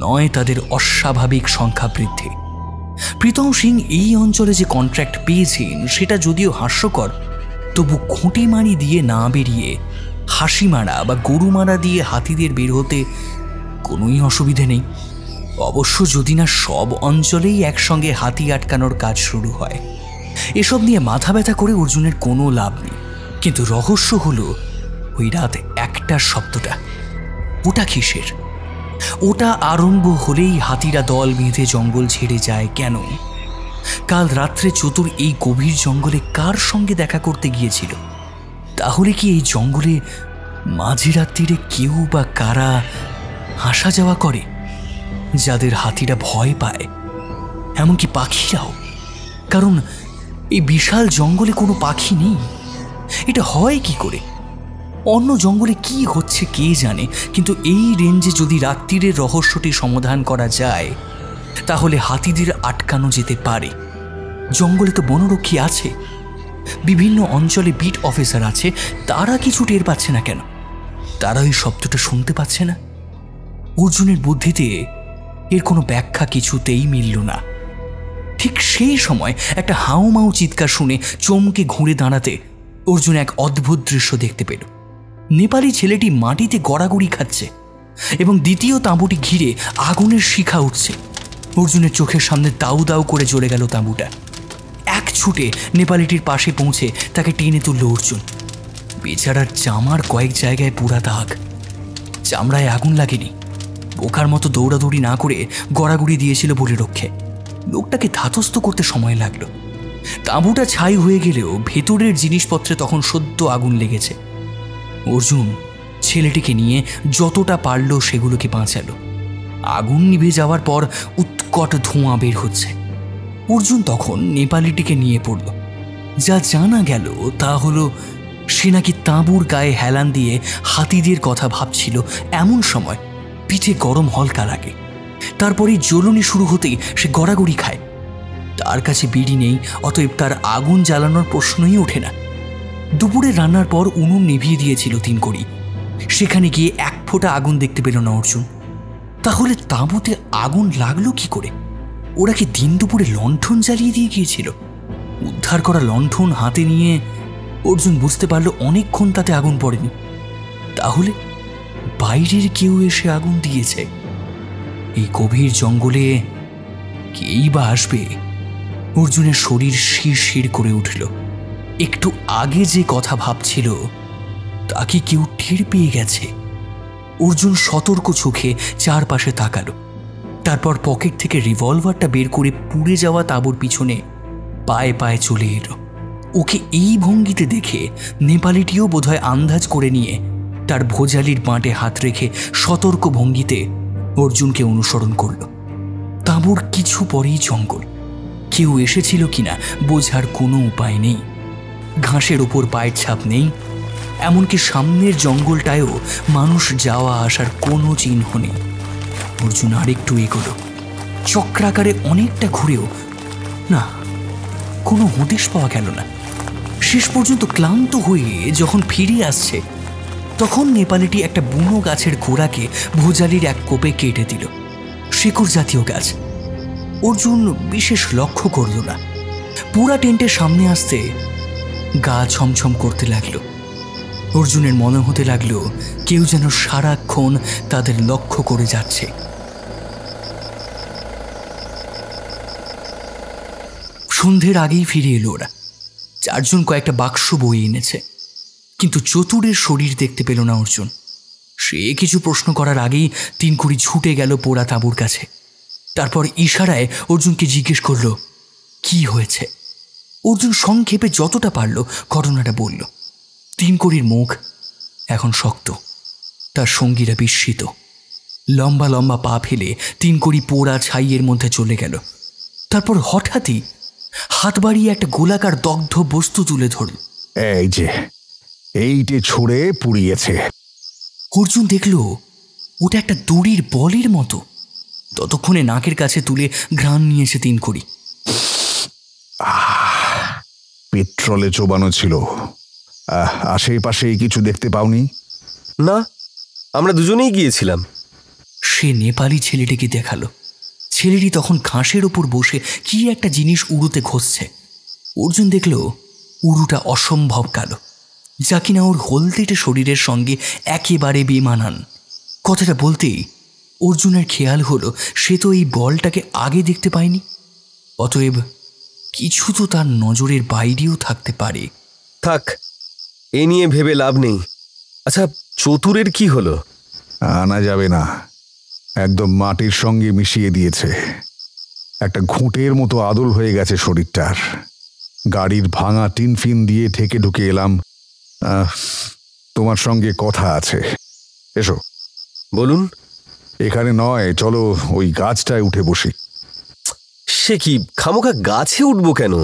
নয় তাদের অস্বাভাবিক সংখ্যা বৃদ্ধি। প্রীতম সিং এই অঞ্চলে যে কন্ট্রাক্ট পেয়েছেন সেটা যদিও হাস্যকর, তবু খুঁটি মারি দিয়ে না বেরিয়ে হাসি মারা বা গরু মারা দিয়ে হাতিদের বের হতে কোনোই অসুবিধে নেই। অবশ্য যদি না সব অঞ্চলেই একসঙ্গে হাতি আটকানোর কাজ শুরু হয়। এসব নিয়ে মাথা ব্যথা করে অর্জুনের কোনো লাভ নেই। কিন্তু রহস্য হলো ওই রাত 1টার শব্দটা, ওটা কিসের? ওটা আরম্ভ হলেই হাতিরা দল বেঁধে জঙ্গল ছেড়ে যায় কেন? কাল রাত্রে চতুর এই গভীর জঙ্গলে কার সঙ্গে দেখা করতে গিয়েছিল? তাহলে কি এই জঙ্গলে মাঝরাত্রিরে কেউ বা কারা আসা যাওয়া করে, যাদের হাতিরা ভয় পায়, এমনকি পাখিরাও? কারণ এই বিশাল জঙ্গলে কোনো পাখি নেই। এটা হয় কি করে? অন্য জঙ্গলে কি হচ্ছে কে জানে, কিন্তু এই রেঞ্জে যদি রাত্রিরের রহস্যটি সমাধান করা যায় তাহলে হাতিদের আটকানো যেতে পারে। জঙ্গলে তো বনরক্ষী আছে, বিভিন্ন অঞ্চলে বিট অফিসার আছে, তারা কিছু টের পাচ্ছে না কেন? তারা এই শব্দটা শুনতে পাচ্ছে না? অর্জুনের বুদ্ধিতে এর কোনো ব্যাখ্যা কিছুতেই মিলল না। ঠিক সেই সময় একটা হাউমাউ চিৎকার শুনে চমকে ঘুরে দাঁড়াতে অর্জুন এক অদ্ভুত দৃশ্য দেখতে পেল। নেপালি ছেলেটি মাটিতে গড়াগড়ি খাচ্ছে এবং দ্বিতীয় তাঁবুটি ঘিরে আগুনের শিখা উঠছে। অর্জুনের চোখের সামনে দাউ দাউ করে জ্বলে গেল তাঁবুটা। এক ছুটে নেপালিটির পাশে পৌঁছে তাকে টেনে তুলল অর্জুন। বেচারার জামার কয়েক জায়গায় পুরা দাগ, চামড়ায় আগুন লাগেনি। বোকার মতো দৌড়াদৌড়ি না করে গড়াগড়ি দিয়েছিল বলে রক্ষে। লোকটাকে ধাতস্থ করতে সময় লাগলো। তাঁবুটা ছাই হয়ে গেলেও ভেতরের জিনিসপত্রে তখন সদ্য আগুন লেগেছে। অর্জুন ছেলেটিকে নিয়ে যতটা পারল সেগুলোকে বাঁচালো। আগুন নিভে যাওয়ার পর উৎকট ধোঁয়া বের হচ্ছে। অর্জুন তখন নেপালিটিকে নিয়ে পড়ল। যা জানা গেল তা হলো সে নাকি তাঁবুর গায়ে হেলান দিয়ে হাতিদের কথা ভাবছিল। এমন সময় পিঠে গরম হলকা লাগে, তারপরে জ্বলনি শুরু হতেই সে গড়াগড়ি খায়। তার কাছে বিড়ি নেই, অতএব তার আগুন জ্বালানোর প্রশ্নই ওঠে না। দুপুরে রান্নার পর উনুন নিভিয়ে দিয়েছিল তিনকড়ি। সেখানে গিয়ে এক ফোঁটা আগুন দেখতে পেল না অর্জুন। তাহলে তাঁবুতে আগুন লাগলো কি করে? ওরা কি দিন দুপুরে লণ্ঠন জ্বালিয়ে দিয়ে গিয়েছিল? উদ্ধার করা লণ্ঠন হাতে নিয়ে অর্জুন বুঝতে পারল অনেকক্ষণ তাতে আগুন পড়েনি। তাহলে বাইরের কেউ এসে আগুন দিয়েছে। এই গভীর জঙ্গলে কেই বা আসবে? অর্জুনের শরীর শিরশির করে উঠল। একটু আগে যে কথা ভাবছিল তা কি কেউ টের পেয়ে গেছে? অর্জুন সতর্ক চোখে চারপাশে তাকালো। তারপর পকেট থেকে রিভলভারটা বের করে পুড়ে যাওয়া তাঁবুর পিছনে পায়ে পায়ে চলে এলো। ওকে এই ভঙ্গিতে দেখে নেপালিটিও বোধহয় আন্দাজ করে নিয়ে তার ভোজালির বাঁটে হাত রেখে সতর্ক ভঙ্গিতে অর্জুনকে অনুসরণ করল। তাঁবুর কিছু পরেই জঙ্গল। কেউ এসেছিল কিনা বোঝার কোনো উপায় নেই। ঘাসের ওপর পায়ের ছাপ নেই, এমনকি সামনের জঙ্গলটায়ও মানুষ যাওয়া আসার কোনো চিহ্ন নেই। অর্জুন আরেকটু এগোলো। চক্রাকারে অনেকটা ঘুরেও না, কোনো হদিশ পাওয়া গেল না। শেষ পর্যন্ত ক্লান্ত হয়ে যখন ফিরে আসছে তখন নেপালিটি একটা বুনো গাছের গোড়াকে ভোজালির এক কোপে কেটে দিল। শেকড় জাতীয় গাছ। অর্জুন বিশেষ লক্ষ্য করল না। পুরা টেন্টের সামনে আসতে গা ছমছম করতে লাগলো। অর্জুনের মনে হতে লাগলো কেউ যেন সারাক্ষণ তাদের লক্ষ্য করে যাচ্ছে। সন্ধ্যের আগেই ফিরে এলো ওরা। চারজন কয়েকটা বাক্স বই এনেছে, কিন্তু চতুরের শরীর দেখতে পেল না অর্জুন। সে কিছু প্রশ্ন করার আগেই তিনকুড়ি ছুটে গেল পোড়া তাঁবুর কাছে। তারপর ইশারায় অর্জুনকে জিজ্ঞেস করল কি হয়েছে। অর্জুন সংক্ষেপে যতটা পারল ঘটনাটা বলল। তিনকুড়ির মুখ এখন শক্ত, তার সঙ্গীরা বিস্মিত। লম্বা লম্বা পা ফেলে তিনকুড়ি পোড়া ছাইয়ের মধ্যে চলে গেল। তারপর হঠাৎই হাত বাড়িয়ে একটা গোলাকার দগ্ধ বস্তু তুলে ধরল। এই যে, এইটে ছুঁড়ে পুড়িয়েছে। অর্জুন দেখল ওটা একটা দড়ির বলের মতো। ততক্ষণে নাকের কাছে তুলে ঘ্রাণ নিয়েছে তিনকুড়ি। পেট্রোলে চোবানো ছিল। আশেপাশে কিছু দেখতে পাওনি? না, আমরা দুজনেই গিয়েছিলাম। সে নেপালি ছেলেটিকে দেখালো। ছেলেটি তখন ঘাসের ওপর বসে কি একটা জিনিস উড়ুতে ঘষছে। অর্জুন দেখল উড়ুটা অসম্ভব কালো, যা কিনা ওর হলদেটে শরীরের সঙ্গে একেবারে বেমানান। কথাটা বলতেই অর্জুনের খেয়াল হলো সে তো এই বলটাকে আগে দেখতে পায়নি। অতএব কিছু তো তার নজরের বাইরেও থাকতে পারে। থাক, এ নিয়ে ভেবে লাভ নেই। আচ্ছা, চতুরের কি হলো? আনা যাবে না, একদম মাটির সঙ্গে মিশিয়ে দিয়েছে। একটা ঘুঁটের মতো আদল হয়ে গেছে শরীরটার। গাড়ির ভাঙা টিন ফিন দিয়ে ঠেকে ঢুকে এলাম। তোমার সঙ্গে কথা আছে, এসো। বলুন। এখানে নয়, চলো ওই গাছটায় উঠে বসি। সে কি, খামোখা গাছে উঠবো কেন?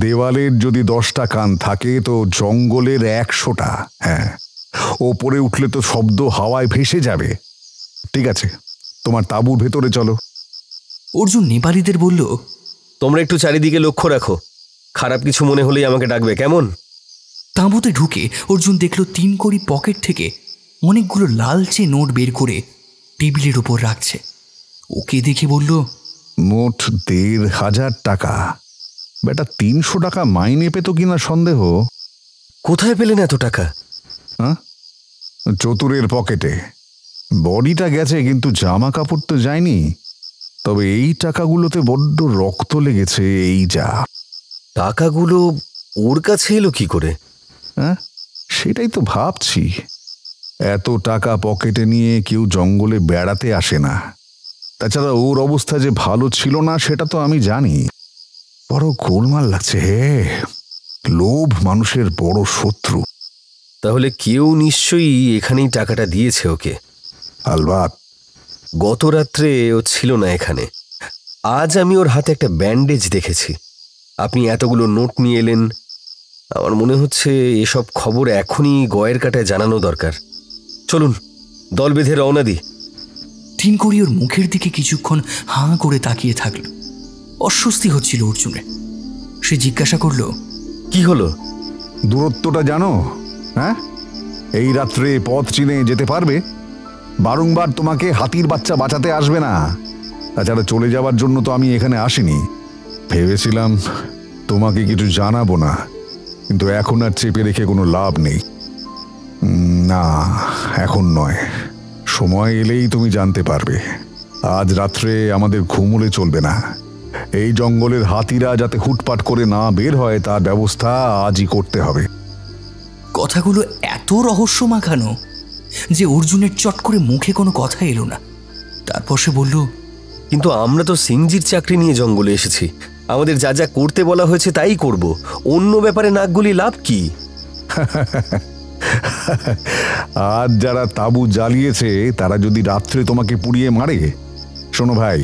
দেওয়ালের যদি 10টা কান থাকে তো জঙ্গলের 100টা। হ্যাঁ, ওপরে উঠলে তো শব্দ হাওয়ায় ভেসে যাবে। ঠিক আছে, তোমার তাঁবুর ভেতরে চলো। অর্জুন নেপালিদের বলল, তোমরা একটু চারিদিকে লক্ষ্য রাখো, খারাপ কিছু মনে হলেই আমাকে ডাকবে, কেমন? তাঁবুতে ঢুকে অর্জুন দেখল 3 কড়ি পকেট থেকে অনেকগুলো লালচে নোট বের করে টেবিলের ওপর রাখছে। ওকে দেখে বলল, মোট 1,500 টাকা। বেটা 300 টাকা মাইনে পেত কিনা সন্দেহ। কোথায় পেলেন এত টাকা? হ্যাঁ, চতুরের পকেটে। বডিটা গেছে কিন্তু জামা কাপড় তো যায়নি। তবে এই টাকাগুলোতে বড্ড রক্ত লেগেছে, এই যা। টাকাগুলো ওর কাছে এলো কি করে? হ্যাঁ, সেটাই তো ভাবছি। এত টাকা পকেটে নিয়ে কেউ জঙ্গলে বেড়াতে আসে না। তাছাড়া ওর অবস্থা যে ভালো ছিল না সেটা তো আমি জানি। বড় গোলমাল লাগছে। হে, লোভ মানুষের বড় শত্রু। তাহলে কেউ নিশ্চয়ই এখানেই টাকাটা দিয়েছে ওকে। আলবাত। গত রাত্রে ও ছিল না এখানে। আজ আমি ওর হাতে একটা ব্যান্ডেজ দেখেছি। আপনি এতগুলো নোট নিয়ে এলেন, আমার মনে হচ্ছে এসব খবর এখনই গয়ের কাটায় জানানো দরকার। চলুন, দল বেঁধে রওনা দিই। 3 কড়ি ওর মুখের দিকে কিছুক্ষণ হাঁ করে তাকিয়ে থাকল। অস্বস্তি হচ্ছিল অর্জুনের। সে জিজ্ঞাসা করল, কি হলো? দূরত্বটা জানো? হ্যাঁ, এই রাত্রে পথ চিনে যেতে পারবে? বারংবার তোমাকে হাতির বাচ্চা বাঁচাতে আসবে না। তাছাড়া চলে যাওয়ার জন্য তো আমি এখানে আসিনি। ভেবেছিলাম তোমাকে কিছু জানাবো না, কিন্তু এখন আর চেপে রেখে কোনো লাভ নেই। না, এখন নয়, সময় এলেই তুমি জানতে পারবে। আজ রাত্রে আমাদের ঘুমোলে চলবে না। এই জঙ্গলের হাতিরা যাতে হুটপাট করে না বের হয় তার ব্যবস্থা আজই করতে হবে। কথাগুলো এত রহস্য মাখানো যে অর্জুনের চট করে মুখে কোনো কথা এলো না। তারপর সে বলল, কিন্তু আমরা তো সিংজির চাকরি নিয়ে জঙ্গলে এসেছি। আমাদের যা যা করতে বলা হয়েছে তাই করব। অন্য ব্যাপারে নাক গলি লাভ কি? আজ যারা তাঁবু জ্বালিয়েছে তারা যদি রাত্রে তোমাকে পুড়িয়ে মারে, শোনো ভাই,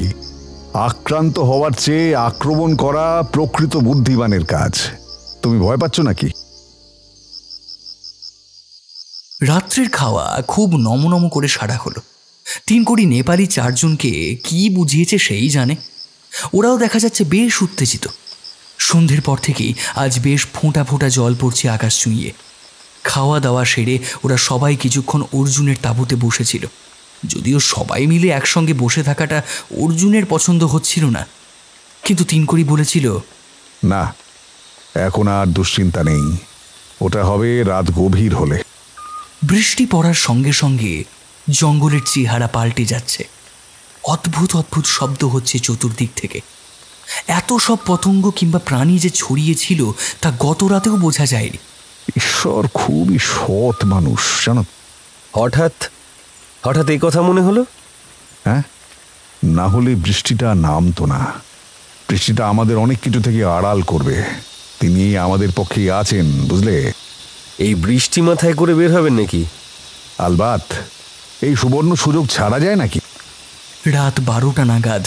আক্রান্ত হওয়ার চেয়ে আক্রমণ করা প্রকৃত বুদ্ধিমানের কাজ। তুমি ভয় পাচ্ছ নাকি? রাত্রের খাওয়া খুব নমনম করে সারা হলো। 3 কড়ি নেপালি 4 জনকে কি বুঝিয়েছে সেই জানে। ওরাও দেখা যাচ্ছে বেশ উত্তেজিত। সন্ধ্যের পর থেকেই আজ বেশ ফোঁটা ফোঁটা জল পড়ছে আকাশ ছুঁইয়ে। খাওয়া দাওয়া সেরে ওরা সবাই কিছুক্ষণ অর্জুনের তাঁবুতে বসেছিল। যদিও সবাই মিলে একসঙ্গে বসে থাকাটা অর্জুনের পছন্দ হচ্ছিল না, কিন্তু 3 কড়ি বলেছিল, না, এখন আর দুশ্চিন্তা নেই। ওটা হবে রাত গভীর হলে। বৃষ্টি পড়ার সঙ্গে সঙ্গে জঙ্গলের চেহারা পাল্টে যাচ্ছে। অদ্ভুত অদ্ভুত শব্দ হচ্ছে চতুর্দিক থেকে। এত সব পতঙ্গ কিংবা প্রাণী যে ছড়িয়েছিল তা গত রাতেও বোঝা যায়নি। ঈশ্বর খুবই সৎ মানুষ, জানো। হঠাৎ হঠাৎ এই কথা মনে হলো? হ্যাঁ, না হলে বৃষ্টিটা নামতো না। বৃষ্টিটা আমাদের অনেক কিছু থেকে আড়াল করবে। তিনি আমাদের পক্ষে আছেন, বুঝলে। এই বৃষ্টি মাথায় করে বের হবেন নাকি? আলবাত, এই সুবর্ণ সুযোগ ছাড়া যায় নাকি? রাত 12টা নাগাদ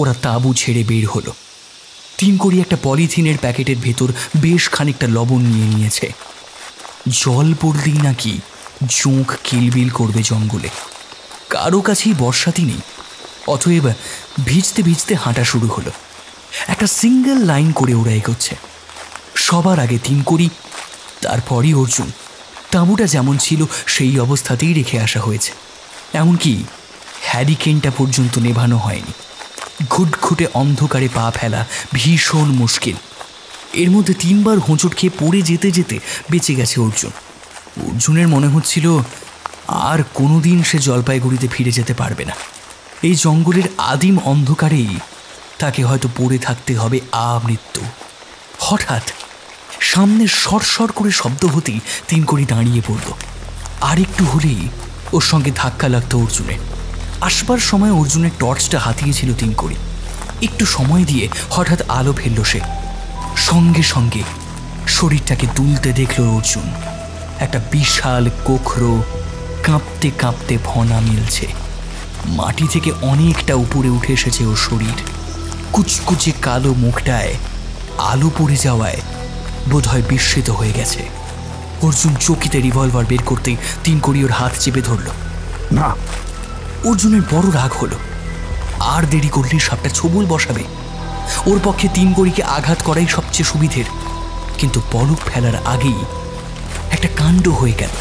ওরা তাঁবু ছেড়ে বের হলো। 3 কড়ি একটা পলিথিনের প্যাকেটের ভেতর বেশ খানিকটা লবণ নিয়ে নিয়েছে। জল পড়লেই নাকি চোখ কিলবিল করবে জঙ্গলে। কারো কাছেই বর্ষাতি নেই। অতএব ভিজতে ভিজতে হাঁটা শুরু হলো। একটা সিঙ্গেল লাইন করে ওরা এগোচ্ছে। সবার আগে 3 কড়ি, তারপরই অর্জুন। তাঁবুটা যেমন ছিল সেই অবস্থাতেই রেখে আসা হয়েছে। এমনকি হ্যারিকেনটা পর্যন্ত নেভানো হয়নি। ঘুটঘুটে অন্ধকারে পা ফেলা ভীষণ মুশকিল। এর মধ্যে 3 বার হোঁচট খেয়ে পড়ে যেতে যেতে বেঁচে গেছে অর্জুন। অর্জুনের মনে হচ্ছিল আর কোনোদিন সে জলপাইগুড়িতে ফিরে যেতে পারবে না। এই জঙ্গলের আদিম অন্ধকারেই তাকে হয়তো পড়ে থাকতে হবে আমৃত্যু। হঠাৎ সামনে সরসর করে শব্দ হতেই 3 কড়ি দাঁড়িয়ে পড়ল। আর একটু হলেই ওর সঙ্গে ধাক্কা লাগতো অর্জুনের। আসবার সময় অর্জুনের টর্চটা হাতিয়েছিল 3 কড়ি। একটু সময় দিয়ে হঠাৎ আলো ফেলল সে। সঙ্গে সঙ্গে শরীরটাকে দুলতে দেখল অর্জুন। একটা বিশাল কোখরো কাঁপতে কাঁপতে ফনা মিলছে। মাটি থেকে অনেকটা উপরে উঠে এসেছে ওর শরীর। কুচকুচে কালো মুখটায় আলো পড়ে যাওয়ায় বোধহয় বিস্মিত হয়ে গেছে। অর্জুন চকিতে রিভলভার বের করতেই তিনকড়ি ওর হাত চেপে ধরল। না। অর্জুনের বড় রাগ হলো। আর দেরি করলে সাপটা ছবল বসাবে। ওর পক্ষে তিনকড়িকে আঘাত করাই সবচেয়ে সুবিধের। কিন্তু পলক ফেলার আগেই একটা কাণ্ড হয়ে গেল।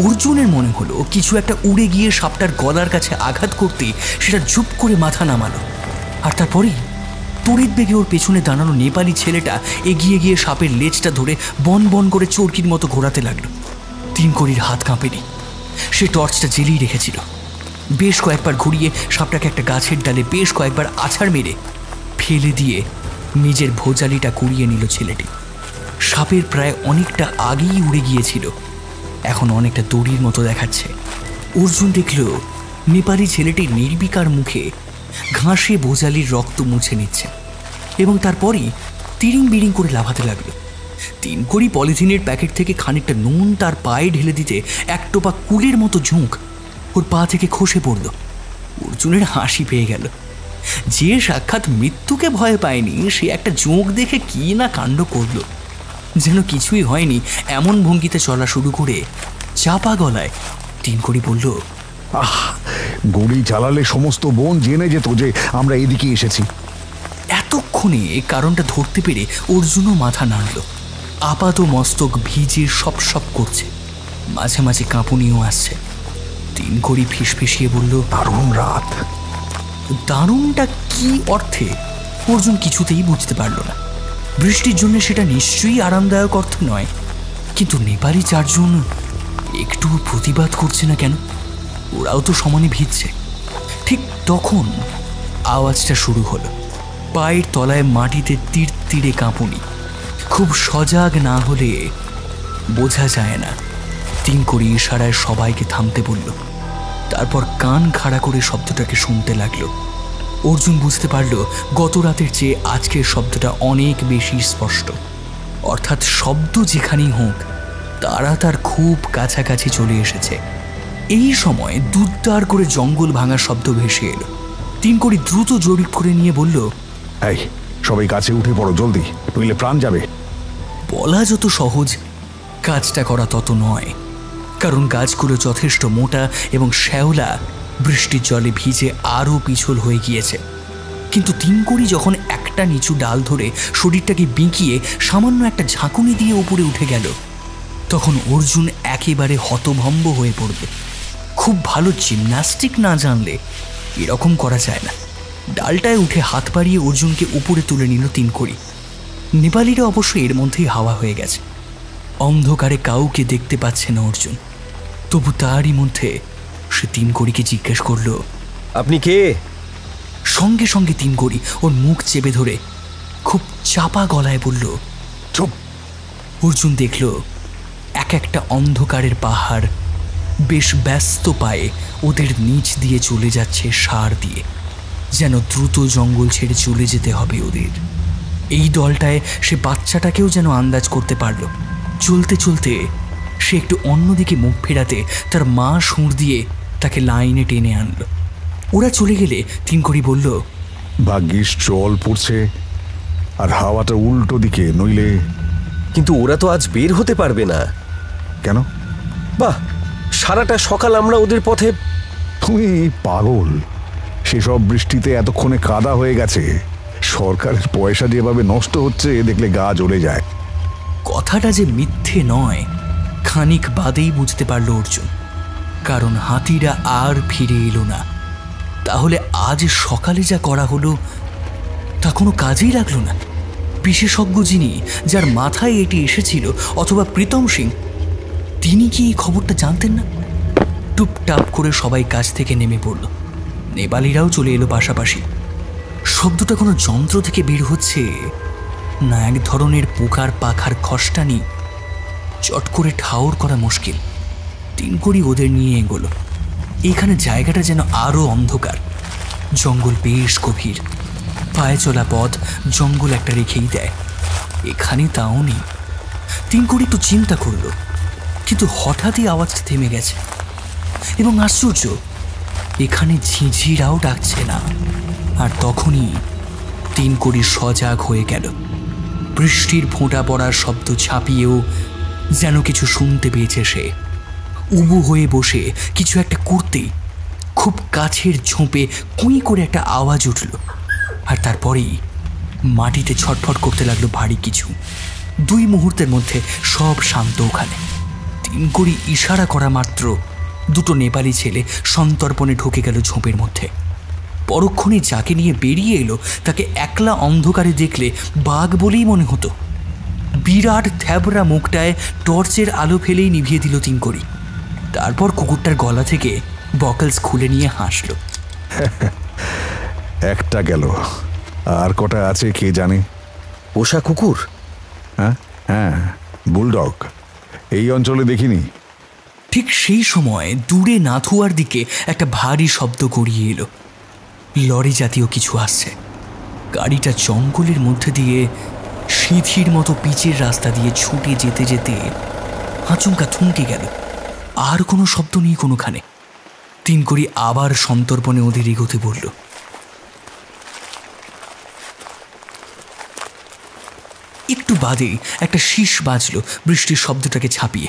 অর্জুনের মনে হলো কিছু একটা উড়ে গিয়ে সাপটার গলার কাছে আঘাত করতে সেটা ঝুপ করে মাথা নামালো। আর তারপরেই তড়িৎ বেগে ওর পেছনে দাঁড়ানো নেপালি ছেলেটা এগিয়ে গিয়ে সাপের লেজটা ধরে বন বন করে চরকির মতো ঘোরাতে লাগলো। তিনকড়ির হাত কাঁপেনি। সে টর্চটা জ্বেলেই রেখেছিল। বেশ কয়েকবার ঘুরিয়ে সাপটাকে একটা গাছের ডালে বেশ কয়েকবার আছাড় মেরে ফেলে দিয়ে নিজের ভোজালিটা কুড়িয়ে নিল ছেলেটি। সাপের প্রায় অনেকটা আগেই উড়ে গিয়েছিল, এখন অনেকটা দড়ির মতো দেখাচ্ছে। অর্জুন দেখল নেপালি ছেলেটি নির্বিকার মুখে ঘাসে ভোজালির রক্ত মুছে নিচ্ছে এবং তারপরই তিরিং বিড়িং করে লাফাতে লাগলো। তিনকড়ি পলিথিনের প্যাকেট থেকে খানিকটা নুন তার পায়ে ঢেলে দিতে এক টোপা কুলের মতো ঝুঁক ওর পা থেকে খসে পড়ল। অর্জুনের হাসি পেয়ে গেল। যে সাক্ষাৎ মৃত্যুকে ভয় পায়নি সে একটা জোঁক দেখে কি না কাণ্ড করল। যেন কিছুই হয়নি এমন ভঙ্গিতে চলা শুরু করে চাপা গলায় তিনকড়ি বলল, গুলি চালালে সমস্ত বন জেনে যেত যে আমরা এদিকে এসেছি। এতক্ষণে কারণটা ধরতে পেরে অর্জুনও মাথা নাড়ল। আপাত মস্তক ভিজে সপ সপ করছে, মাঝে মাঝে কাঁপুনিও আসছে। তিনকড়ি ফিসফিসিয়ে বলল, দারুণ রাত। দারুণটা কি অর্থে অর্জুন কিছুতেই বুঝতে পারল না। বৃষ্টির জন্য সেটা নিশ্চয়ই আরামদায়ক অর্থ নয়, কিন্তু নেপালি চারজন একটু প্রতিবাদ করছে না কেন? ওরাও তো সমানে ভিজছে। ঠিক তখন আওয়াজটা শুরু হলো। পায়ের তলায় মাটিতে তীর তীরে কাঁপুনি। খুব সজাগ না হলে বোঝা যায় না। তিনকড়ি ইশারায় সবাইকে থামতে বলল। তারপর কান খাড়া করে শব্দটাকে শুনতে লাগলো। অর্জুন বুঝতে পারল গত রাতের চেয়ে আজকের শব্দটা অনেক বেশি স্পষ্ট। অর্থাৎ শব্দ যেখানেই হোক তারা তার খুব কাছাকাছি চলে এসেছে। এই সময় দুদ্দার করে জঙ্গল ভাঙার শব্দ ভেসে এলো। তিনকড়ি দ্রুত জরিপ করে নিয়ে বলল, এই সবাই কাছে উঠে পড়ো জলদি, নইলে প্রাণ যাবে। বলা যত সহজ, কাজটা করা তত নয়। কারণ গাছগুলো যথেষ্ট মোটা এবং শ্যাওলা বৃষ্টির জলে ভিজে আরও পিছল হয়ে গিয়েছে। কিন্তু তিনকড়ি যখন একটা নিচু ডাল ধরে শরীরটাকে বিঁকিয়ে সামান্য একটা ঝাঁকুনি দিয়ে উপরে উঠে গেল, তখন অর্জুন একেবারে হতভম্ব হয়ে পড়ল। খুব ভালো জিমন্যাস্টিক না জানলে এরকম করা যায় না। ডালটায় উঠে হাত বাড়িয়ে অর্জুনকে উপরে তুলে নিল তিনকড়ি। নেপালিরা অবশ্য এর মধ্যেই হাওয়া হয়ে গেছে। অন্ধকারে কাউকে দেখতে পাচ্ছে না অর্জুন, তবু তারই মধ্যে সে তিনকড়িকে জিজ্ঞেস করল, আপনি কে? সঙ্গে সঙ্গে তিনকড়ি ওর মুখ চেপে ধরে খুব চাপা গলায় বলল, চুপ। অর্জুন দেখল এক একটা অন্ধকারের পাহাড় বেশ ব্যস্ত পায়ে ওদের নিচ দিয়ে চলে যাচ্ছে সার দিয়ে, যেন দ্রুত জঙ্গল ছেড়ে চলে যেতে হবে ওদের। এই দলটায় সে বাচ্চাটাকেও যেন আন্দাজ করতে পারল। চলতে চলতে সে একটু অন্যদিকে মুখ ফেরাতে তার মা সুর দিয়ে তাকে লাইনে টেনে আনলো। ওরা চলে গেলে তিনকড়ি বলল, ভাগ্যিস জল পড়ছে আর হাওয়াটা উল্টো দিকে, নইলে। কিন্তু ওরা তো আজ বের হতে পারবে না। কেন? বাহ, সারাটা সকাল আমরা ওদের পথে। তুমি পাগল? সেসব বৃষ্টিতে এতক্ষণে কাদা হয়ে গেছে। সরকারের পয়সা যেভাবে নষ্ট হচ্ছে দেখলে গা জ্বলে যায়। কথাটা যে মিথ্যে নয় খানিক বাদেই বুঝতে পারল অর্জুন। কারণ হাতিরা আর ফিরে এলো না। তাহলে আজ সকালে যা করা হলো তা কোনো কাজেই লাগলো না। বিশেষজ্ঞ যিনি, যার মাথায় এটি এসেছিল, অথবা প্রীতম সিং, তিনি কি এই খবরটা জানতেন না? টুপটাপ করে সবাই কাছ থেকে নেমে পড়ল। নেপালিরাও চলে এলো পাশাপাশি। শব্দটা কোনো যন্ত্র থেকে বের হচ্ছে না এক ধরনের পোকার পাখার খসটানি, চট করে ঠাউর করা মুশকিল। তিনকড়ি ওদের নিয়ে এগোলো। এখানে জায়গাটা যেন আরও অন্ধকার। জঙ্গল বেশ গভীর। পায়ে চলা পথ জঙ্গল একটা রেখেই দেয়, এখানে তাও নেই। তিনকড়ি একটু চিন্তা করল, কিন্তু হঠাৎই আওয়াজটা থেমে গেছে এবং আশ্চর্য, এখানে ঝিঝিরাও ডাকছে না। আর তখনই তিনকড়ি সজাগ হয়ে গেল। বৃষ্টির ফোঁটা পড়ার শব্দ ছাপিয়েও যেন কিছু শুনতে পেয়েছে সে। উবু হয়ে বসে কিছু একটা করতেই খুব কাছের ঝোঁপে কুঁই করে একটা আওয়াজ উঠল, আর তারপরেই মাটিতে ছটফট করতে লাগলো ভারী কিছু। 2 মুহূর্তের মধ্যে সব শান্ত ওখানে। তিনকড়ি ইশারা করা মাত্র 2 নেপালি ছেলে সন্তর্পণে ঢুকে গেল ঝোপের মধ্যে। পরক্ষণে যাকে নিয়ে বেরিয়ে এলো তাকে একলা অন্ধকারে দেখলে বাঘ বলেই মনে হতো। বিরাট থ্যাবরা মুখটায় টর্চের আলো ফেলেই নিভিয়ে দিল তিনকড়ি। তারপর কুকুরটার গলা থেকে বকলস খুলে নিয়ে হাসল। একটা গেল, আর কটা আছে কে জানে। পোষা কুকুর? হ্যাঁ হ্যাঁ, বুলডগ। এই অঞ্চলে দেখিনি। ঠিক সেই সময় দূরে নাথুয়ার দিকে একটা ভারী শব্দ গড়িয়ে এলো। লরি জাতীয় কিছু আসছে। গাড়িটা জঙ্গলের মধ্যে দিয়ে সিঁথির মতো পিচের রাস্তা দিয়ে ছুটে যেতে যেতে আচমকা থমকে গেল। আর কোনো শব্দ নেই কোনোখানে। তিনকড়ি আবার সন্তর্পণে ওদের এগোতে বলল। একটু বাদে একটা শীষ বাজল বৃষ্টির শব্দটাকে ছাপিয়ে।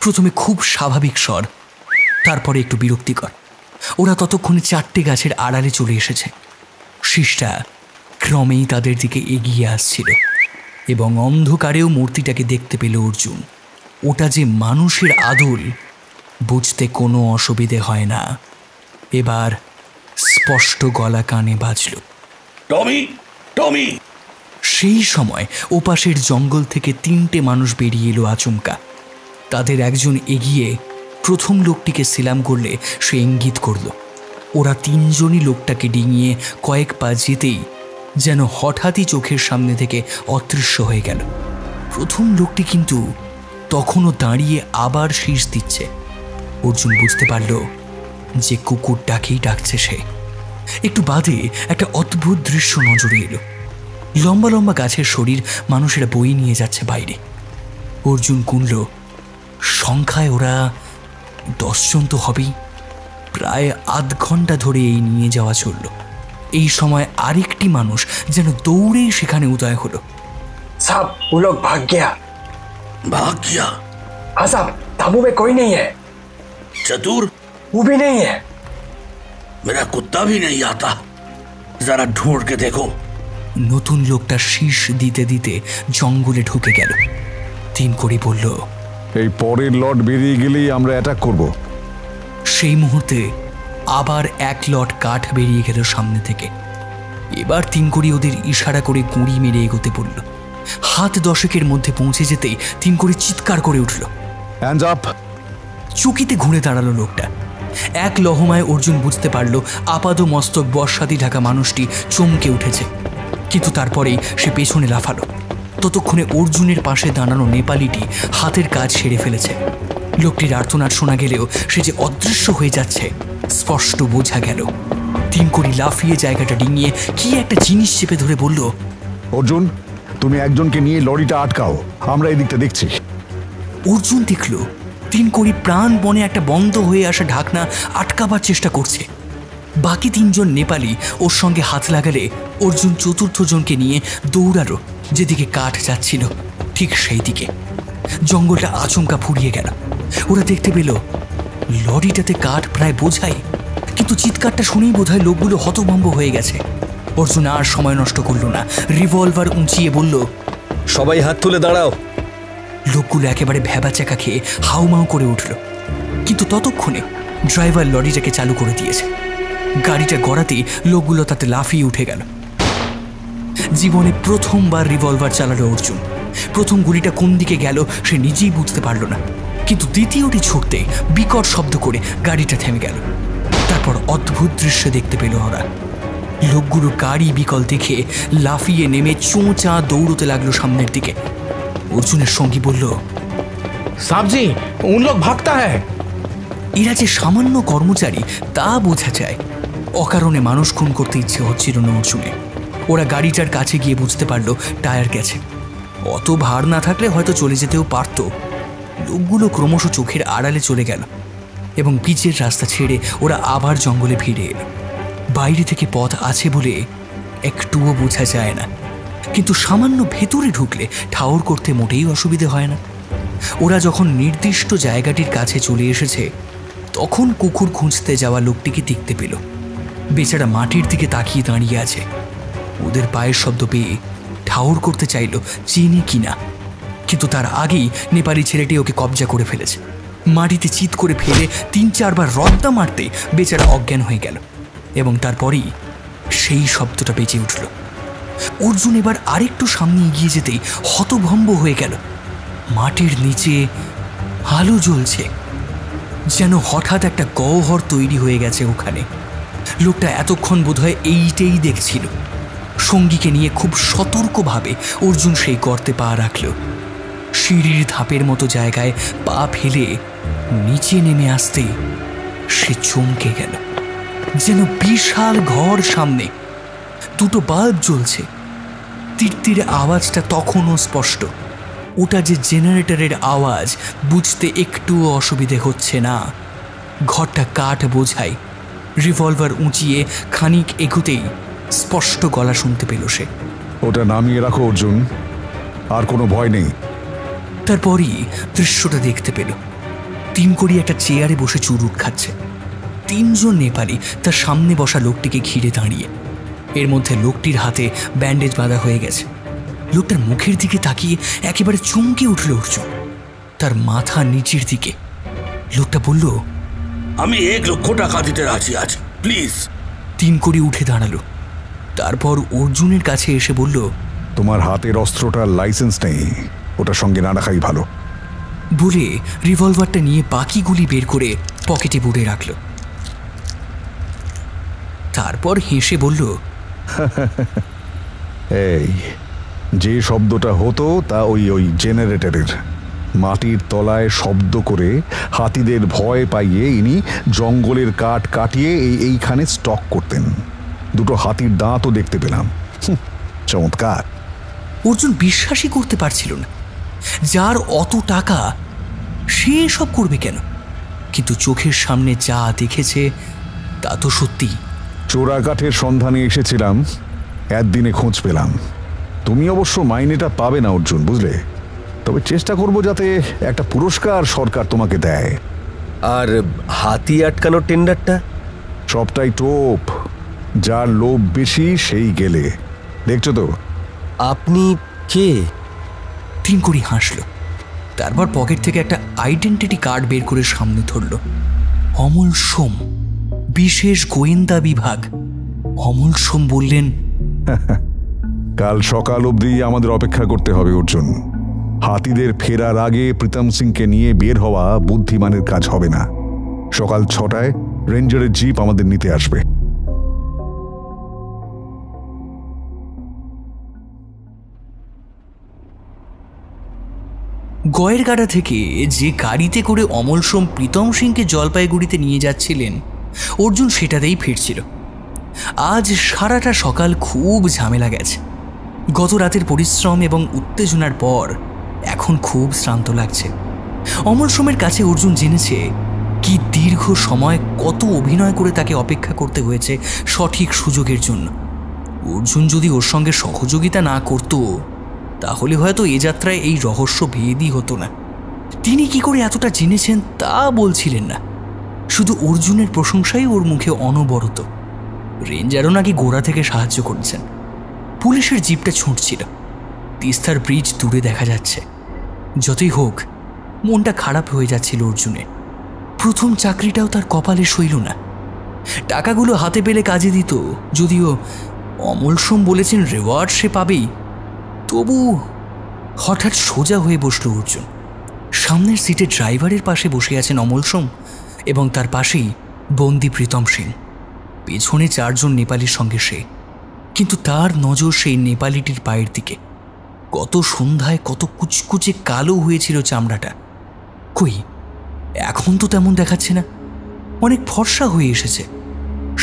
প্রথমে খুব স্বাভাবিক স্বর, তারপরে একটু বিরক্তিকর। ওরা ততক্ষণে 4টে গাছের আড়ালে চলে এসেছে। শীষটা ক্রমেই তাদের দিকে এগিয়ে আসছিল এবং অন্ধকারেও মূর্তিটাকে দেখতে পেল অর্জুন। ওটা যে মানুষের আদল বুঝতে কোনো অসুবিধে হয় না। এবার স্পষ্ট গলা কানে বাজল, টমি, টমি। সেই সময় ওপাশের জঙ্গল থেকে 3টে মানুষ বেরিয়ে এলো আচমকা। তাদের একজন এগিয়ে প্রথম লোকটিকে সেলাম করলে সে ইঙ্গিত করল। ওরা 3 জনই লোকটাকে ডিঙিয়ে কয়েক পা যেতেই যেন হঠাৎই চোখের সামনে থেকে অদৃশ্য হয়ে গেল। প্রথম লোকটি কিন্তু তখনও দাঁড়িয়ে আবার শীষ দিচ্ছে। অর্জুন বুঝতে পারল যে কুকুরটাকেই ডাকছে সে। একটু বাদে একটা অদ্ভুত দৃশ্য নজরে এলো। লম্বা লম্বা গাছের শরীর মানুষেরা বয়ে নিয়ে যাচ্ছে বাইরে। অর্জুন গুনল, সংখ্যায় ওরা 10 জন তো হবেই। প্রায় আধ ঘন্টা ধরে এই নিয়ে যাওয়া চলল। এই সময় আরেকটি মানুষ যেন দৌড়েই সেখানে উদয় হলো। साहब वो लोग भाग गया। भाग गया? हाँ साहब, ताबू में कोई नहीं है। चतुर? वो भी नहीं है। मेरा कुत्ता भी नहीं आता, जरा ढूंढ के देखो। নতুন লোকটা শীষ দিতে দিতে জঙ্গলে ঢুকে গেল। তিনকড়ি বলল, এই পরের লট বেরিয়ে গেলেই আমরা অ্যাটাক করব। সেই মুহূর্তে আবার 1 লট কাঠ বেরিয়ে গেল সামনে থেকে। এবার তিনকড়ি ওদের ইশারা করে গুঁড়ি মেরে এগোতে বলল। হাত 10-এর মধ্যে পৌঁছে যেতেই তিনকড়ি চিৎকার করে উঠল। Hands up! চকিতে ঘুরে দাঁড়ালো লোকটা। এক লহমায় অর্জুন বুঝতে পারল আপাদ মস্তক বর্ষাতি ঢাকা মানুষটি চমকে উঠেছে, কিন্তু তারপরেই সে পেছনে লাফালো। ততক্ষণে অর্জুনের পাশে দাঁড়ানো নেপালিটি হাতের কাজ সেরে ফেলেছে। লোকটির আর্তনাদ শোনা গেলেও সে যে অদৃশ্য হয়ে যাচ্ছে স্পষ্ট বোঝা গেল। তিনকড়ি লাফিয়ে জায়গাটা ডিঙিয়ে কি একটা জিনিস চেপে ধরে বলল, অর্জুন, তুমি একজনকে নিয়ে লরিটা আটকাও, আমরা এই দিকটা দেখছি। অর্জুন দেখল তিনকড়ি প্রাণপণে একটা বন্ধ হয়ে আসা ঢাকনা আটকাবার চেষ্টা করছে। বাকি 3 জন নেপালি ওর সঙ্গে হাত লাগালে অর্জুন 4র্থ জনকে নিয়ে দৌড়ালো যেদিকে কাঠ যাচ্ছিল ঠিক সেই দিকে। জঙ্গলটা আচমকা ফুরিয়ে গেল। ওরা দেখতে পেল লরিটাতে কাঠ প্রায় বোঝাই, কিন্তু চিৎকারটা শুনেই বোধহয় লোকগুলো হতভম্ব হয়ে গেছে। অর্জুন আর সময় নষ্ট করল না, রিভলভার উঁচিয়ে বলল, সবাই হাত তুলে দাঁড়াও। লোকগুলো একেবারে ভ্যাবাচ্যাকা খেয়ে হাউমাউ করে উঠল, কিন্তু ততক্ষণে ড্রাইভার লরিটাকে চালু করে দিয়েছে। গাড়িটা গড়াতেই লোকগুলো তাতে লাফিয়ে উঠে গেল। জীবনে প্রথমবার রিভলভার চালালো অর্জুন। প্রথম গুলিটা কোন দিকে গেল সে নিজেই বুঝতে পারল না, কিন্তু দ্বিতীয়টি ছুটতে বিকট শব্দ করে গাড়িটা থেমে গেল। তারপর অদ্ভুত দৃশ্য দেখতে পেল ওরা। লোকগুলো গাড়ি বিকল দেখে লাফিয়ে নেমে চোঁচা দৌড়তে লাগলো সামনের দিকে। অর্জুনের সঙ্গী বলল, साहब जी, उन लोग भागता है। এরা যে সামান্য কর্মচারী তা বোঝা যায়। অকারণে মানুষ খুন করতে ইচ্ছে হচ্ছিল না অর্জুনের। ওরা গাড়িটার কাছে গিয়ে বুঝতে পারলো টায়ার গেছে। অত ভার না থাকলে হয়তো চলে যেতেও পারত। লোকগুলো ক্রমশ চোখের আড়ালে চলে গেল এবং পিচের রাস্তা ছেড়ে ওরা আবার জঙ্গলে ফিরে এলো। বাইরে থেকে পথ আছে বলে একটুও বোঝা যায় না, কিন্তু সামান্য ভেতরে ঢুকলে ঠাউর করতে মোটেই অসুবিধে হয় না। ওরা যখন নির্দিষ্ট জায়গাটির কাছে চলে এসেছে তখন কুকুর খুঁজতে যাওয়া লোকটিকে দেখতে পেল। বেচারা মাটির দিকে তাকিয়ে দাঁড়িয়ে আছে। ওদের পায়ের শব্দ পেয়ে ঠাউর করতে চাইল চিনি কিনা, কিন্তু তার আগেই নেপালি ছেলেটি ওকে কবজা করে ফেলেছে। মাটিতে চিৎ করে ফেলে ৩-৪ বার রদ্দা মারতে বেচারা অজ্ঞান হয়ে গেল এবং তারপরেই সেই শব্দটা বেজে উঠল। অর্জুন এবার আরেকটু সামনে এগিয়ে যেতেই হতভম্ব হয়ে গেল। মাটির নিচে আলো জ্বলছে, যেন হঠাৎ একটা গহ্বর তৈরি হয়ে গেছে ওখানে। লোকটা এতক্ষণ বোধহয় এইটাই দেখছিল। সঙ্গীকে নিয়ে খুব সতর্কভাবে অর্জুন সেই গর্তে পা রাখল। সিঁড়ির ধাপের মতো জায়গায় পা ফেলে নিচে নেমে আসতেই সে চমকে গেল। যেন বিশাল ঘর সামনে, দুটো বাল্ব জ্বলছে। তীর আওয়াজটা তখনও স্পষ্ট। ওটা যে জেনারেটরের আওয়াজ বুঝতে একটুও অসুবিধে হচ্ছে না। ঘরটা কাঠ বোঝায়। রিভলভার উঁচিয়ে খানিক এগোতেই স্পষ্ট গলা শুনতে পেল সে। ওটা নামিয়ে রাখো অর্জুন, আর কোনো ভয় নেই। তারপরই দৃশ্যটা দেখতে পেল। ৩ কোড়ি একটা চেয়ারে বসে চুরুট খাচ্ছে। ৩ জন নেপালি তার সামনে বসা লোকটিকে ঘিরে দাঁড়িয়ে। এর মধ্যে লোকটির হাতে ব্যান্ডেজ বাঁধা হয়ে গেছে। লোকটার মুখের দিকে তাকিয়ে একেবারে চমকে উঠল অর্জুন। তার মাথা নিচের দিকে। লোকটা বলল, আমি ১ লক্ষ টাকা দিতে রাজি আছি, প্লিজ। ৩ কোড়ি উঠে দাঁড়ালো। তারপর অর্জুনের কাছে এসে বলল, তোমার হাতের অস্ত্রটার লাইসেন্স নেই, ওটার সঙ্গে না রাখাই ভালো। বলে রিভলভারটা নিয়ে বাকি গুলি বের করে পকেটে পুরে রাখল। তারপর হেসে বলল, এই যে শব্দটা হতো তা ওই জেনারেটরের। মাটির তলায় শব্দ করে হাতিদের ভয় পাইয়ে ইনি জঙ্গলের কাঠ কাটিয়ে এইখানে স্টক করতেন। 2টো হাতির দাঁতও দেখতে পেলাম। চমৎকার। অর্জুন বিশ্বাসই করতে পারছিল না। যার অত টাকা সে সব করবে কেন? কিন্তু চোখের সামনে যা দেখেছে তা তো সত্যি। চোরা কাঠের সন্ধানে এসেছিলাম, একদিনে খোঁজ পেলাম। তুমি অবশ্য মাইনেটা পাবে না অর্জুন, বুঝলে? তবে চেষ্টা করব যাতে একটা পুরস্কার সরকার তোমাকে দেয়। আর হাতি আটকানোর টেন্ডারটা? সবটাই টোপ। যার লোভ বেশি সেই গেলে। দেখছো তো? আপনি কে? ৩ কোড়ি হাসল। তারপর পকেট থেকে একটা আইডেন্টিটি কার্ড বের করে সামনে ধরল। অমল সোম, বিশেষ গোয়েন্দা বিভাগ। অমল সোম বললেন, কাল সকাল অবধি আমাদের অপেক্ষা করতে হবে অর্জুন। হাতিদের ফেরার আগে প্রীতম সিংকে নিয়ে বের হওয়া বুদ্ধিমানের কাজ হবে না। সকাল ৬টায় রেঞ্জারের জিপ আমাদের নিতে আসবে। গয়ের গাড়া থেকে যে গাড়িতে করে অমল সোম প্রীতম সিংকে জলপাইগুড়িতে নিয়ে যাচ্ছিলেন, অর্জুন সেটাতেই ফিরছিল। আজ সারাটা সকাল খুব ঝামেলা গেছে। গত রাতের পরিশ্রম এবং উত্তেজনার পর এখন খুব শ্রান্ত লাগছে। অমল সোমের কাছে অর্জুন জেনেছে কি দীর্ঘ সময় কত অভিনয় করে তাকে অপেক্ষা করতে হয়েছে সঠিক সুযোগের জন্য। অর্জুন যদি ওর সঙ্গে সহযোগিতা না করত তাহলে হয়তো এ যাত্রায় এই রহস্য ভেদই হতো না। তিনি কি করে এতটা জেনেছেন তা বলছিলেন না, শুধু অর্জুনের প্রশংসাই ওর মুখে অনবরত। রেঞ্জারও নাকি গোড়া থেকে সাহায্য করছেন। পুলিশের জিপটা ছুটছিল। তিস্তার ব্রিজ দূরে দেখা যাচ্ছে। যতই হোক মনটা খারাপ হয়ে যাচ্ছিল অর্জুনের। প্রথম চাকরিটাও তার কপালে সইল না। টাকাগুলো হাতে পেলে কাজে দিত, যদিও অমল সোম বলেছেন রিওয়ার্ড সে পাবেই। তবু হঠাৎ সোজা হয়ে বসল অর্জুন। সামনের সিটে ড্রাইভারের পাশে বসে আছেন অমল সোম এবং তার পাশেই বন্দি প্রীতম সিং। পেছনে 4 জন নেপালির সঙ্গে সে। কিন্তু তার নজর সেই নেপালিটির পায়ের দিকে। গত সন্ধ্যায় কত কুচকুচে কালো হয়েছিল চামড়াটা, কই এখন তো তেমন দেখাচ্ছে না, অনেক ফর্সা হয়ে এসেছে।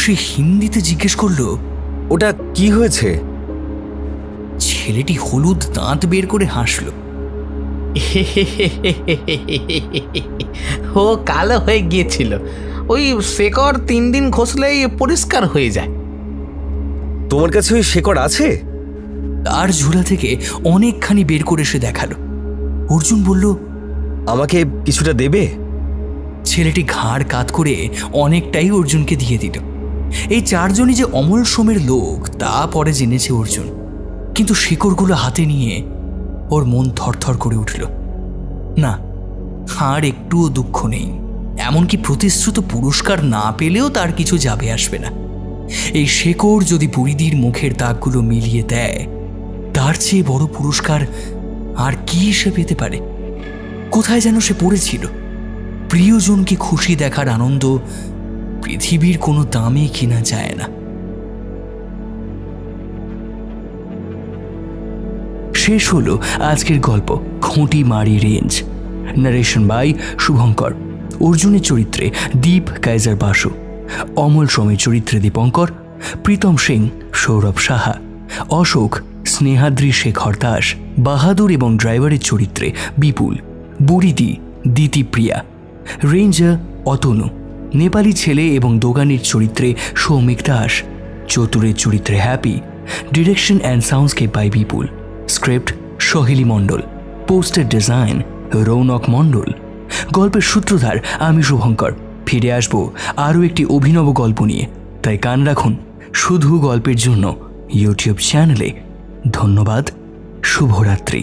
সে হিন্দিতে জিজ্ঞেস করল, ওটা কি হয়েছে? ছেলেটি হলুদ দাঁত বের করে হাসল। ও কালো হয়ে গিয়েছিল, ওই শেকড় 3 দিন ঘষলেই পরিষ্কার হয়ে যায়। তোমার কাছে ওই শেকড় আছে? তার ঝোলা থেকে অনেকখানি বের করে সে দেখালো। অর্জুন বলল, আমাকে কিছুটা দেবে? ছেলেটি ঘাড় কাত করে অনেকটাই অর্জুনকে দিয়ে দিল। এই 4 জনই যে অমল সোমের লোক তা পরে জেনেছে অর্জুন, কিন্তু শিকড়গুলো হাতে নিয়ে ওর মন থরথর করে উঠল। না, আর একটুও দুঃখ নেই, এমনকি প্রতিশ্রুত পুরস্কার না পেলেও তার কিছু যাবে আসবে না। এই শেকড় যদি বুড়িদির মুখের দাগগুলো মিলিয়ে দেয়, তার চেয়ে বড় পুরস্কার আর কি সে পেতে পারে? কোথায় যেন সে পড়েছিল, প্রিয়জনকে খুশি দেখার আনন্দ পৃথিবীর কোনো দামে কিনা যায় না। শেষ হলো আজকের গল্প Khutimari range. Narration by Shubhankar. অর্জুনের চরিত্রে দীপ কাইজার বাসু, অমল সোমের চরিত্রে দীপঙ্কর, প্রীতম সিং সৌরভ সাহা, অশোক স্নেহাদ্রি শেখর দাস, বাহাদুর এবং ড্রাইভারের চরিত্রে বিপুল, বুড়িদি দিতিপ্রিয়া, রেঞ্জার অতনু, নেপালি ছেলে এবং দোকানির চরিত্রে সৌমিক দাস, চতুরের চরিত্রে Happy, direction and soundscape by Bipul, script Soheli Mondal, poster design Rounak Mondal. গল্পের সূত্রধার আমি শুভঙ্কর। ফিরে আসবো আরও একটি অভিনব গল্প নিয়ে, তাই কান রাখুন শুধু গল্পের জন্য ইউটিউব চ্যানেলে। ধন্যবাদ, শুভরাত্রি।